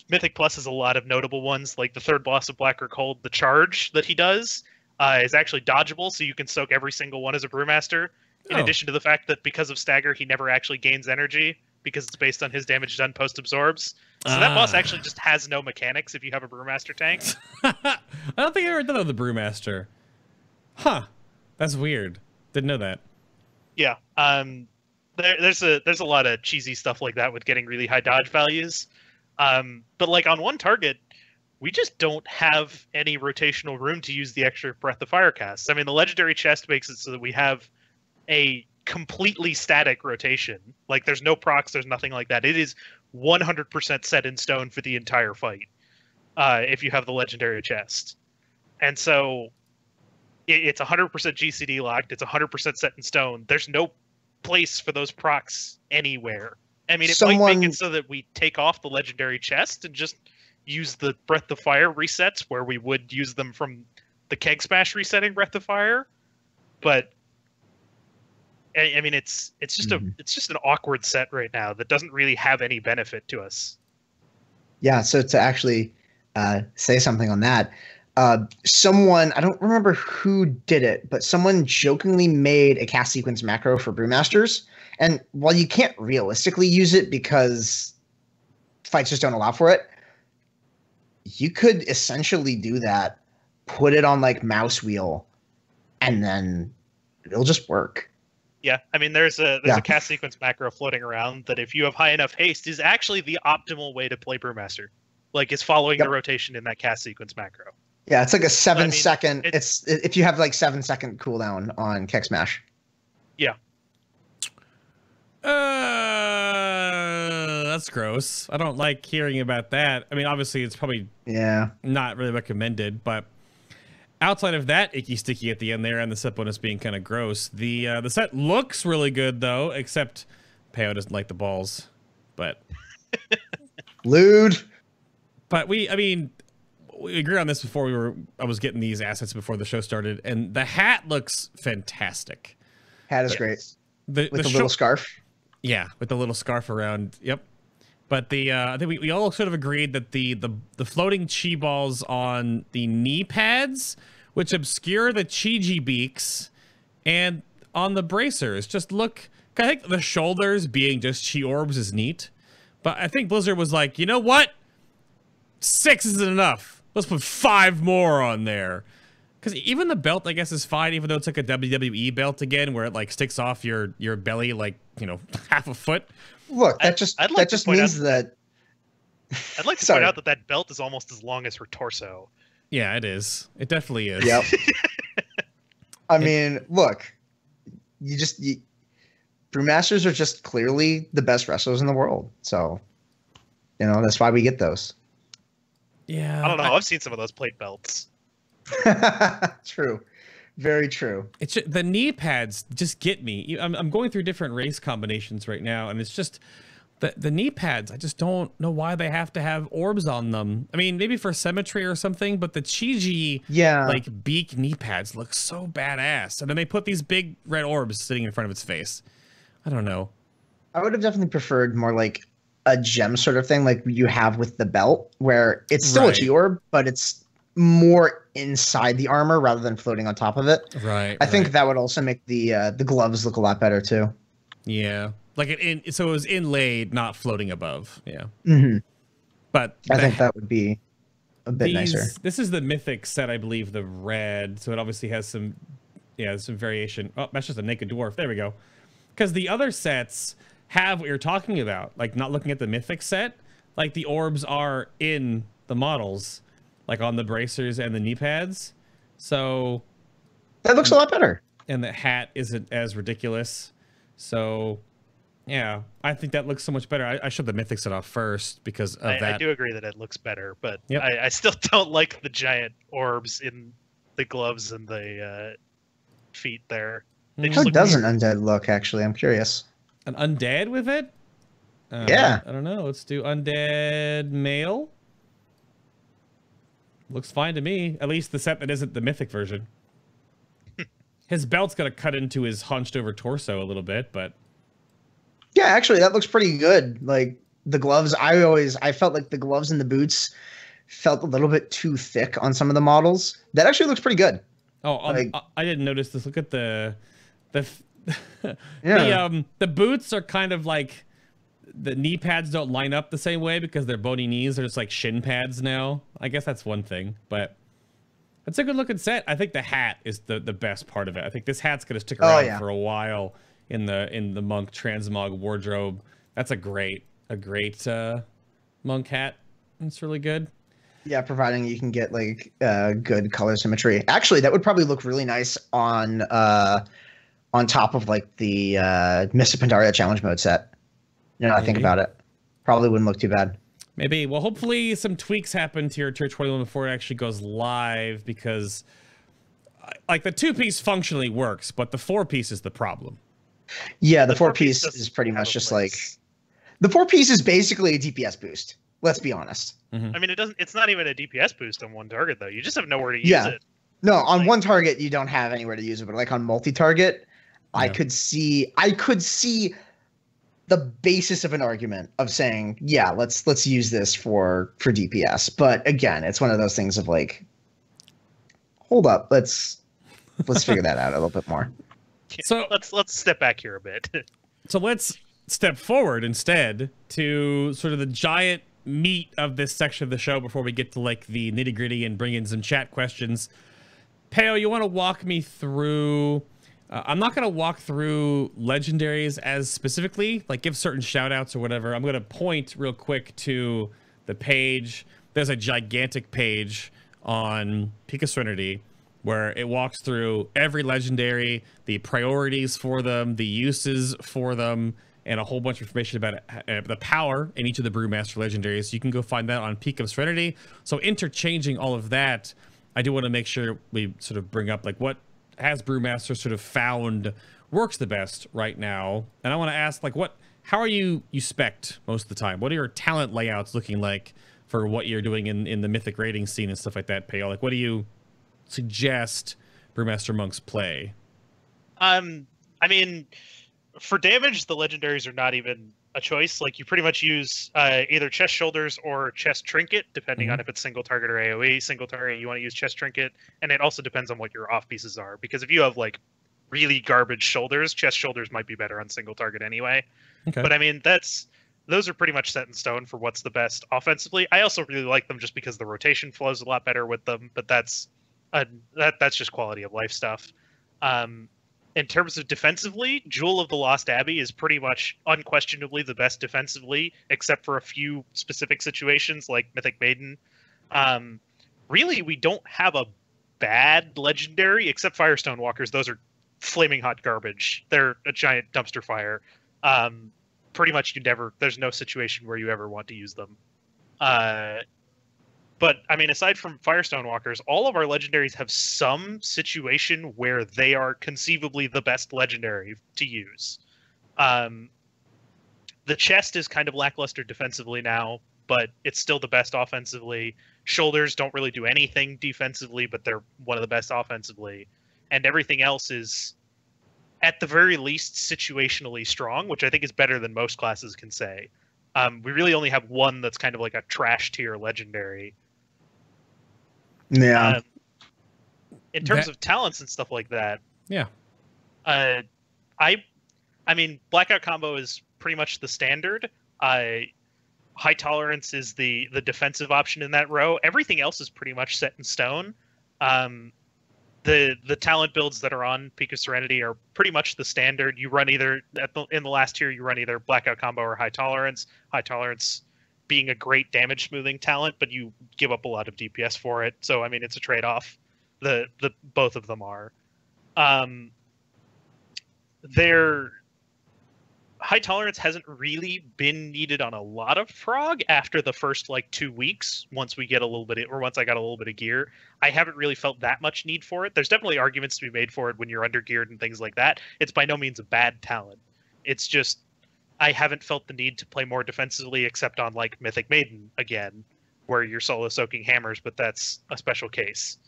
[SPEAKER 2] Mythic Plus has a lot of notable ones, like the third boss of Black or Cold, the charge that he does is actually dodgeable, so you can soak every single one as a Brewmaster. In addition to the fact that because of Stagger, he never actually gains energy, because it's based on his damage done post-absorbs. So that boss actually just has no mechanics if you have a Brewmaster tank.
[SPEAKER 1] I don't think I ever done that with the Brewmaster. Huh. That's weird. Didn't know that.
[SPEAKER 2] Yeah. There's a lot of cheesy stuff like that with getting really high dodge values. But like on one target, we just don't have any rotational room to use the extra Breath of Fire casts. I mean, the legendary chest makes it so that we have a completely static rotation. Like there's no procs, there's nothing like that. It is 100% set in stone for the entire fight. If you have the legendary chest. And so it's 100% GCD locked. It's 100% set in stone. There's no place for those procs anywhere. I mean, it might make it so that we take off the legendary chest and just use the Breath of Fire resets where we would use them from the Keg Smash resetting Breath of Fire. But I mean, it's just an awkward set right now that doesn't really have any benefit to us.
[SPEAKER 3] Yeah. So to actually say something on that, someone, I don't remember who did it, but someone jokingly made a cast sequence macro for Brewmasters. And while you can't realistically use it because fights just don't allow for it, you could essentially do that, put it on like mouse wheel, and then it'll just work.
[SPEAKER 2] Yeah, I mean, there's a cast sequence macro floating around that if you have high enough haste is actually the optimal way to play Brewmaster. Like, is following the rotation in that cast sequence macro.
[SPEAKER 3] Yeah, it's like a 7-second. It's if you have like 7-second cooldown on Keg Smash.
[SPEAKER 2] Yeah.
[SPEAKER 1] That's gross. I don't like hearing about that. I mean, obviously, it's probably not really recommended, but outside of that icky sticky at the end there and the set bonus being kind of gross, the set looks really good though, except Pao doesn't like the balls, but
[SPEAKER 3] lewd.
[SPEAKER 1] But we agreed on this before I was getting these assets before the show started, and the hat looks fantastic.
[SPEAKER 3] Hat is great.
[SPEAKER 1] With the little scarf. Yeah, with the little scarf around. Yep. But I think we all sort of agreed that the floating chi balls on the knee pads, which obscure the chi beaks, and on the bracers just look. I think the shoulders being just chi orbs is neat, but I think Blizzard was like, you know what? 6 isn't enough. Let's put 5 more on there. Because even the belt, I guess, is fine, even though it's like a WWE belt again, where it like sticks off your belly like, you know, half a foot.
[SPEAKER 3] Look, that just means that.
[SPEAKER 2] I'd like to point out that belt is almost as long as her torso.
[SPEAKER 1] Yeah, it is. It definitely is.
[SPEAKER 3] Yep. I mean, look, Brewmasters are just clearly the best wrestlers in the world. So, you know, that's why we get those.
[SPEAKER 1] Yeah.
[SPEAKER 2] I don't know. I've seen some of those plate belts.
[SPEAKER 3] True. Very true.
[SPEAKER 1] It's just, the knee pads just get me. I'm going through different race combinations right now, and it's just the knee pads. I just don't know why they have to have orbs on them. I mean, maybe for symmetry or something, but the Chi-Ji like beak knee pads look so badass, and then they put these big red orbs sitting in front of its face. I don't know.
[SPEAKER 3] I would have definitely preferred more like a gem sort of thing, like you have with the belt, where it's still a Chi orb, but it's more inside the armor rather than floating on top of it.
[SPEAKER 1] Right.
[SPEAKER 3] I think that would also make the gloves look a lot better too.
[SPEAKER 1] Yeah. Like so it was inlaid, not floating above. Yeah.
[SPEAKER 3] Mm-hmm.
[SPEAKER 1] But
[SPEAKER 3] I think that would be a bit nicer.
[SPEAKER 1] This is the mythic set, I believe, the red. So it obviously has some variation. Oh, that's just a naked dwarf. There we go. Because the other sets have what you're talking about, like not looking at the mythic set, like the orbs are in the models, like on the bracers and the knee pads. So
[SPEAKER 3] that looks a lot better.
[SPEAKER 1] And the hat isn't as ridiculous. So yeah, I think that looks so much better. I showed the mythic set off first because of that.
[SPEAKER 2] I do agree that it looks better, but I still don't like the giant orbs in the gloves and the feet there.
[SPEAKER 3] How does an undead look, actually? I'm curious.
[SPEAKER 1] An undead with it?
[SPEAKER 3] Yeah.
[SPEAKER 1] I don't know. Let's do undead male. Looks fine to me. At least the set that isn't the mythic version. His belt's got to cut into his hunched over torso a little bit, but...
[SPEAKER 3] Yeah, actually, that looks pretty good. Like, the gloves, I felt like the gloves and the boots felt a little bit too thick on some of the models. That actually looks pretty good.
[SPEAKER 1] Oh, I didn't notice this. Look at the boots are kind of like the knee pads don't line up the same way because they're bony knees. They're just like shin pads now. I guess that's one thing, but it's a good looking set. I think the hat is the best part of it. I think this hat's gonna stick around for a while in the monk transmog wardrobe. That's a great monk hat. It's really good.
[SPEAKER 3] Yeah, providing you can get like good color symmetry. Actually, that would probably look really nice on top of like the Mists of Pandaria challenge mode set. You know, I think about it. Probably wouldn't look too bad.
[SPEAKER 1] Maybe. Well, hopefully some tweaks happen to your Tier 21 before it actually goes live, because like the 2-piece functionally works, but the 4-piece is the problem.
[SPEAKER 3] Yeah, the 4-piece is pretty much just like the 4-piece is basically a DPS boost. Let's be honest.
[SPEAKER 2] I mean, it's not even a DPS boost on one target though. You just have nowhere to use it.
[SPEAKER 3] No, on one target you don't have anywhere to use it, but like on multi-target, I could see the basis of an argument of saying, yeah, let's use this for DPS. But again, it's one of those things of like, hold up, let's figure that out a little bit more.
[SPEAKER 1] So
[SPEAKER 2] let's step back here a bit.
[SPEAKER 1] So let's step forward instead to sort of the giant meat of this section of the show before we get to like the nitty gritty and bring in some chat questions. Peo, you want to walk me through? I'm not going to walk through legendaries as specifically, like give certain shout outs or whatever. I'm going to point real quick to the page. There's a gigantic page on Peak of Serenity where it walks through every legendary, the priorities for them, the uses for them, and a whole bunch of information about the power in each of the Brewmaster legendaries. You can go find that on Peak of Serenity. So interchanging all of that, I do want to make sure we sort of bring up like what has Brewmaster sort of found works the best right now. And I want to ask like how are you spec'd most of the time? What are your talent layouts looking like for what you're doing in the mythic rating scene and stuff like that, Pale? Like what do you suggest Brewmaster Monks play?
[SPEAKER 2] I mean, for damage, the legendaries are not even a choice. Like you pretty much use either chest shoulders or chest trinket, depending on if it's single target or AoE. Single target, you want to use chest trinket, and it also depends on what your off pieces are. Because if you have like really garbage shoulders, chest shoulders might be better on single target anyway. Okay. But I mean, those are pretty much set in stone for what's the best offensively. I also really like them just because the rotation flows a lot better with them. But that's just quality of life stuff. In terms of defensively, Jewel of the Lost Abbey is pretty much unquestionably the best defensively, except for a few specific situations like Mythic Maiden. Really, we don't have a bad legendary, except Firestone Walkers. Those are flaming hot garbage. They're a giant dumpster fire. Pretty much there's no situation where you ever want to use them. But, I mean, aside from Firestone Walkers, all of our legendaries have some situation where they are conceivably the best legendary to use. The chest is kind of lackluster defensively now, but it's still the best offensively. Shoulders don't really do anything defensively, but they're one of the best offensively. And everything else is, at the very least, situationally strong, which I think is better than most classes can say. We really only have one that's kind of like a trash tier legendary.
[SPEAKER 3] Yeah.
[SPEAKER 2] In terms of talents and stuff like that.
[SPEAKER 1] Yeah.
[SPEAKER 2] I mean, Blackout combo is pretty much the standard. High Tolerance is the defensive option in that row. Everything else is pretty much set in stone. The talent builds that are on Peak of Serenity are pretty much the standard. You run either in the last tier, you run either Blackout combo or High Tolerance. High Tolerance being a great damage smoothing talent, but you give up a lot of DPS for it. So I mean, it's a trade-off. The both of them are. Their High Tolerance hasn't really been needed on a lot of Frog after the first like 2 weeks. Once I got a little bit of gear, I haven't really felt that much need for it. There's definitely arguments to be made for it when you're under geared and things like that. It's by no means a bad talent. It's just I haven't felt the need to play more defensively, except on like Mythic Maiden again, where you're solo soaking hammers, but that's a special case.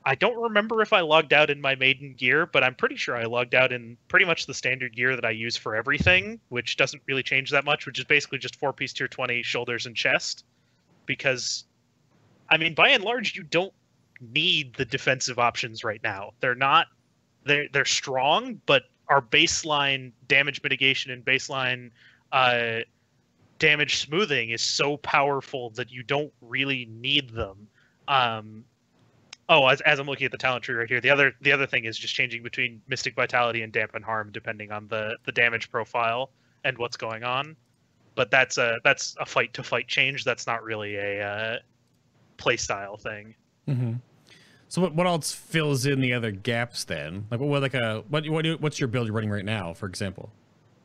[SPEAKER 2] I don't remember if I logged out in my Maiden gear, but I'm pretty sure I logged out in pretty much the standard gear that I use for everything, which doesn't really change that much, which is basically just 4-piece tier 20 shoulders and chest. Because, I mean, by and large, you don't need the defensive options right now. They're strong, but our baseline damage mitigation and baseline damage smoothing is so powerful that you don't really need them. As I'm looking at the talent tree right here, the other thing is just changing between Mystic Vitality and Dampen Harm depending on the damage profile and what's going on. but that's a fight to fight change. That's not really a play style thing.
[SPEAKER 1] Mm-hmm. So what else fills in the other gaps then? Like what's your build you're running right now, for example?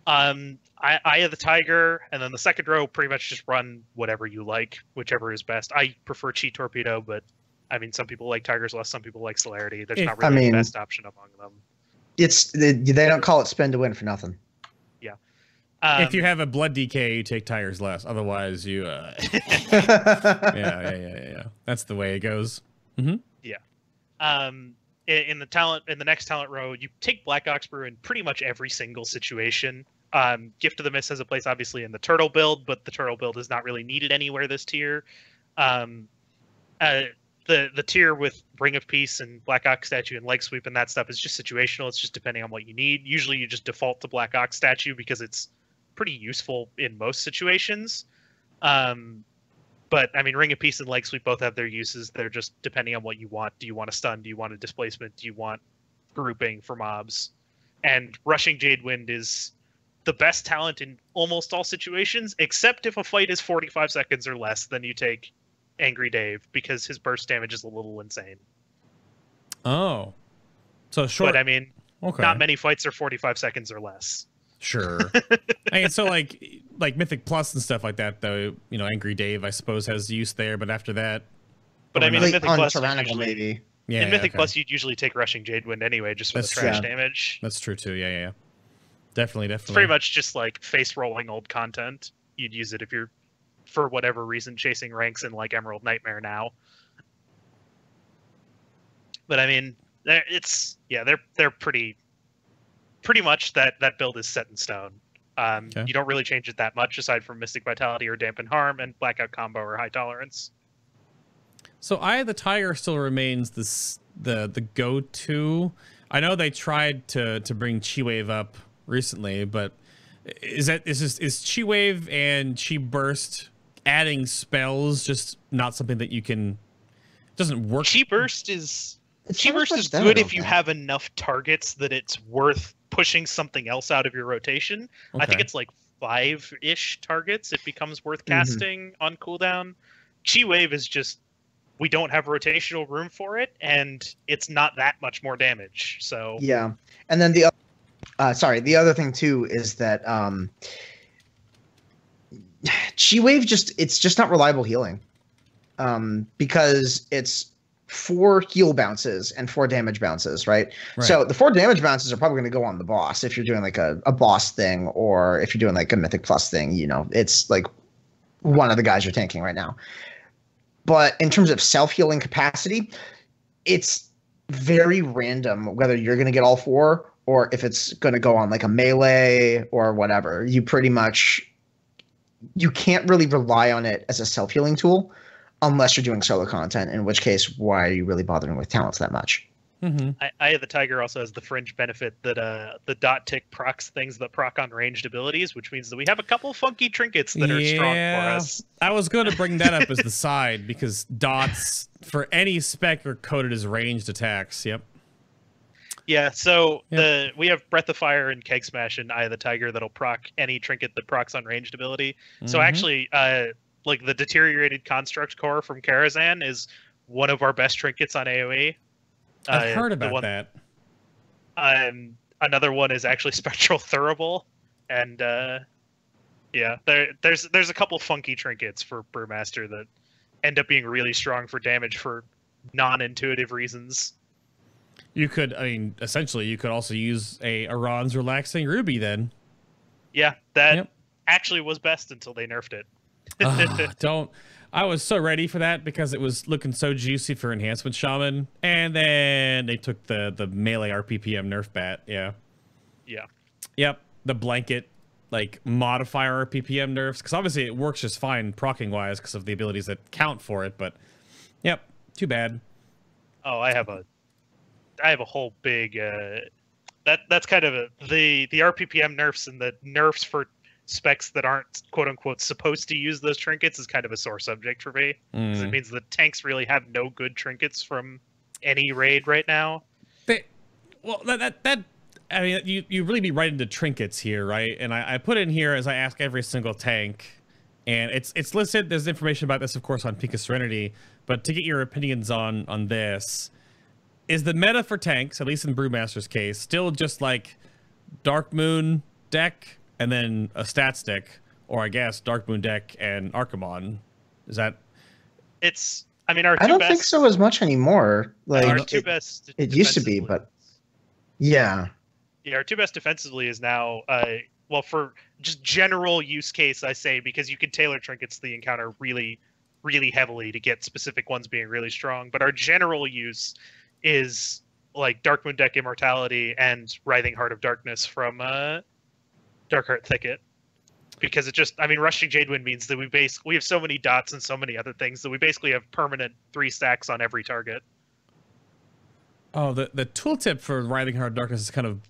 [SPEAKER 2] Eye of the Tiger, and then the second row pretty much just run whatever you like, whichever is best. I prefer Chi Torpedo, but I mean, some people like Tigers less, some people like Celerity. There's not really the best option among them.
[SPEAKER 3] They don't call it spin to win for nothing.
[SPEAKER 2] Yeah.
[SPEAKER 1] If you have a Blood DK, you take Tigers less. Otherwise, you yeah. That's the way it goes. Mm-hmm.
[SPEAKER 2] Yeah. In the next talent row, you take Black Ox Brew in pretty much every single situation. Gift of the Mist has a place obviously in the turtle build, but the turtle build is not really needed anywhere this tier. The tier with Ring of Peace and Black Ox Statue and Leg Sweep and that stuff is just situational. It's just depending on what you need. Usually you just default to Black Ox Statue because it's pretty useful in most situations. But I mean, Ring of Peace and Leg Sweep both have their uses. They're just depending on what you want. Do you want a stun? Do you want a displacement? Do you want grouping for mobs? And Rushing Jade Wind is the best talent in almost all situations, except if a fight is 45 seconds or less, then you take Angry Dave because his burst damage is a little insane.
[SPEAKER 1] Oh. So short.
[SPEAKER 2] But I mean,
[SPEAKER 1] okay.
[SPEAKER 2] Not many fights are 45 seconds or less.
[SPEAKER 1] Sure. I mean, so like Mythic Plus and stuff like that, though, you know, Angry Dave, I suppose, has use there, but after that...
[SPEAKER 2] But I mean, in Mythic Plus,
[SPEAKER 3] Tyrannical, maybe.
[SPEAKER 1] Yeah,
[SPEAKER 2] in Mythic Plus, you'd usually take Rushing Jade Wind anyway, just for the trash damage.
[SPEAKER 1] That's true, too. Yeah. Definitely.
[SPEAKER 2] It's pretty much just like face-rolling old content. You'd use it if you're, for whatever reason, chasing ranks in, like, Emerald Nightmare now. But I mean, they're pretty much that build is set in stone. Okay. You don't really change it that much aside from Mystic Vitality or Dampen Harm and Blackout Combo or High Tolerance.
[SPEAKER 1] So Eye of the Tiger still remains the go-to. I know they tried to bring Chi Wave up recently, but is Chi Wave and Chi Burst adding spells just not something that you can doesn't work?
[SPEAKER 2] Chi Burst is good if you have enough targets that it's worth pushing something else out of your rotation. Okay. I think it's like 5-ish targets it becomes worth casting on cooldown. Chi Wave is just, we don't have rotational room for it, and it's not that much more damage. So
[SPEAKER 3] yeah, and then the other thing too is that Chi Wave it's just not reliable healing, because it's 4 heal bounces and 4 damage bounces, right? So the 4 damage bounces are probably going to go on the boss if you're doing like a boss thing, or if you're doing like a Mythic Plus thing, you know, it's like one of the guys you're tanking right now. But in terms of self-healing capacity, it's very random whether you're going to get all 4 or if it's going to go on like a melee or whatever. You can't really rely on it as a self-healing tool unless you're doing solo content, in which case, why are you really bothering with talents that much?
[SPEAKER 2] Eye of the Tiger also has the fringe benefit that the dot tick procs things that proc on ranged abilities, which means that we have a couple funky trinkets that are strong for us.
[SPEAKER 1] I was going to bring that up as the side, because dots for any spec are coded as ranged attacks. Yep.
[SPEAKER 2] Yeah, so we have Breath of Fire and Keg Smash and Eye of the Tiger that'll proc any trinket that procs on ranged ability. So actually, like the Deteriorated Construct Core from Karazhan is one of our best trinkets on AoE.
[SPEAKER 1] I've heard about that.
[SPEAKER 2] Another one is actually Spectral Thurible, and there's a couple funky trinkets for Brewmaster that end up being really strong for damage for non-intuitive reasons.
[SPEAKER 1] You could, essentially, you could also use a Aran's Relaxing Ruby then.
[SPEAKER 2] Yeah, that actually was best until they nerfed it.
[SPEAKER 1] I was so ready for that because it was looking so juicy for Enhancement Shaman, and then they took the melee RPPM nerf bat. Yep, the blanket like modifier RPPM nerfs, because obviously it works just fine procking wise because of the abilities that count for it, but yep, too bad.
[SPEAKER 2] Oh, I have a whole big that's kind of the RPPM nerfs and the nerfs for specs that aren't quote unquote supposed to use those trinkets is kind of a sore subject for me, because it means the tanks really have no good trinkets from any raid right now.
[SPEAKER 1] That I mean, you really be right into trinkets here, right? And I put in here as I ask every single tank, and it's listed. There's information about this, of course, on Peak of Serenity. But to get your opinions on this, is the meta for tanks, at least in Brewmaster's case, still just like Dark Moon deck and then a stats deck, or I guess Dark Moon deck and Archimon? Is that?
[SPEAKER 2] It's. I mean, our two
[SPEAKER 3] I don't
[SPEAKER 2] best,
[SPEAKER 3] think so as much anymore. Like
[SPEAKER 2] our two best.
[SPEAKER 3] it used to be, but yeah.
[SPEAKER 2] Yeah, our two best defensively is now, well, for just general use case, I say, because you can tailor trinkets to the encounter really, really heavily to get specific ones being really strong. But our general use is like Darkmoon Deck Immortality and Writhing Heart of Darkness from Darkheart Thicket. Because it just, I mean, Rushing Jadewind means that we have so many dots and so many other things that we basically have permanent 3 stacks on every target.
[SPEAKER 1] Oh, the tooltip for Writhing Heart of Darkness is kind of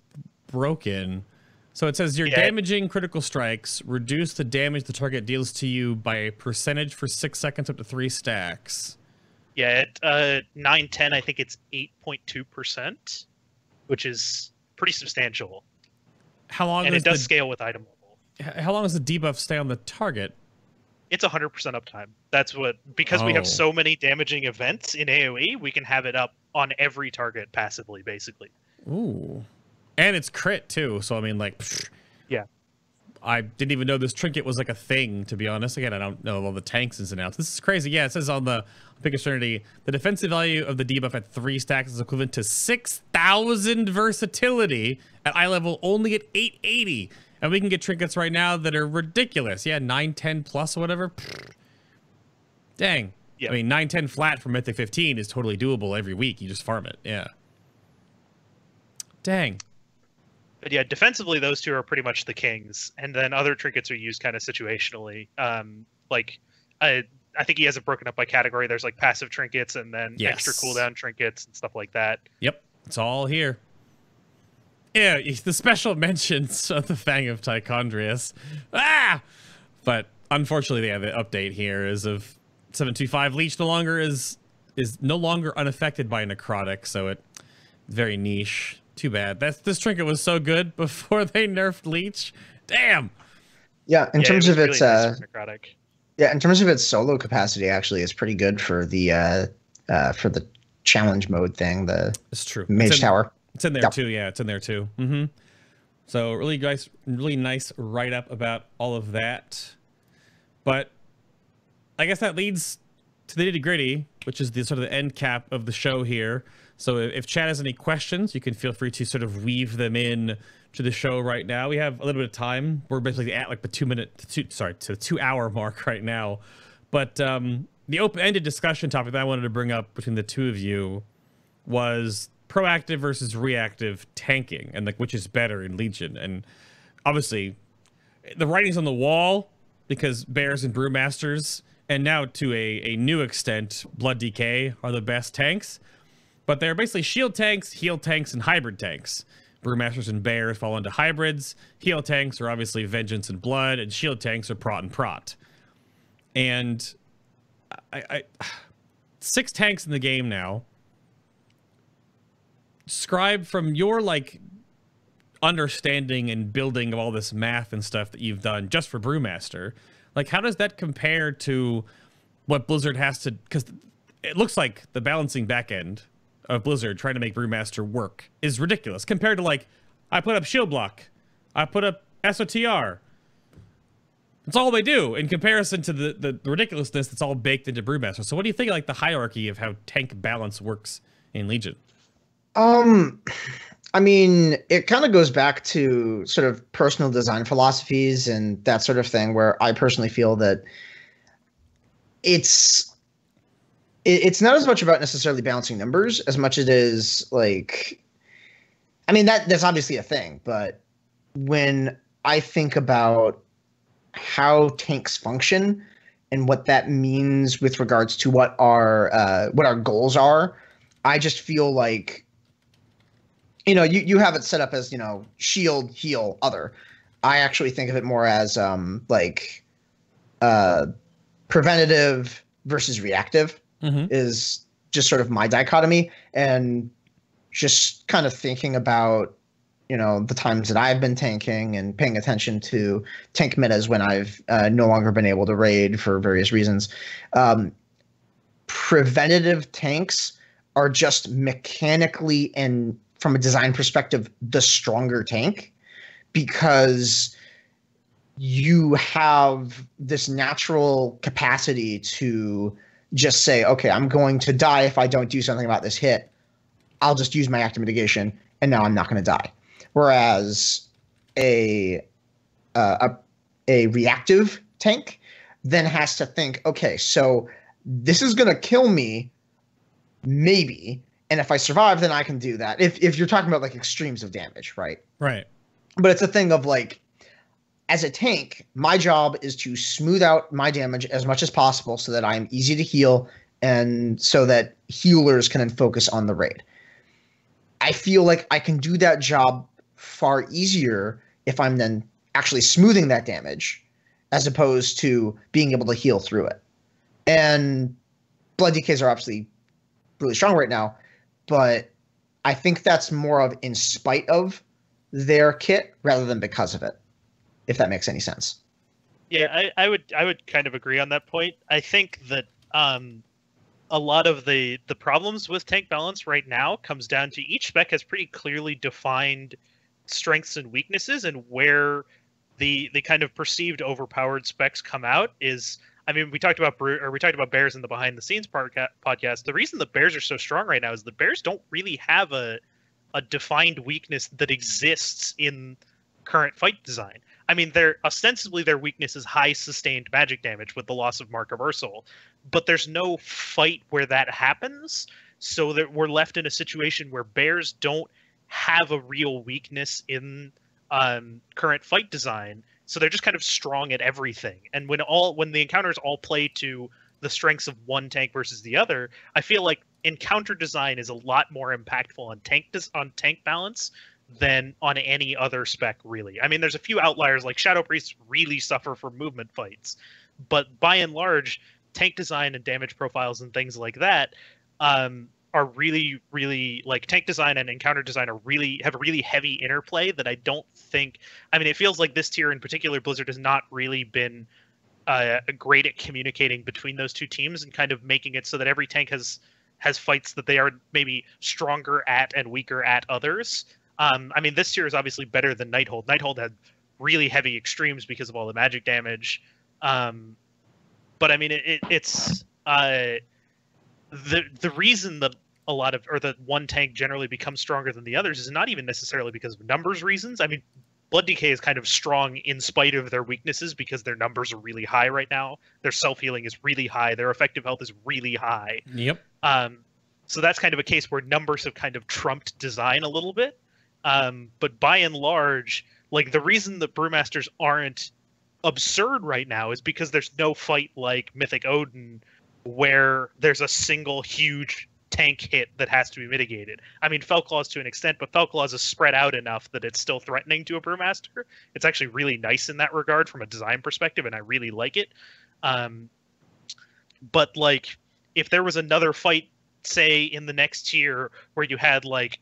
[SPEAKER 1] broken. So it says your damaging critical strikes reduce the damage the target deals to you by a percentage for 6 seconds up to 3 stacks.
[SPEAKER 2] Yeah, at 9/10, I think it's 8.2%, which is pretty substantial.
[SPEAKER 1] How long?
[SPEAKER 2] And it does scale with item level.
[SPEAKER 1] How long does the debuff stay on the target?
[SPEAKER 2] It's 100% uptime. That's what, because we have so many damaging events in AoE, we can have it up on every target passively, basically.
[SPEAKER 1] Ooh. And it's crit too, so I mean, like, pfft.
[SPEAKER 2] Yeah.
[SPEAKER 1] I didn't even know this trinket was like a thing, to be honest. Again, I don't know all the tanks ins and outs. This is crazy. Yeah, it says on the Peak of Serenity, the defensive value of the debuff at 3 stacks is equivalent to 6,000 versatility at eye level, only at 880. And we can get trinkets right now that are ridiculous. Yeah, 9, 10 plus or whatever. Pfft. Dang. Yep. I mean, 9, 10 flat for Mythic 15 is totally doable every week. You just farm it. Yeah. Dang.
[SPEAKER 2] But yeah, defensively, those two are pretty much the kings, and then other trinkets are used kind of situationally. Like, I think he has it broken up by category. There's like passive trinkets, and then extra cooldown trinkets and stuff like that.
[SPEAKER 1] Yep, it's all here. Yeah, the special mentions of the Fang of Tichondrius. Ah! But unfortunately, the update here is of 725 Leech no longer is no longer unaffected by necrotic, so it's very niche. Too bad. This trinket was so good before they nerfed Leech. Damn.
[SPEAKER 3] Yeah, in terms of its
[SPEAKER 2] nice
[SPEAKER 3] in terms of its solo capacity, actually, it's pretty good for the challenge mode thing.
[SPEAKER 1] It's true.
[SPEAKER 3] Mage Tower.
[SPEAKER 1] It's in there too. Yeah, it's in there too. Mm-hmm. So really nice write up about all of that. But I guess that leads to the nitty gritty, which is the sort of the end cap of the show here. So if chat has any questions, you can feel free to sort of weave them in to the show right now. We have a little bit of time. We're basically at like the 2 hour mark right now. But the open-ended discussion topic that I wanted to bring up between the two of you was proactive versus reactive tanking, and like which is better in Legion. And obviously, the writing's on the wall because Bears and Brewmasters, and now to a new extent, Blood DK are the best tanks. But they're basically shield tanks, heal tanks, and hybrid tanks. Brewmasters and Bears fall into hybrids. Heal tanks are obviously Vengeance and Blood, and shield tanks are Prot and Prot. And I 6 tanks in the game now. Scribe, from your like understanding and building of all this math and stuff that you've done just for Brewmaster, like how does that compare to what Blizzard has to? Because it looks like the balancing back end of Blizzard trying to make Brewmaster work is ridiculous compared to like, I put up shield block, I put up SOTR. That's all they do in comparison to the ridiculousness that's all baked into Brewmaster. So what do you think of like the hierarchy of how tank balance works in Legion?
[SPEAKER 3] I mean, it kind of goes back to sort of personal design philosophies and that sort of thing, where I personally feel that it's not as much about necessarily balancing numbers as much as it is like, I mean, that's obviously a thing, but when I think about how tanks function and what that means with regards to what our goals are, I just feel like, you know, you have it set up as, you know, shield, heal, other. I actually think of it more as preventative versus reactive. Is just sort of my dichotomy, and just kind of thinking about the times that I've been tanking and paying attention to tank metas when I've no longer been able to raid for various reasons. Preventative tanks are just mechanically and from a design perspective the stronger tank, because you have this natural capacity to just say, okay, I'm going to die if I don't do something about this hit. I'll just use my active mitigation, and now I'm not going to die. Whereas a reactive tank then has to think, okay, so this is going to kill me, maybe, and if I survive, then I can do that. If you're talking about like extremes of damage, right?
[SPEAKER 1] Right.
[SPEAKER 3] But it's a thing of like, as a tank, my job is to smooth out my damage as much as possible so that I'm easy to heal and so that healers can then focus on the raid. I feel like I can do that job far easier if I'm then actually smoothing that damage as opposed to being able to heal through it. And blood DKs are obviously really strong right now, but I think that's more of in spite of their kit rather than because of it, if that makes any sense.
[SPEAKER 2] Yeah, I would kind of agree on that point. I think that a lot of the problems with tank balance right now comes down to each spec has pretty clearly defined strengths and weaknesses, and where the kind of perceived overpowered specs come out is, I mean, we talked about bears in the behind the scenes podcast. The reason the bears are so strong right now is the bears don't really have a defined weakness that exists in current fight design. I mean, ostensibly their weakness is high sustained magic damage with the loss of Mark of Ursel, but there's no fight where that happens, so that we're left in a situation where bears don't have a real weakness in current fight design, so they're just kind of strong at everything. And when the encounters all play to the strengths of one tank versus the other, I feel like encounter design is a lot more impactful on tank balance than on any other spec, really. I mean, there's a few outliers, like Shadow Priests really suffer from movement fights, but by and large, tank design and damage profiles and things like that are really, really, like, tank design and encounter design have a really heavy interplay that I don't think, I mean, it feels like this tier in particular, Blizzard has not really been great at communicating between those two teams and kind of making it so that every tank has fights that they are maybe stronger at and weaker at others. I mean, this tier is obviously better than Nighthold. Nighthold had really heavy extremes because of all the magic damage. But I mean, it's the reason that that one tank generally becomes stronger than the others is not even necessarily because of numbers reasons. I mean, Blood DK is kind of strong in spite of their weaknesses because their numbers are really high right now. Their self-healing is really high. Their effective health is really high.
[SPEAKER 1] Yep.
[SPEAKER 2] So that's kind of a case where numbers have kind of trumped design a little bit. But by and large, like, the reason the Brewmasters aren't absurd right now is because there's no fight like Mythic Odin where there's a single huge tank hit that has to be mitigated. I mean, Felclaws to an extent, but Felclaws is spread out enough that it's still threatening to a Brewmaster. It's actually really nice in that regard from a design perspective, and I really like it. But, like, if there was another fight, say, in the next tier where you had, like,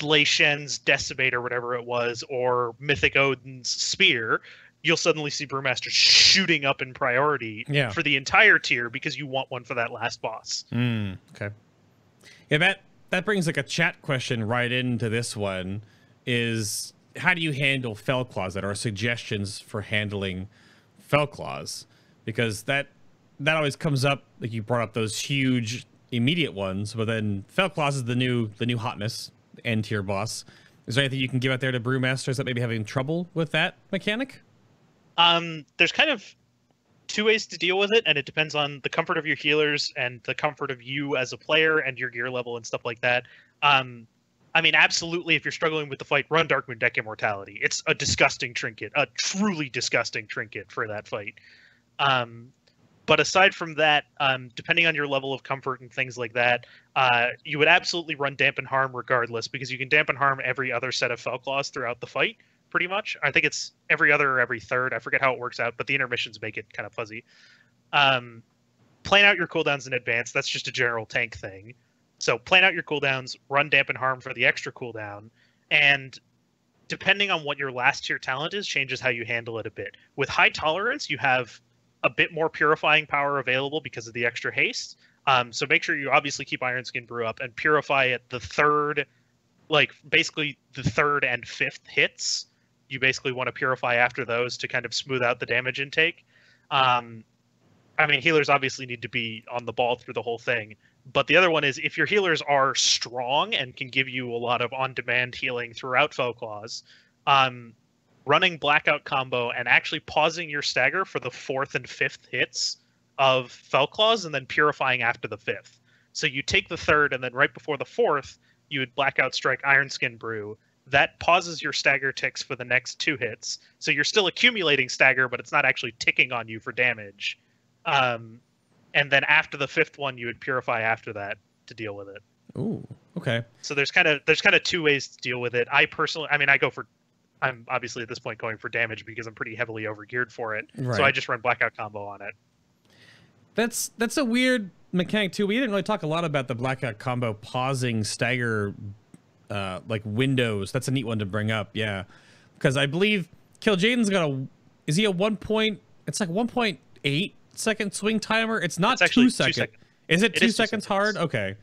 [SPEAKER 2] Lei Shen's Decimate or whatever it was, or Mythic Odin's Spear, you'll suddenly see Brewmasters shooting up in priority for the entire tier because you want one for that last boss.
[SPEAKER 1] Okay. Yeah, that brings like a chat question right into this one, is how do you handle Felclaws? That are suggestions for handling Felclaws, because that always comes up. Like, you brought up those huge immediate ones, but then Felclaws is the new hotness, end tier boss. Is there anything you can give out there to Brewmasters that may be having trouble with that mechanic?
[SPEAKER 2] There's kind of two ways to deal with it, and it depends on the comfort of your healers and the comfort of you as a player and your gear level and stuff like that. I mean, absolutely, if you're struggling with the fight, run Darkmoon Deck Immortality. It's a disgusting trinket, a truly disgusting trinket for that fight. But aside from that, depending on your level of comfort and things like that, you would absolutely run Dampen Harm regardless, because you can Dampen Harm every other set of Felclaws throughout the fight, pretty much. I think it's every other or every third. I forget how it works out, but the intermissions make it kind of fuzzy. Plan out your cooldowns in advance. That's just a general tank thing. So plan out your cooldowns, run Dampen Harm for the extra cooldown, And depending on what your last tier talent is, changes how you handle it a bit. With high tolerance, you have a bit more purifying power available because of the extra haste. So make sure you obviously keep Iron Skin Brew up and purify at the third, like basically the third and fifth hits. You basically want to purify after those to kind of smooth out the damage intake. I mean, healers obviously need to be on the ball through the whole thing. But the other one is if your healers are strong and can give you a lot of on-demand healing throughout Foulclaws, running Blackout combo and actually pausing your stagger for the fourth and fifth hits of Foulclaws and then purifying after the fifth. So you take the third and then right before the fourth, you would Blackout Strike Iron Skin Brew. That pauses your stagger ticks for the next two hits. So you're still accumulating stagger, but it's not actually ticking on you for damage. And then after the fifth one, you would purify after that to deal with it.
[SPEAKER 1] Ooh, okay.
[SPEAKER 2] So there's kind of two ways to deal with it. I'm obviously at this point going for damage because I'm pretty heavily overgeared for it.
[SPEAKER 1] Right.
[SPEAKER 2] So I just run Blackout combo on it.
[SPEAKER 1] That's a weird mechanic too. We didn't really talk a lot about the Blackout combo pausing stagger like windows. That's a neat one to bring up, yeah. Because I believe Kil'jaeden's got is he a 1.8 second swing timer? It's not
[SPEAKER 2] it's
[SPEAKER 1] 2 seconds. Is it 2
[SPEAKER 2] is 2
[SPEAKER 1] seconds hard? Okay.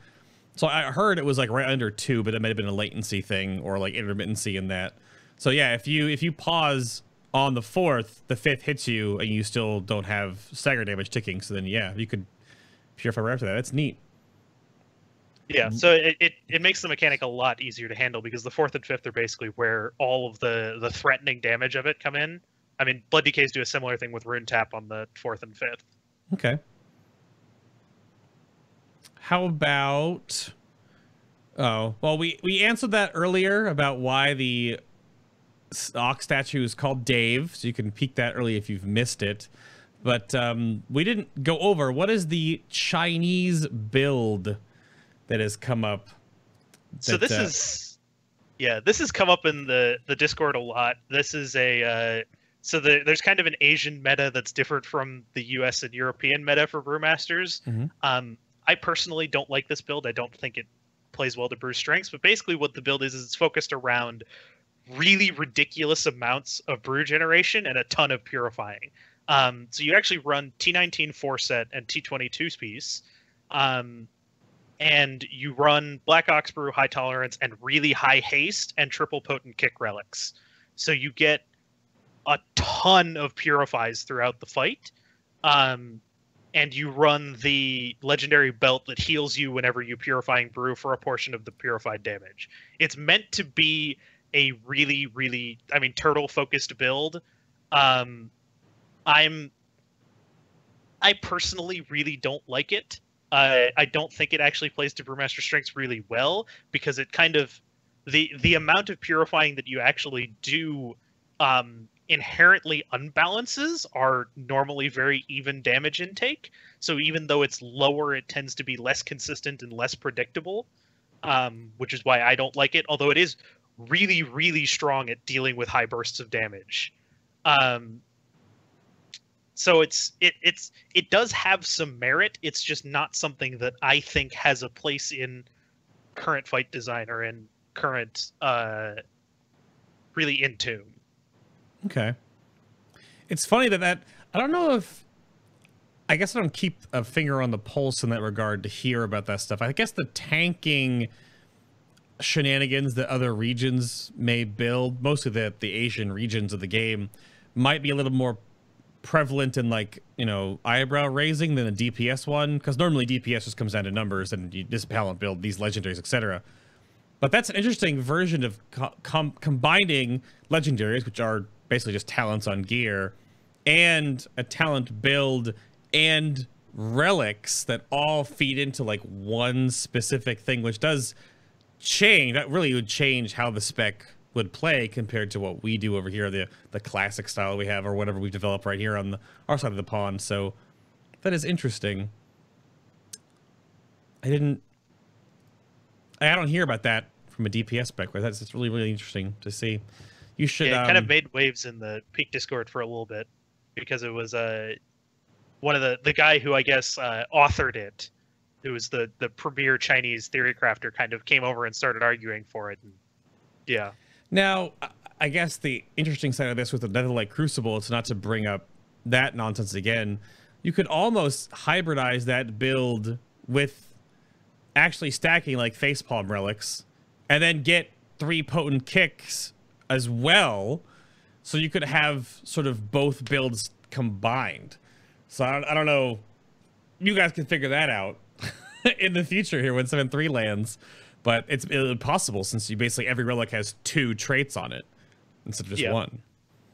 [SPEAKER 1] So I heard it was like right under 2, but it might have been a latency thing or like intermittency in that. So yeah, if you pause on the fourth, the fifth hits you and you still don't have stagger damage ticking, so then yeah, you could purify right after that. That's neat.
[SPEAKER 2] Yeah, so it makes the mechanic a lot easier to handle because the fourth and fifth are basically where all of the threatening damage of it come in. I mean, Blood DKs do a similar thing with Rune Tap on the fourth and fifth.
[SPEAKER 1] Okay. How about... Oh, well, we answered that earlier about why the Ox statue is called Dave, so you can peek that early if you've missed it. But we didn't go over what is the Chinese build that has come up.
[SPEAKER 2] So this is... Yeah, this has come up in the Discord a lot. This is a... So there's kind of an Asian meta that's different from the US and European meta for Brewmasters.
[SPEAKER 1] Mm-hmm.
[SPEAKER 2] I personally don't like this build. I don't think it plays well to Brew strengths, but basically what the build is it's focused around really ridiculous amounts of brew generation and a ton of purifying. So you actually run T19 4-set and T22 piece, and you run Black Ox Brew, High Tolerance, and really high haste and triple potent kick relics. So you get a ton of purifies throughout the fight. And you run the legendary belt that heals you whenever you purifying brew for a portion of the purified damage. It's meant to be a really, really, I mean, turtle-focused build. I personally really don't like it. I don't think it actually plays to Brewmaster strengths really well because it kind of the amount of purifying that you actually do inherently unbalances are normally very even damage intake. So even though it's lower, it tends to be less consistent and less predictable, which is why I don't like it. Although it is really, really strong at dealing with high bursts of damage. So it does have some merit. It's just not something that I think has a place in current fight design or in current really in tune.
[SPEAKER 1] Okay. It's funny that I don't know if... I guess I don't keep a finger on the pulse in that regard to hear about that stuff. I guess the tanking shenanigans that other regions may build, mostly the Asian regions of the game, might be a little more prevalent in, like, you know, eyebrow raising than a DPS one, because normally DPS just comes down to numbers and you just talent build these legendaries, etc. But that's an interesting version of combining legendaries, which are basically just talents on gear, and a talent build and relics that all feed into like one specific thing, which does change. That really would change how the spec would play compared to what we do over here, the classic style we have or whatever we've developed right here on our side of the pond. So that is interesting. I don't hear about that from a DPS spec, but that's really, really interesting to see. You should.
[SPEAKER 2] Yeah, it kind of made waves in the Peak Discord for a little bit because it was one of the guy who I guess authored it, who was the premier Chinese theory crafter, kind of came over and started arguing for it. And Yeah.
[SPEAKER 1] Now, I guess the interesting side of this with the Netherlight Crucible, it's not to bring up that nonsense again. You could almost hybridize that build with actually stacking like facepalm relics and then get 3 potent kicks as well. So you could have sort of both builds combined. So I don't know. You guys can figure that out in the future here when 7.3 lands. But it's impossible since you basically every relic has 2 traits on it instead of just 1.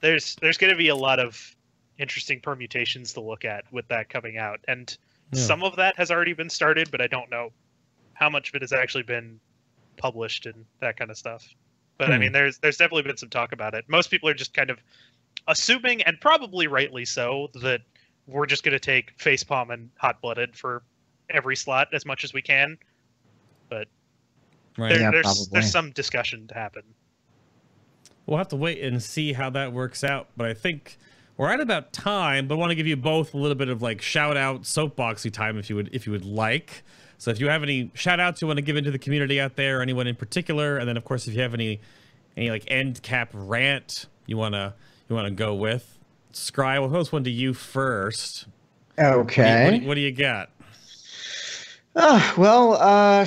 [SPEAKER 2] There's going to be a lot of interesting permutations to look at with that coming out, and some of that has already been started, but I don't know how much of it has actually been published and that kind of stuff. But I mean, there's definitely been some talk about it. Most people are just kind of assuming, and probably rightly so, that we're just going to take facepalm and hot-blooded for every slot as much as we can. But there's some discussion to happen.
[SPEAKER 1] We'll have to wait and see how that works out. But I think we're at about time. But I want to give you both a little bit of like shout out soapboxy time if you would like. So if you have any shout outs you want to give into the community out there, or anyone in particular, and then of course if you have any like end cap rant you wanna go with, Scry, we'll post one to you first.
[SPEAKER 3] Okay.
[SPEAKER 1] What do you got?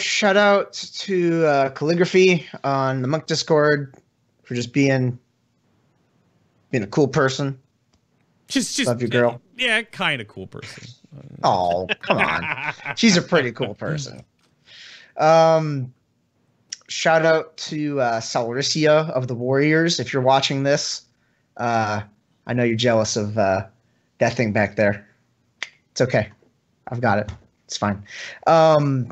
[SPEAKER 3] Shout out to Calligraphy on the Monk Discord for just being a cool person.
[SPEAKER 1] Just
[SPEAKER 3] love you, girl.
[SPEAKER 1] Yeah, kind of cool person.
[SPEAKER 3] Oh, come on. She's a pretty cool person. Shout out to Salaricia of the Warriors. If you're watching this, I know you're jealous of that thing back there. It's okay. I've got it. It's fine. In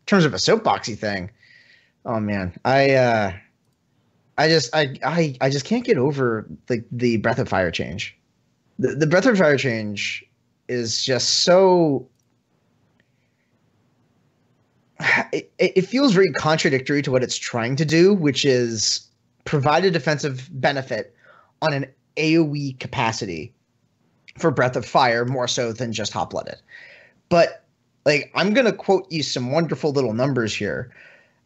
[SPEAKER 3] terms of a soapboxy thing, oh man, I just can't get over the Breath of Fire change. The Breath of Fire change is just so. It feels very contradictory to what it's trying to do, which is provide a defensive benefit on an AoE capacity for Breath of Fire more so than just hot-blooded. But like, I'm going to quote you some wonderful little numbers here.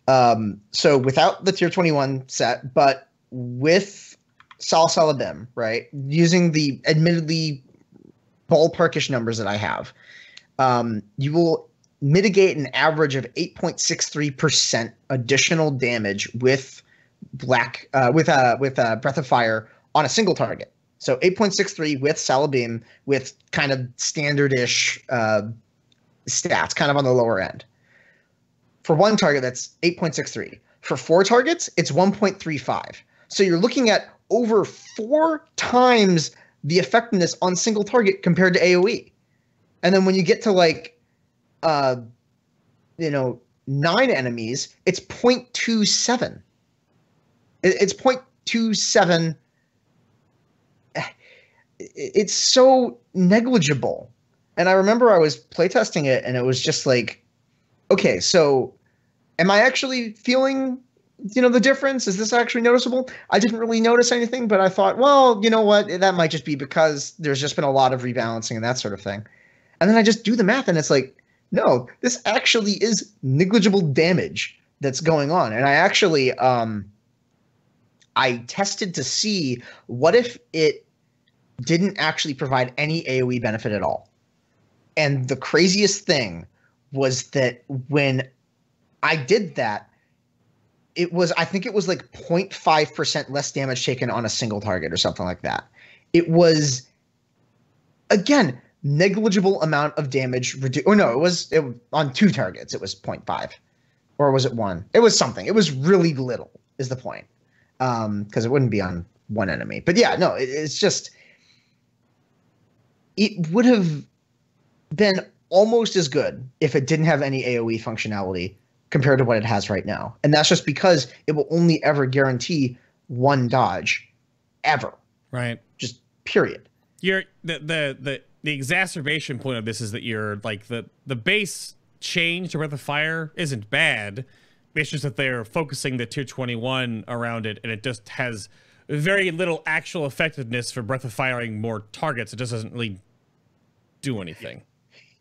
[SPEAKER 3] So without the tier 21 set, but with Sal Salabim, right? Using the admittedly ballparkish numbers that I have, you will mitigate an average of 8.63% additional damage with Breath of Fire on a single target. So 8.63 with Salabim with kind of standard-ish stats, kind of on the lower end. For one target, that's 8.63. For 4 targets, it's 1.35. So you're looking at over 4 times the effectiveness on single target compared to AoE. And then when you get to 9 enemies, it's 0.27. It's 0.27. It's so negligible. And I remember I was playtesting it, and it was just like, okay, so am I actually feeling, the difference? Is this actually noticeable? I didn't really notice anything, but I thought, well, you know what? That might just be because there's just been a lot of rebalancing and that sort of thing. And then I just do the math, and it's like, no, this actually is negligible damage that's going on. And I actually, I tested to see what if it didn't actually provide any AoE benefit at all. And the craziest thing was that when I did that, I think it was like 0.5% less damage taken on a single target or something like that. It was, again, negligible amount of damage reduced. Or no, it was on 2 targets. It was 0.5. Or was it 1? It was something. It was really little is the point. Because it wouldn't be on 1 enemy. But yeah, no, it's just, it would have been almost as good if it didn't have any AoE functionality compared to what it has right now. And that's just because it will only ever guarantee 1 dodge ever.
[SPEAKER 1] Right.
[SPEAKER 3] Just period.
[SPEAKER 1] The exacerbation point of this is that you're like the base change to Breath of Fire isn't bad. It's just that they're focusing the tier 21 around it, and it just has very little actual effectiveness for Breath of Firing more targets. It just doesn't really do anything.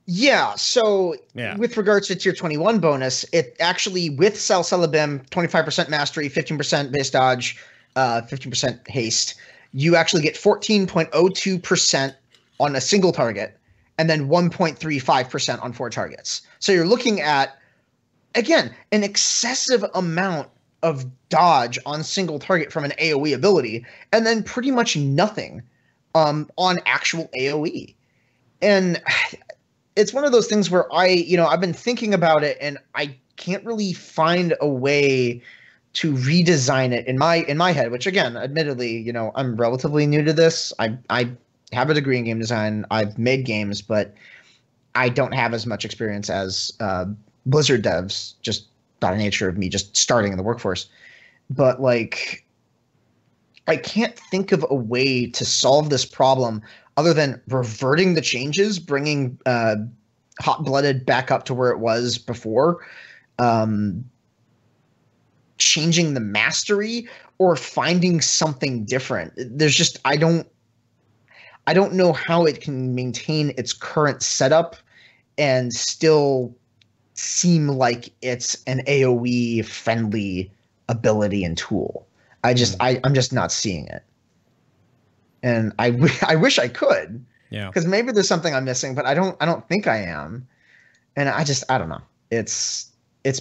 [SPEAKER 3] Yeah, so
[SPEAKER 1] Yeah.
[SPEAKER 3] with regards to tier 21 bonus, it actually, with Salcelibim, 25% mastery, 15% base dodge, 15% haste, you actually get 14.02% on a single target, and then 1.35% on 4 targets. So you're looking at, again, an excessive amount of dodge on single target from an AoE ability, and then pretty much nothing on actual AoE. And it's one of those things where I've been thinking about it, and I can't really find a way to redesign it in my head, which, again, admittedly, I'm relatively new to this. I have a degree in game design. I've made games, but I don't have as much experience as Blizzard devs, just by the nature of me just starting in the workforce. But like, I can't think of a way to solve this problem other than reverting the changes, bringing Hot-Blooded back up to where it was before, changing the mastery, or finding something different. There's just, I don't know how it can maintain its current setup and still seem like it's an AoE friendly ability and tool. I'm just not seeing it. And I wish I could.
[SPEAKER 1] Yeah.
[SPEAKER 3] Because maybe there's something I'm missing, but I don't think I am. And I don't know. It's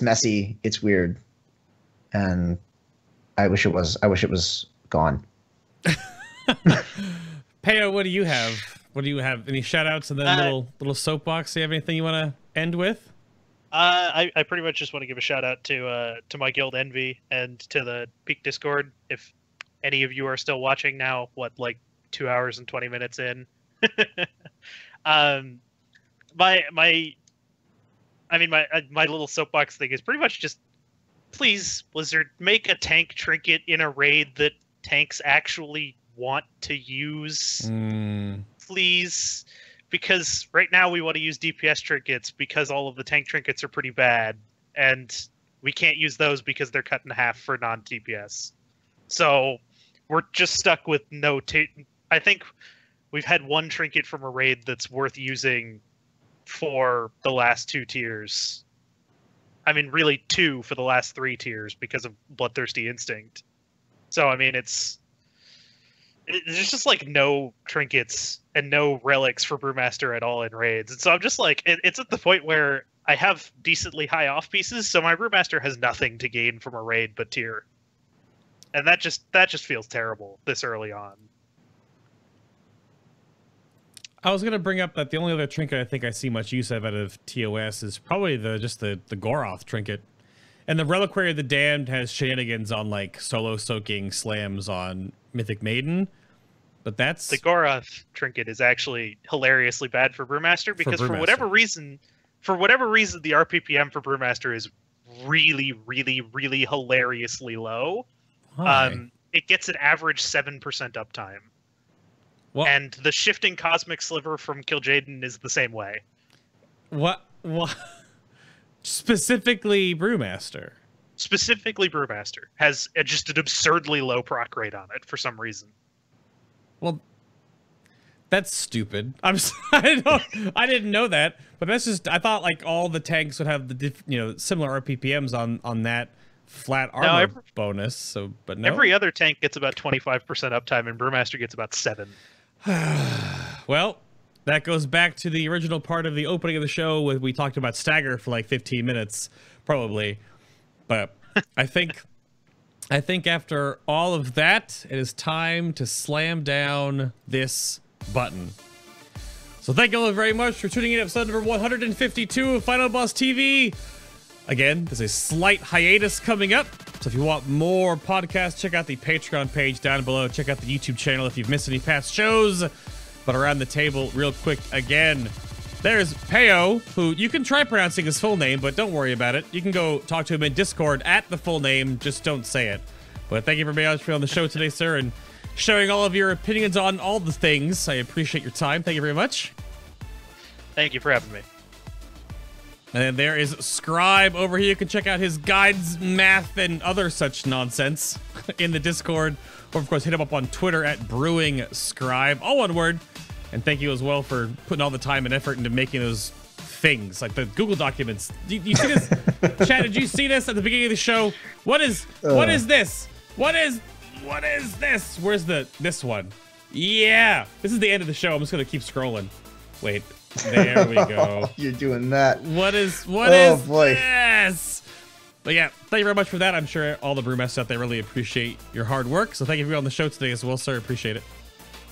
[SPEAKER 3] messy, it's weird. And I wish it was gone.
[SPEAKER 1] Peo, what do you have? What do you have? Any shout outs and then little soapbox? Do you have anything you want to end with?
[SPEAKER 2] I pretty much just want to give a shout out to my guild Envy and to the Peak Discord. If any of you are still watching now, like 2 hours and 20 minutes in, my little soapbox thing is pretty much just, please, Blizzard, make a tank trinket in a raid that tanks actually want to use. Please. Because right now we want to use DPS trinkets because all of the tank trinkets are pretty bad, and we can't use those because they're cut in half for non-DPS. So we're just stuck with no... I think we've had one trinket from a raid that's worth using for the last 2 tiers. I mean, really 2 for the last 3 tiers because of Bloodthirsty Instinct. So, I mean, there's just like no trinkets and no relics for Brewmaster at all in raids. And so I'm just like, it's at the point where I have decently high off pieces, so my Brewmaster has nothing to gain from a raid but tier. And that just feels terrible this early on.
[SPEAKER 1] I was going to bring up that the only other trinket I think I see much use of out of TOS is probably the Goroth trinket. And the Reliquary of the Damned has shenanigans on like solo soaking slams on Mythic Maiden. But that's...
[SPEAKER 2] The Goroth trinket is actually hilariously bad for Brewmaster because for whatever reason, the RPPM for Brewmaster is really, really, really hilariously low. It gets an average 7% uptime.
[SPEAKER 1] What?
[SPEAKER 2] And the shifting Cosmic Sliver from Kil'jaeden is the same way.
[SPEAKER 1] What? Specifically Brewmaster.
[SPEAKER 2] Specifically Brewmaster has just an absurdly low proc rate on it for some reason.
[SPEAKER 1] Well, that's stupid. I didn't know that, but that's just, I thought like all the tanks would have the similar RPPMs on that flat armor bonus. So, but no.
[SPEAKER 2] Every other tank gets about 25% uptime, and Brewmaster gets about 7.
[SPEAKER 1] Well, that goes back to the original part of the opening of the show where we talked about Stagger for like 15 minutes, probably. But I think after all of that, it is time to slam down this button. So thank you all very much for tuning in to episode number 152 of Final Boss TV. Again, there's a slight hiatus coming up. So if you want more podcasts, check out the Patreon page down below. Check out the YouTube channel if you've missed any past shows. But around the table, real quick again, there's Peo, who you can try pronouncing his full name, but don't worry about it. You can go talk to him in Discord at the full name, just don't say it. But thank you very much for being on the show today, sir, and showing all of your opinions on all the things. I appreciate your time. Thank you very much.
[SPEAKER 2] Thank you for having me.
[SPEAKER 1] And then there is Scribe over here. You can check out his guides, math, and other such nonsense in the Discord. Or, of course, hit him up on Twitter at BrewingScribe, all one word. And thank you as well for putting all the time and effort into making those things, like the Google documents. You see this? Chad, did you see this at the beginning of the show? What is this? What is this? Where's this one? Yeah, this is the end of the show. I'm just gonna keep scrolling. Wait, there we go.
[SPEAKER 3] You're doing that.
[SPEAKER 1] What is
[SPEAKER 3] boy.
[SPEAKER 1] this? But yeah, thank you very much for that. I'm sure all the brewmasters out there really appreciate your hard work. So thank you for being on the show today as well, sir. Appreciate it.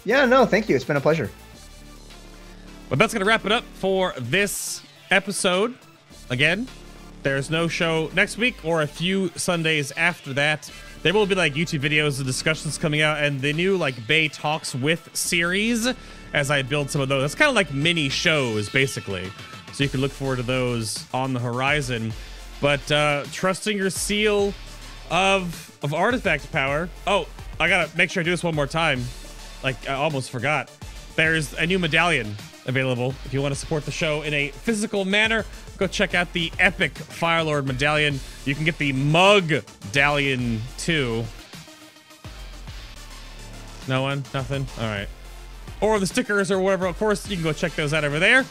[SPEAKER 3] Yeah, no, thank you. It's been a pleasure.
[SPEAKER 1] But that's going to wrap it up for this episode. Again, there's no show next week or a few Sundays after that. There will be like YouTube videos and discussions coming out, and the new like Bay Talks With series as I build some of those. It's kind of like mini shows, basically. So you can look forward to those on the horizon. But trusting your seal of artifact power. Oh, I got to make sure I do this one more time. Like, I almost forgot. There's a new medallion available. If you want to support the show in a physical manner, go check out the epic Firelord medallion. You can get the Mug-dallion too. No one? Nothing? All right. Or the stickers or whatever. Of course, you can go check those out over there.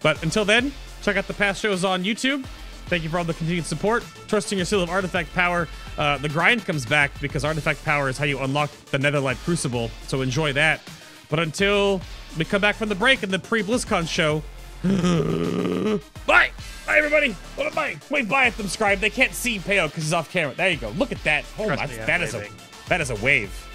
[SPEAKER 1] But until then, check out the past shows on YouTube. Thank you for all the continued support. Trusting your seal of artifact power. The grind comes back because artifact power is how you unlock the Netherlight Crucible. So enjoy that. But until we come back from the break in the pre-BlizzCon show, bye! Bye, everybody! Bye! Wait, bye at them, Scribe. They can't see Peo because he's off camera. There you go. Look at that. Oh,
[SPEAKER 2] Trust me,
[SPEAKER 1] that is a wave.